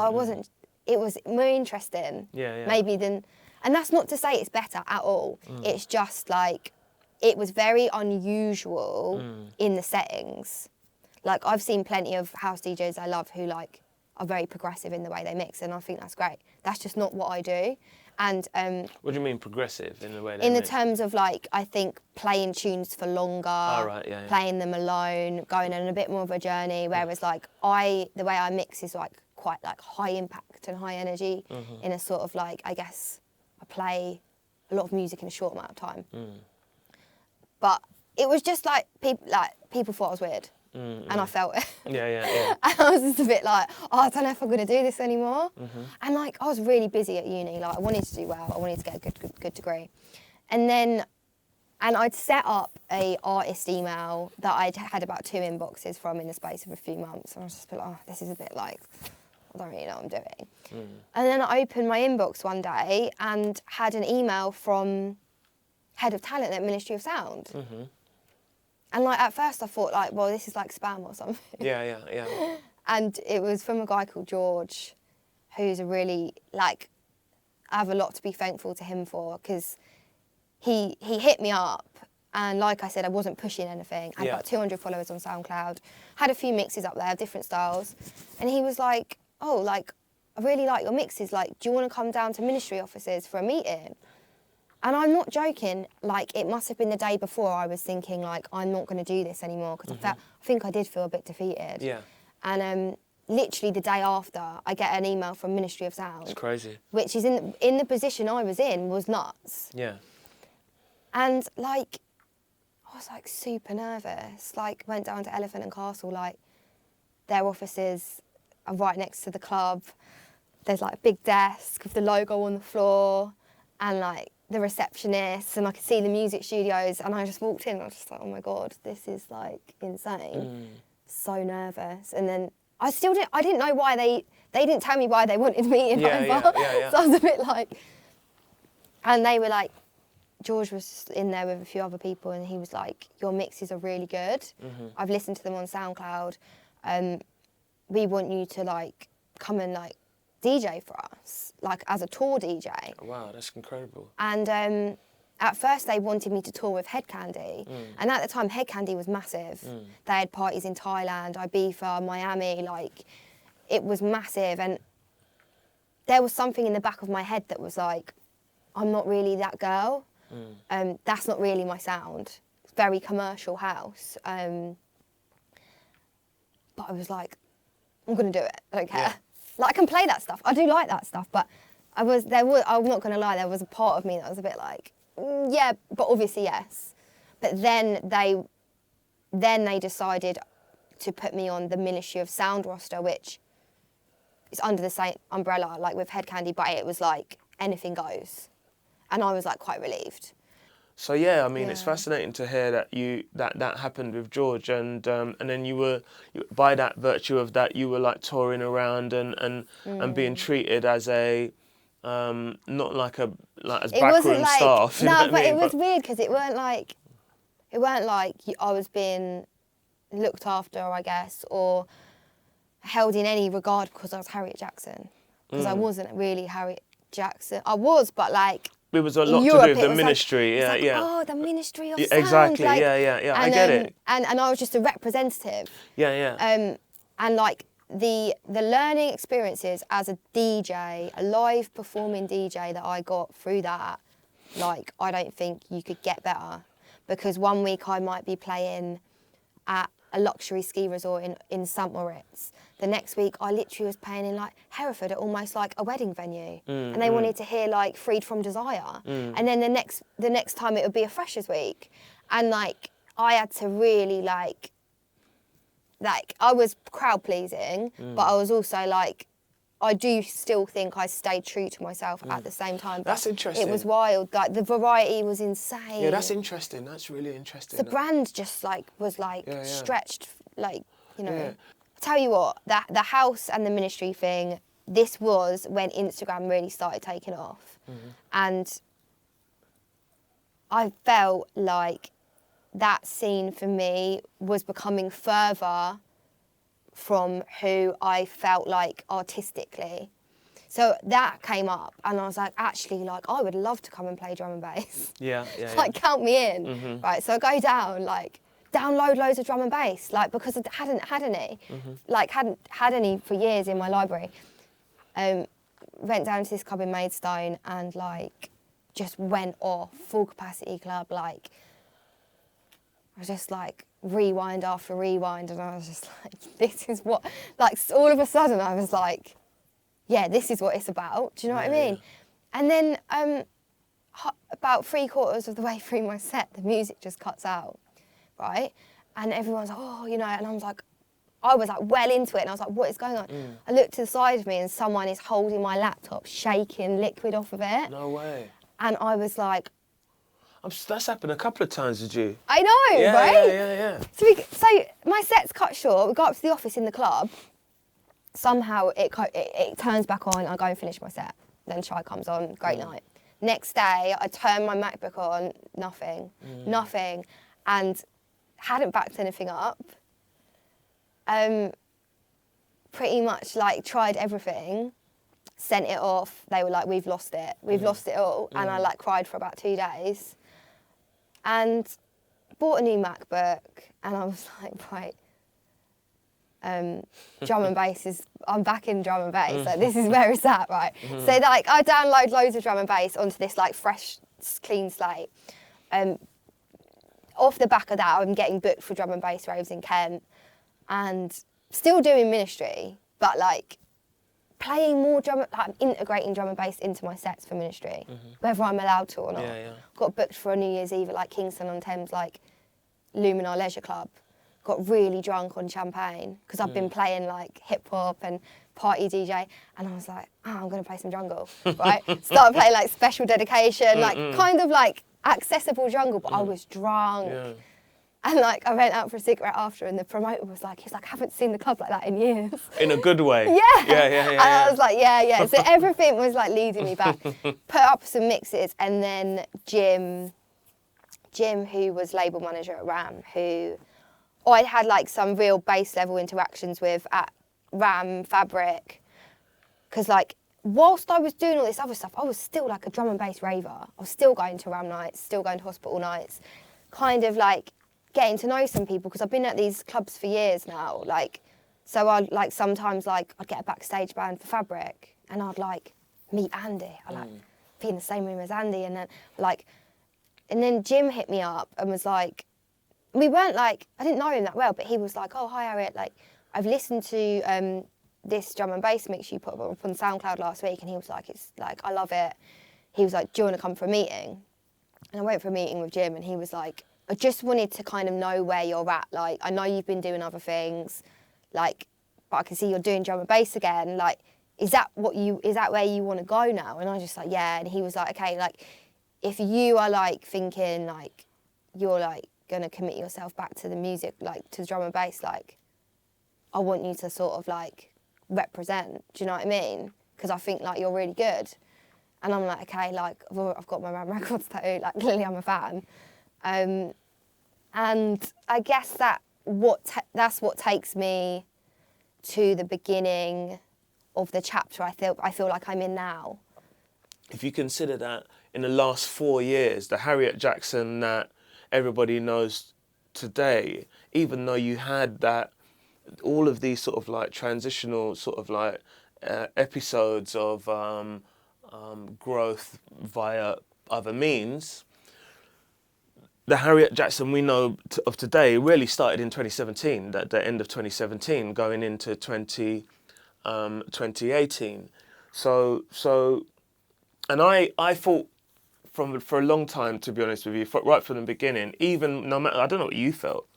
it was more interesting maybe than, and that's not to say it's better at all. It's just like, it was very unusual in the settings. Like, I've seen plenty of house DJs I love who, like, are very progressive in the way they mix, and I think that's great. That's just not what I do. And what do you mean progressive in the way they in mix? the terms of, like, I think playing tunes for longer, playing them alone, going on a bit more of a journey, whereas, like, the way I mix is, like, quite, like, high impact and high energy in a sort of, like, I guess I play a lot of music in a short amount of time. But it was just, like, people thought I was weird. And I felt it. Yeah. And I was just a bit like, I don't know if I'm going to do this anymore. And like, I was really busy at uni. Like, I wanted to do well. I wanted to get a good degree. And then And I'd set up a artist email that I'd had about 2 inboxes from in the space of a few months. And I was just like, oh, this is a bit like, I don't really know what I'm doing. And then I opened my inbox one day and had an email from head of talent at Ministry of Sound. And like at first I thought like, well, this is like spam or something. Yeah. And it was from a guy called George, who's a really, like, I have a lot to be thankful to him for, because he hit me up, and like I said, I wasn't pushing anything. I had about 200 followers on SoundCloud, had a few mixes up there, different styles, and he was like, oh, like, I really like your mixes, like, do you want to come down to ministry offices for a meeting? And I'm not joking, like, it must have been the day before I was thinking, like, I'm not going to do this anymore, because I think I did feel a bit defeated. Yeah. And literally the day after, I get an email from Ministry of Sound. It's crazy. Which is in the position I was in was nuts. Yeah. And like, I was like super nervous. Like, went down to Elephant and Castle, like, their offices are right next to the club. There's like a big desk with the logo on the floor, and like the receptionist, and I could see the music studios, and I just walked in and I was just like, oh my God, this is like insane. So nervous. And then I didn't know why they didn't tell me why they wanted me in either. So I was a bit like, and they were like, George was just in there with a few other people, and he was like, your mixes are really good. I've listened to them on SoundCloud. We want you to like come and like DJ for us, like as a tour DJ. Wow, that's incredible. And at first they wanted me to tour with Head Candy, and at the time Head Candy was massive. They had parties in Thailand, Ibiza, Miami, like it was massive, and there was something in the back of my head that was like, I'm not really that girl. That's not really my sound. It's very commercial house. But I was like, I'm gonna do it. I don't care. Like, I can play that stuff. I do like that stuff, but I'm not gonna lie, there was a part of me that was a bit like, yeah, but obviously yes. But then they decided to put me on the Ministry of Sound roster, which is under the same umbrella, like with Head Candy, but it was like anything goes. And I was like quite relieved. So yeah, I mean, it's fascinating to hear that that happened with George, and then you were by that virtue of that, you were like touring around and being treated as a not like as backroom staff. No, but it was weird because it weren't like I was being looked after, I guess, or held in any regard because I was Harriet Jaxxon. Because I wasn't really Harriet Jaxxon. I was, but like. It was a lot Europe, to do with the ministry, like, oh, the Ministry of Sound. Exactly, like, yeah, I get it. And I was just a representative. Yeah. And like the learning experiences as a DJ, a live performing DJ that I got through that, like, I don't think you could get better. Because one week I might be playing at a luxury ski resort in St. Moritz. The next week I literally was playing in like Hereford at almost like a wedding venue. And they wanted to hear like Freed from Desire. And then the next time it would be a Freshers Week. And like I had to really like I was crowd pleasing, but I was also like, I do still think I stayed true to myself at the same time. That's interesting. It was wild. Like the variety was insane. Yeah, that's interesting. That's really interesting. The brand just like was like stretched, like, you know. Yeah. I'll tell you what, the house and the ministry thing, this was when Instagram really started taking off. And I felt like that scene for me was becoming further from who I felt like artistically. So that came up and I was like, actually, like, I would love to come and play drum and bass. Yeah. Like, count me in, right? So I go down, like, download loads of drum and bass, like, because I hadn't had any, like, hadn't had any for years in my library. Went down to this club in Maidstone and, like, just went off, full capacity club, like, I was just, like, rewind after rewind, and I was just like, this is what, like, all of a sudden I was like, yeah, this is what it's about, do you know what I mean? And then about 3/4 of the way through my set, the music just cuts out, right? And everyone's like, oh, you know, and I was like well into it, and I was like, what is going on? I looked to the side of me and someone is holding my laptop, shaking liquid off of it. No way. And I was like, That's happened a couple of times with you. I know, Yeah, right? yeah. So my set's cut short. We go up to the office in the club. Somehow it turns back on. I go and finish my set. Then Shy comes on. Great night. Next day, I turn my MacBook on. Nothing, and hadn't backed anything up. Pretty much like tried everything. Sent it off. They were like, "We've lost it. We've lost it all." And I like cried for about 2 days. And bought a new MacBook, and I was like, right, drum and bass I'm back in drum and bass. Like, this is where it's at, right? So like, I download loads of drum and bass onto this like fresh, clean slate. Off the back of that, I'm getting booked for drum and bass raves in Kent, and still doing ministry, but like playing more drum, like I'm integrating drum and bass into my sets for ministry, whether I'm allowed to or not. Yeah. Got booked for a New Year's Eve at like Kingston on Thames, like Luminar Leisure Club. Got really drunk on champagne because I've been playing like hip hop and party DJ, and I was like, I'm gonna play some jungle, right? Started playing like Special Dedication, like kind of like accessible jungle, but I was drunk. Yeah. And like I went out for a cigarette after, and the promoter was like, he's like, I haven't seen the club like that in years. In a good way. Yeah. Yeah. And I was like, yeah. So everything was like leading me back. Put up some mixes, and then Jim, who was label manager at Ram, who I had like some real base level interactions with at Ram Fabric, because like whilst I was doing all this other stuff, I was still like a drum and bass raver. I was still going to Ram nights, still going to hospital nights, kind of like getting to know some people, because I've been at these clubs for years now. Like, so I'd like sometimes like I'd get a backstage band for Fabric, and I'd like meet Andy. I like be in the same room as Andy, and then Jim hit me up and was like, we weren't like, I didn't know him that well, but he was like, oh hi Harriet, like I've listened to this drum and bass mix you put up on SoundCloud last week, and he was like, it's like, I love it. He was like, do you want to come for a meeting? And I went for a meeting with Jim, and he was like, I just wanted to kind of know where you're at. Like, I know you've been doing other things, like, but I can see you're doing drum and bass again. Like, is that where you want to go now? And I was just like, yeah. And he was like, okay, like, if you are like thinking like you're like going to commit yourself back to the music, like to drum and bass, like, I want you to sort of like represent. Do you know what I mean? Because I think like you're really good. And I'm like, okay, like I've got my Ram Records tattoo. Like, clearly I'm a fan. And I guess that's what takes me to the beginning of the chapter I feel like I'm in now. If you consider that in the last 4 years, the Harriet Jaxxon that everybody knows today, even though you had that, all of these sort of like transitional sort of like episodes of growth via other means, the Harriet Jaxxon we know of today really started in 2017, the end of 2017, going into 2018. So, and I thought for a long time, to be honest with you, right from the beginning, even no matter, I don't know what you felt,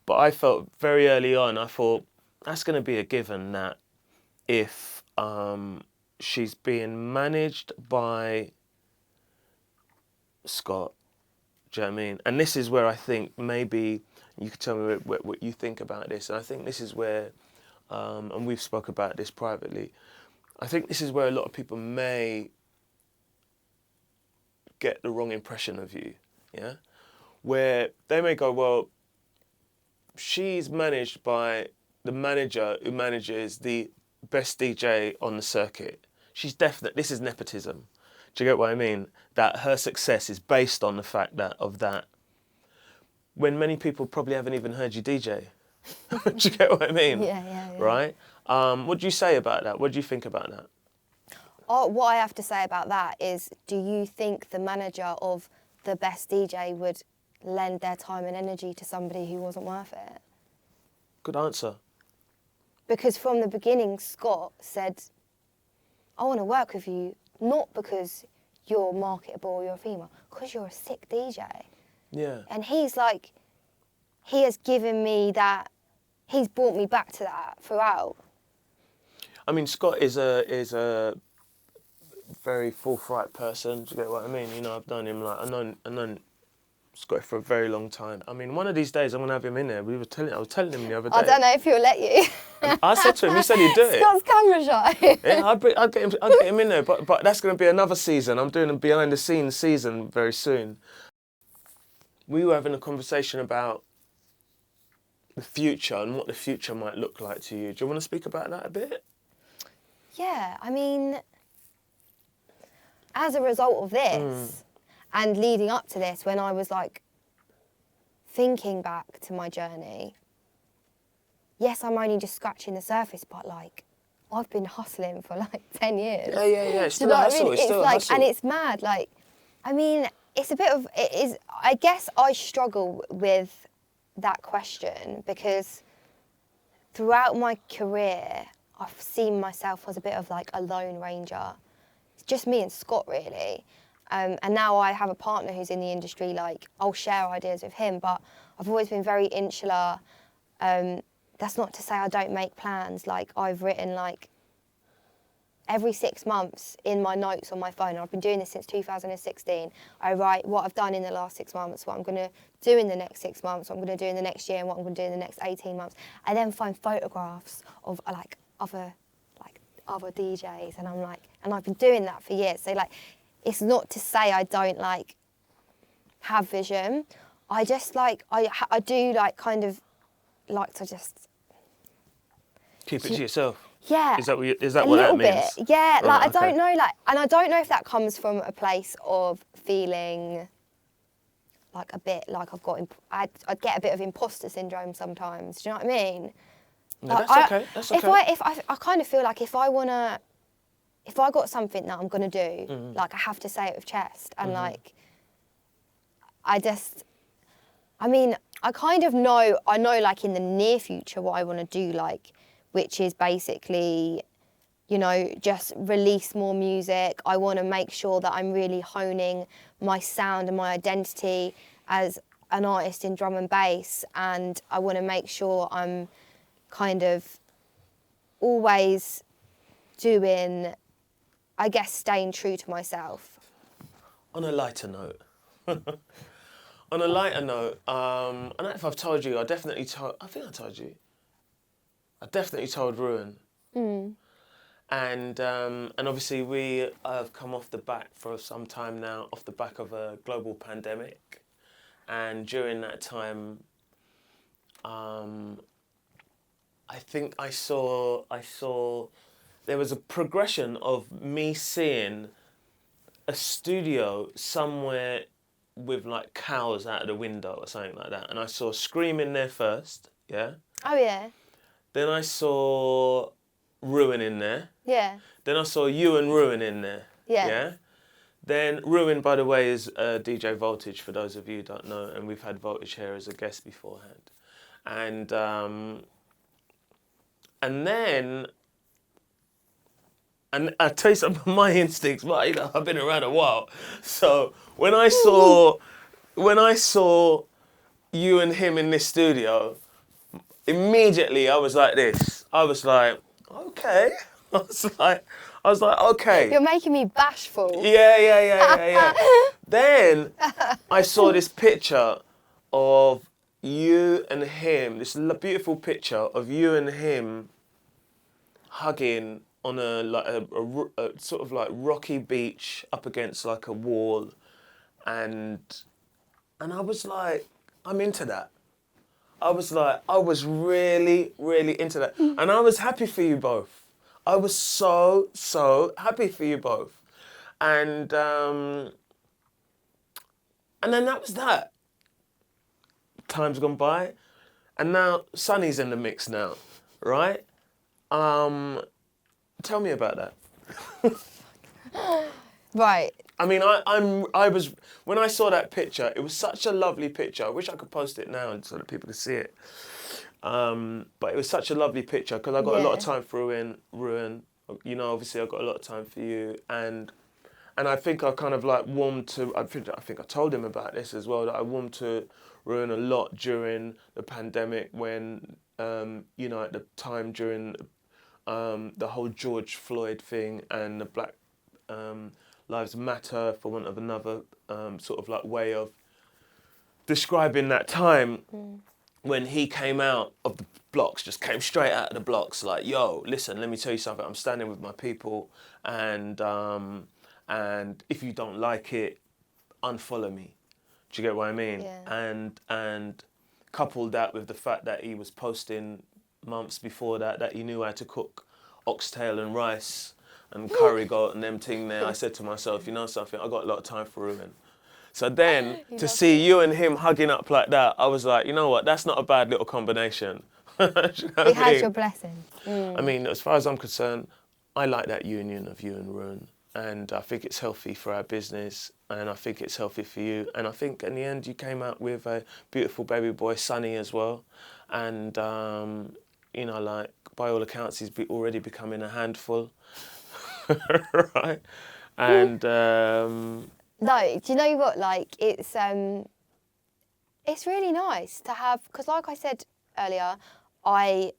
but I felt very early on, I thought that's going to be a given that if she's being managed by Scott, do you know what I mean? And this is where I think maybe you could tell me what you think about this. And I think this is where, and we've spoke about this privately, I think this is where a lot of people may get the wrong impression of you, yeah? Where they may go, well, she's managed by the manager who manages the best DJ on the circuit. She's definitely, this is nepotism. Do you get what I mean? That her success is based on the fact of that. When many people probably haven't even heard you DJ. Do you get what I mean? Yeah. Right? What do you say about that? What do you think about that? What I have to say about that is, do you think the manager of the best DJ would lend their time and energy to somebody who wasn't worth it? Good answer. Because from the beginning, Scott said, I want to work with you, not because you're marketable or you're a female, because you're a sick DJ. Yeah. And he's like, he has given me that, he's brought me back to that throughout. I mean, Scott is a very forthright person. Do you get what I mean? You know, I've known him, like, I've known He's got it for a very long time. I mean, one of these days I'm gonna have him in there. I was telling him the other day. I don't know if he'll let you. I said to him, he said he'd do it. Scott's camera shy. Yeah, I'd get him in there. But that's gonna be another season. I'm doing a behind the scenes season very soon. We were having a conversation about the future and what the future might look like to you. Do you want to speak about that a bit? Yeah, I mean, as a result of this and leading up to this, when I was like thinking back to my journey, yes, I'm only just scratching the surface, but like I've been hustling for like 10 years. Yeah. It's Do you still know a what I hustle. mean? It's still a hustle. And it's mad. Like, I mean, it's a bit of, it is, I guess I struggle with that question because throughout my career, I've seen myself as a bit of like a lone ranger. It's just me and Scott, really. And now I have a partner who's in the industry, like, I'll share ideas with him, but I've always been very insular. That's not to say I don't make plans. Like, I've written, like, every 6 months in my notes on my phone, and I've been doing this since 2016, I write what I've done in the last 6 months, what I'm going to do in the next 6 months, what I'm going to do in the next year, and what I'm going to do in the next 18 months. I then find photographs of, like, other DJs, and I'm like, and I've been doing that for years. So, like, it's not to say I don't, like, have vision. I just, like, I do, like, kind of like to just... Keep it to yourself. Yeah. Is that what a that little means? bit. Yeah, like, Right, I don't know, like, and I don't know if that comes from a place of feeling like a bit like I'd get a bit of imposter syndrome sometimes. Do you know what I mean? No, Like, that's okay. That's okay. If I kind of feel like if I got something that I'm gonna do, like, I have to say it with chest, and like, I mean, I kind of know, like, in the near future what I want to do, like, which is basically, you know, just release more music. I want to make sure that I'm really honing my sound and my identity as an artist in drum and bass, and I want to make sure I'm kind of always doing, I guess, staying true to myself. On a lighter note, I don't know if I've told you, I think I told you. I definitely told Ruin. And obviously we have come off the back for some time now, off the back of a global pandemic. And during that time, I think I saw there was a progression of me seeing a studio somewhere with like cows out of the window or something like that. And I saw Scream in there first, yeah? Oh, yeah. Then I saw Ruin in there. Yeah. Then I saw you and Ruin in there. Yeah. Yeah? Then Ruin, by the way, is DJ Voltage, for those of you who don't know, and we've had Voltage here as a guest beforehand. And then, and I'll tell you some of my instincts, but, you know, I've been around a while. So when I saw you and him in this studio, immediately I was like this. I was like, okay. I was like, okay. You're making me bashful. Yeah. Then I saw this picture of you and him, this beautiful picture of you and him hugging on a sort of like rocky beach up against like a wall, and I was like, I'm into that. I was really, really into that. And I was happy for you both. I was so, so happy for you both. And then that was that. Time's gone by. And now Sonny's in the mix now, right? Tell me about that. Right. I mean, I was, when I saw that picture, it was such a lovely picture. I wish I could post it now so that people could see it. But it was such a lovely picture because I got a lot of time for Ruin. You know, obviously I got a lot of time for you, and I think I kind of like warmed to. I think I told him about this as well, that I warmed to Ruin a lot during the pandemic when you know, at the time during the whole George Floyd thing and the Black Lives Matter, for want of another sort of like way of describing that time when he came out of the blocks, just came straight out of the blocks, like, yo, listen, let me tell you something. I'm standing with my people, and if you don't like it, unfollow me. Do you get what I mean? Yeah. And coupled that with the fact that he was posting months before that he knew how to cook oxtail and rice and curry goat and them thing there, I said to myself, you know something, I got a lot of time for Ruben. So then, to see you and him hugging up like that, I was like, you know what, that's not a bad little combination. You know what We I had mean? your blessing. I mean, as far as I'm concerned, I like that union of you and Rune, and I think it's healthy for our business, and I think it's healthy for you, and I think in the end you came out with a beautiful baby boy, Sonny, as well, and you know, like, by all accounts, he's already becoming a handful, right? And No, do you know what? Like, it's really nice to have, because like I said earlier,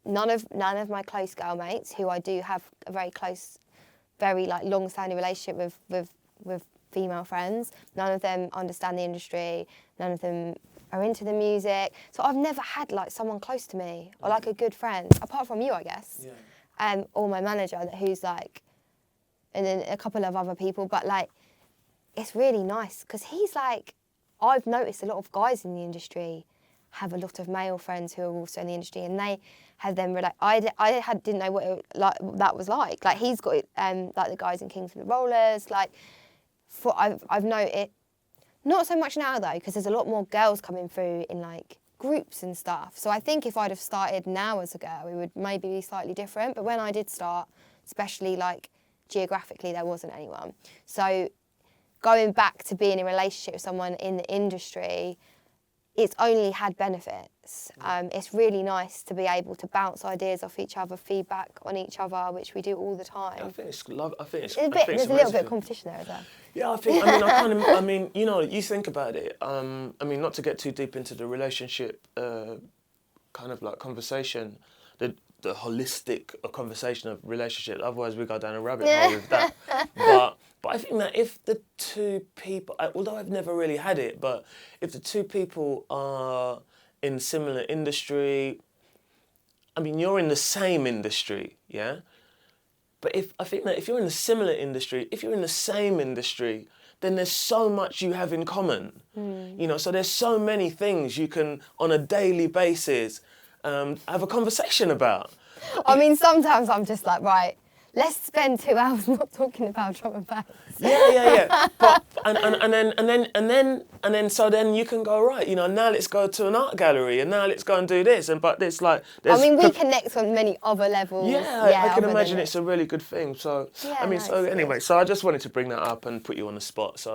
none of my close girl mates, who I do have a very close, very like long-standing relationship with female friends, none of them understand the industry, none of them are into the music. So I've never had like someone close to me or like a good friend, apart from you, I guess. Yeah. Or my manager, who's like, and then a couple of other people, but like, it's really nice because he's like, I've noticed a lot of guys in the industry have a lot of male friends who are also in the industry, and they have them didn't know what that was like. Like, he's got like the guys in Kings of the Rollers. Like, I've noticed, not so much now though, because there's a lot more girls coming through in like groups and stuff. So I think if I'd have started now as a girl, it would maybe be slightly different. But when I did start, especially like geographically, there wasn't anyone. So going back to being in a relationship with someone in the industry, it's only had benefits. It's really nice to be able to bounce ideas off each other, feedback on each other, which we do all the time. I think it's love. I think it's. There's a little bit of competition there as well. Yeah, I think. I mean, you know, you think about it. I mean, not to get too deep into the relationship, kind of like conversation, the holistic conversation of relationship. Otherwise, we go down a rabbit hole with that. But I think that if the two people, although I've never really had it, but if the two people are in similar industry, I mean, you're in the same industry, yeah? But I think that if you're in a similar industry, if you're in the same industry, then there's so much you have in common. You know, so there's so many things you can, on a daily basis, have a conversation about. I mean, sometimes I'm just like, right, let's spend 2 hours not talking about drum and bass. Yeah. But and then so then you can go, right, you know, now let's go to an art gallery, and now let's go and do this, and but there's like I mean, we connect on many other levels. Yeah, I can imagine it's a really good thing. So yeah, I mean, no, so anyway, so I just wanted to bring that up and put you on the spot. So,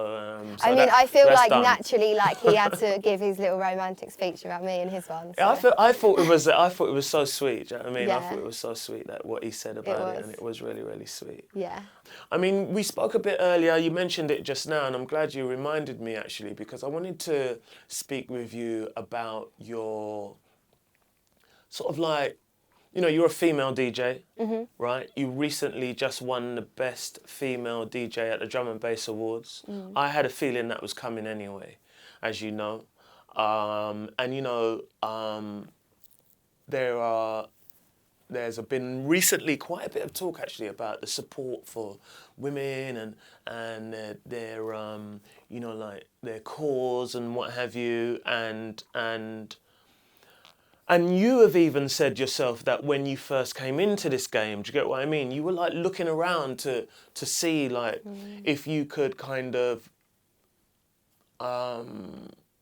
I mean, I feel like done. naturally, like he had to give his little romantic speech about me and his one. So. Yeah, I thought it was so sweet. Do you know what I mean? Yeah. I thought it was so sweet that what he said about it, and it was really, really sweet. Yeah. I mean, we spoke a bit earlier, you mentioned it just now, and I'm glad you reminded me actually, because I wanted to speak with you about your sort of like, you know, you're a female DJ, right? You recently just won the Best Female DJ at the Drum and Bass Awards. I had a feeling that was coming anyway, as you know. And, you know, there's been recently quite a bit of talk actually about the support for women and their you know, like their cause and what have you, and you have even said yourself that when you first came into this game, do you get what I mean? You were like looking around to see like if you could kind of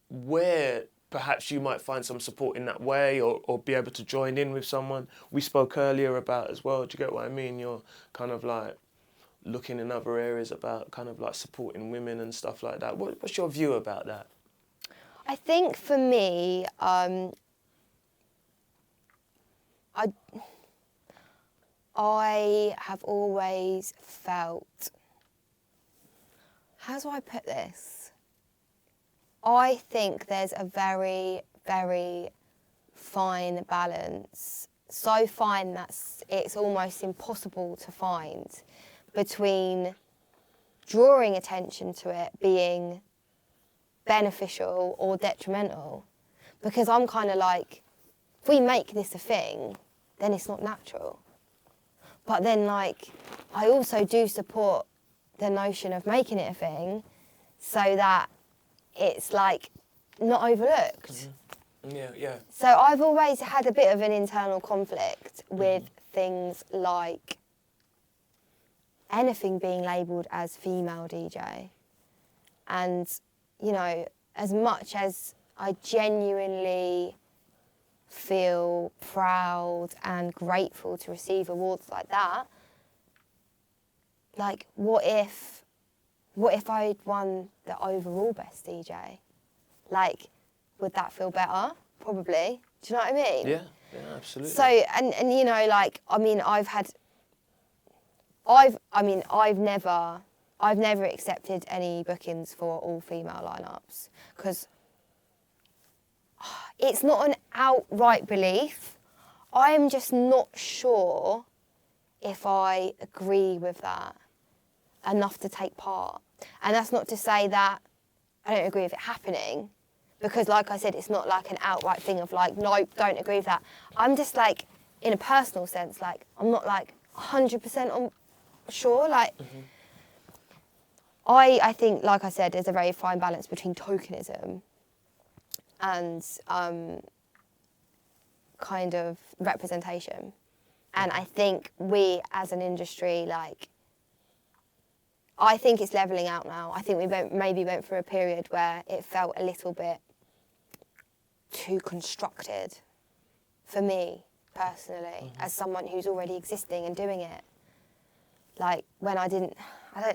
where perhaps you might find some support in that way, or be able to join in with someone. We spoke earlier about as well, do you get what I mean? You're kind of like looking in other areas about kind of like supporting women and stuff like that. What's your view about that? I think for me, I have always felt, how do I put this? I think there's a very, very fine balance, so fine that it's almost impossible to find, between drawing attention to it being beneficial or detrimental, because I'm kind of like, if we make this a thing, then it's not natural. But then, like, I also do support the notion of making it a thing so that it's, like, not overlooked. Yeah. So I've always had a bit of an internal conflict with things like anything being labelled as female DJ. And, you know, as much as I genuinely feel proud and grateful to receive awards like that, like, what if I'd won the overall best DJ? Like, would that feel better? Probably. Do you know what I mean? Yeah, absolutely. So, and you know, like, I mean, I've never accepted any bookings for all female lineups, because it's not an outright belief. I am just not sure if I agree with that enough to take part. And that's not to say that I don't agree with it happening, because like I said, it's not like an outright thing of like, nope, don't agree with that. I'm just like, in a personal sense, like, I'm not like 100% sure. Like, I think, like I said, there's a very fine balance between tokenism and kind of representation. And I think we as an industry, like, I think it's levelling out now. I think we maybe went through a period where it felt a little bit too constructed for me personally, as someone who's already existing and doing it. Like, when I don't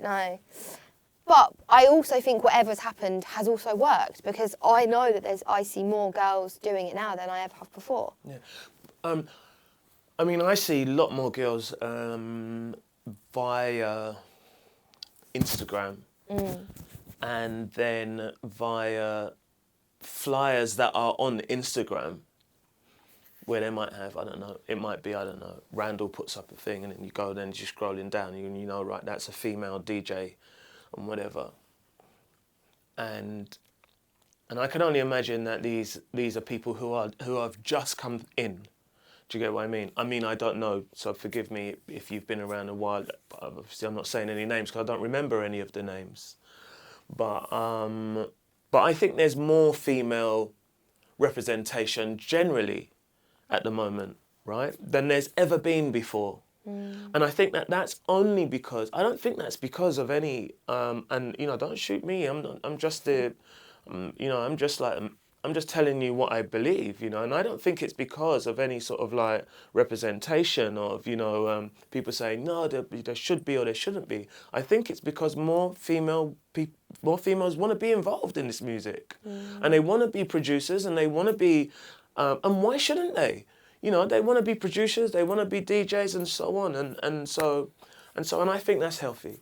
know. But I also think whatever's happened has also worked, because I know that I see more girls doing it now than I ever have before. Yeah. I mean, I see a lot more girls via Instagram and then via flyers that are on Instagram, where they might have, I don't know, Randall puts up a thing, and then you go, then you're scrolling down, and you know, right, that's a female DJ and whatever. And I can only imagine that these are people who have just come in. Do you get what I mean? I mean, I don't know, so forgive me if you've been around a while. Obviously, I'm not saying any names because I don't remember any of the names. But I think there's more female representation generally at the moment, right, than there's ever been before. And I think that's only because, I don't think that's because of any, and, you know, don't shoot me, I'm just telling you what I believe, you know, and I don't think it's because of any sort of like representation of, you know, people saying, no, there should be or there shouldn't be. I think it's because more females want to be involved in this music, and they want to be producers, and they want to be, and why shouldn't they? You know, they want to be producers, they want to be DJs and so on, and I think that's healthy.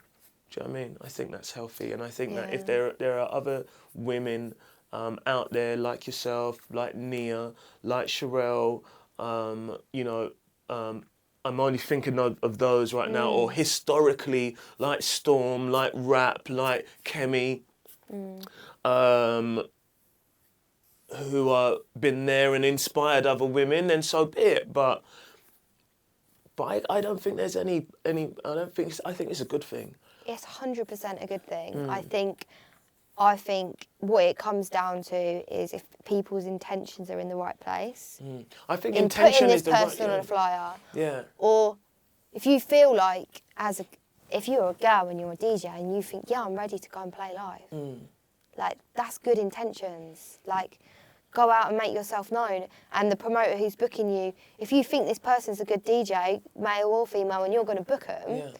Do you know what I mean? I think that's healthy, and I think that if there are other women out there like yourself, like Nia, like Sherelle, you know, I'm only thinking of those right now, or historically, like Storm, like Rap, like Kemi, who have been there and inspired other women, then so be it. But I don't think there's any. I think it's a good thing. It's 100% a good thing. I think what it comes down to is if people's intentions are in the right place. I think in intention putting is this the right. person on a flyer. Yeah. Or if you feel like, if you're a girl and you're a DJ and you think, yeah, I'm ready to go and play live. Like, that's good intentions. Like, go out and make yourself known. And the promoter who's booking you, if you think this person's a good DJ, male or female, and you're going to book them,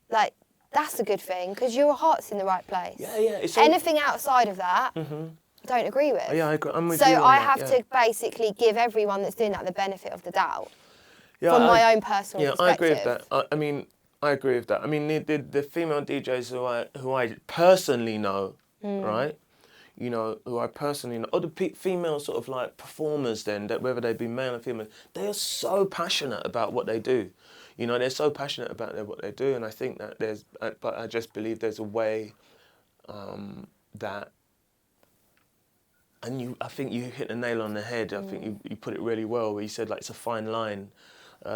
like, that's a good thing, because your heart's in the right place. Yeah. Anything outside of that, I don't agree with. Yeah, I agree. I'm with so you on I that, have to basically give everyone that's doing that the benefit of the doubt, from my own personal perspective. I agree with that. I mean, I agree with that. I mean, the female DJs who I personally know, right? You know, who I personally know, or the female sort of like performers then, that whether they be male or female, they are so passionate about what they do. You know, they're so passionate about what they do, and I think that but I just believe there's a way that I think you hit the nail on the head. I think you put it really well, where you said, like, it's a fine line,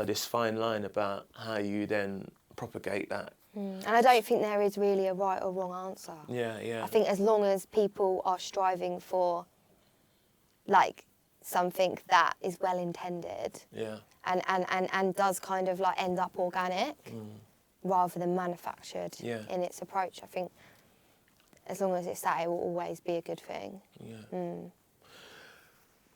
this fine line about how you then propagate that. And I don't think there is really a right or wrong answer. Yeah, yeah. I think as long as people are striving for, like, something that is well intended, Yeah. and does kind of like end up organic rather than manufactured in its approach, I think as long as it's that, it will always be a good thing. Yeah.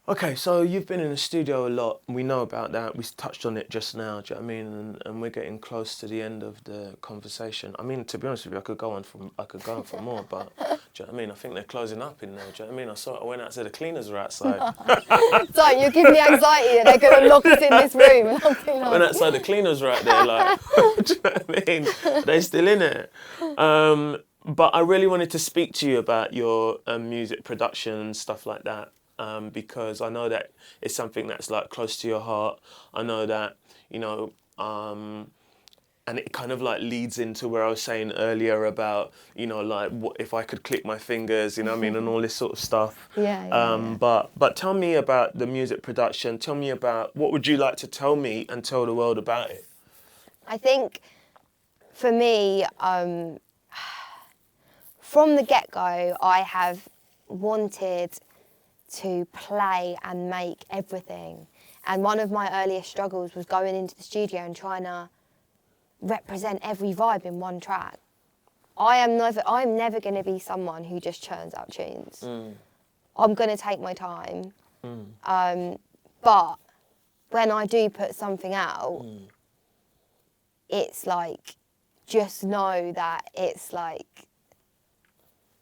Okay, so you've been in the studio a lot. We know about that. We touched on it just now, do you know what I mean? And we're getting close to the end of the conversation. I mean, to be honest with you, I could go on for more, but do you know what I mean? I think they're closing up in there, do you know what I mean? I went out to the cleaners were outside. Don't, you're giving me anxiety that they're going to lock us in this room. And I'm being I went outside, the cleaners were out there, like, do you know what I mean? They're still in it. But I really wanted to speak to you about your music production and stuff like that. Because I know that it's something that's like close to your heart. I know that, you know, and it kind of like leads into where I was saying earlier about, you know, like what if I could click my fingers, you know what I mean, and all this sort of stuff. Yeah. But tell me about the music production. Tell me about, what would you like to tell me and tell the world about it? I think for me, from the get-go, I have wanted to play and make everything. And one of my earliest struggles was going into the studio and trying to represent every vibe in one track. I'm never going to be someone who just churns out tunes. I'm going to take my time. But when I do put something out, it's like, just know that it's like,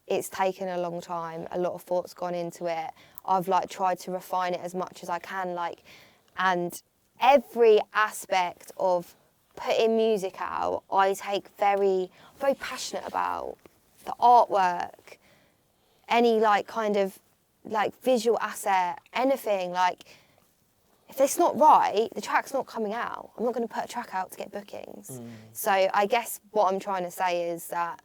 it's taken a long time, a lot of thought's gone into it. I've like tried to refine it as much as I can, like, and every aspect of putting music out, I take very passionate about the artwork, any like kind of like visual asset, anything. Like, if it's not right, the track's not coming out. I'm not going to put a track out to get bookings. So I guess what I'm trying to say is that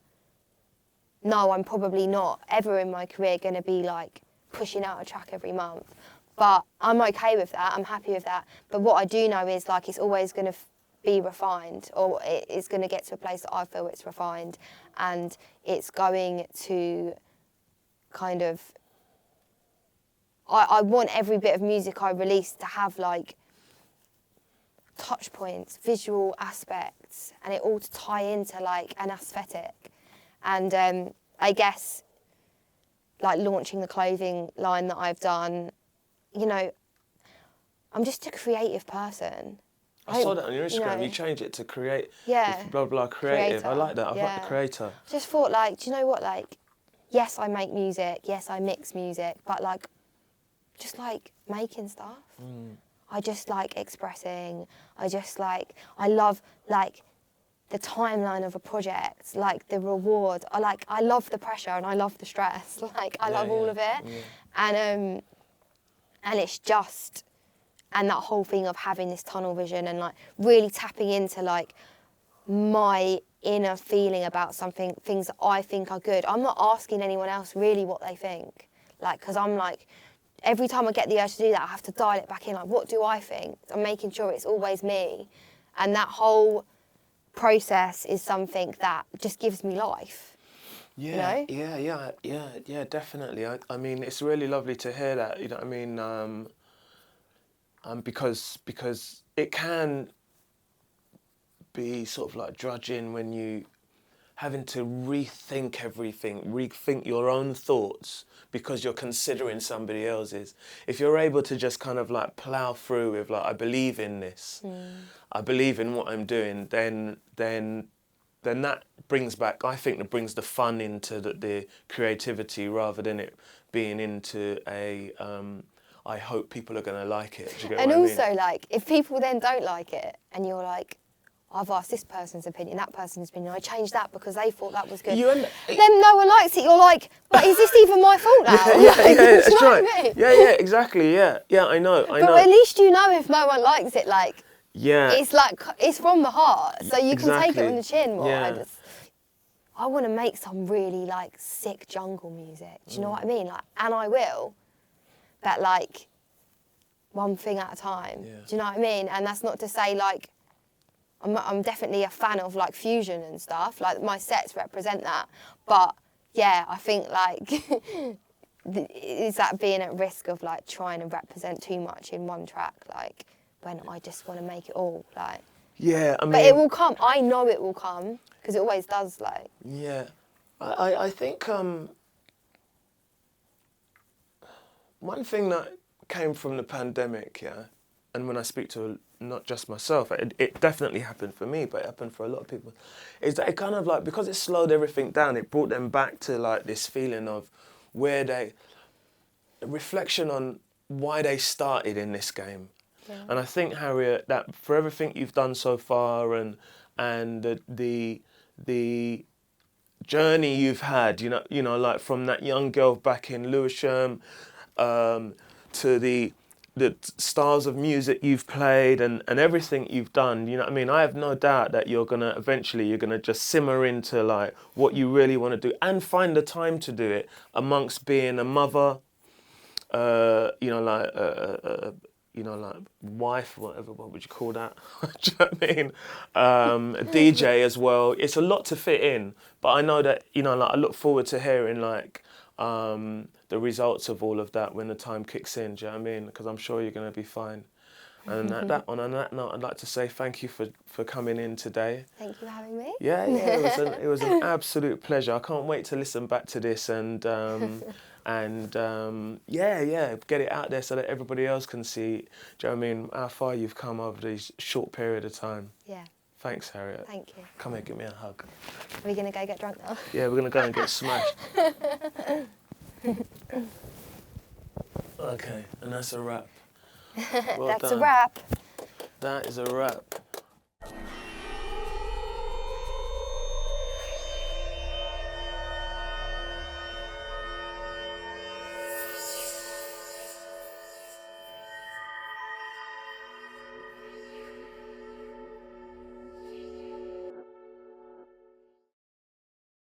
no, I'm probably not ever in my career going to be like pushing out a track every month. But I'm okay with that, I'm happy with that. But what I do know is like it's always going to be refined, or it's going to get to a place that I feel it's refined, and it's going to kind of, I want every bit of music I release to have like touch points, visual aspects, and it all to tie into like an aesthetic. And I guess, like launching the clothing line that I've done, you know, I'm just a creative person. I saw that on your Instagram. You changed it to create. Yeah. Blah blah creative. Creator. I like that. I like the creator. Just thought, like, do you know what? Like, yes, I make music. Yes, I mix music. But like, just like making stuff. I just like expressing. I love like the timeline of a project, like the reward. I love the pressure and I love the stress. Like, I love all of it. And it's just, and that whole thing of having this tunnel vision and like really tapping into like my inner feeling about something, things that I think are good. I'm not asking anyone else really what they think. Like, because I'm like, every time I get the urge to do that, I have to dial it back in. Like, what do I think? I'm making sure it's always me. And that whole process is something that just gives me life. Yeah, you know? Yeah, definitely. I mean, it's really lovely to hear that, you know what I mean? Because it can be sort of like drudging when you having to rethink everything, rethink your own thoughts because you're considering somebody else's. If you're able to just kind of like plow through with like, I believe in this, I believe in what I'm doing, then that brings back, I think that brings the fun into the creativity rather than it being into a, I hope people are going to like it. Do you get what I mean? And also, like, if people then don't like it and you're like, I've asked this person's opinion, that person's opinion, I changed that because they thought that was good. Then no one likes it. You're like, but is this even my fault now? Yeah, that's right. I mean? Yeah, exactly. Yeah, I know. But at least you know if no one likes it, like, yeah, it's like, it's from the heart, so you can take it on the chin more. Yeah. I want to make some really like sick jungle music. Do you know what I mean? Like, and I will. that like one thing at a time. Yeah. Do you know what I mean? And that's not to say like I'm definitely a fan of like fusion and stuff. Like my sets represent that. But yeah, I think like is that being at risk of like trying to represent too much in one track, like when I just want to make it all like. Yeah, I mean. But it will come. I know it will come because it always does. Like. Yeah, I think one thing that came from the pandemic, yeah, and when I speak to not just myself, it definitely happened for me, but it happened for a lot of people, is that it kind of like, because it slowed everything down, it brought them back to like this feeling of where they, reflection on why they started in this game. Yeah. And I think, Harriet, that for everything you've done so far and the journey you've had, you know, like from that young girl back in Lewisham, to the styles of music you've played and everything you've done, you know what I mean? I have no doubt that you're gonna just simmer into like what you really want to do and find the time to do it amongst being a mother, like wife, whatever, what would you call that? Do you know what I mean? A DJ as well. It's a lot to fit in, but I know that, you know, like I look forward to hearing like the results of all of that when the time kicks in. Do you know what I mean? Because I'm sure you're going to be fine. And on that note, I'd like to say thank you for coming in today. Thank you for having me. Yeah, it was an absolute pleasure. I can't wait to listen back to this and get it out there so that everybody else can see. Do you know what I mean? How far you've come over this short period of time. Yeah. Thanks, Harriet. Thank you. Come here, give me a hug. Are we gonna go get drunk now? Yeah, we're gonna go and get smashed. Okay, and that's a wrap. Well That's done. a wrap. That is a wrap.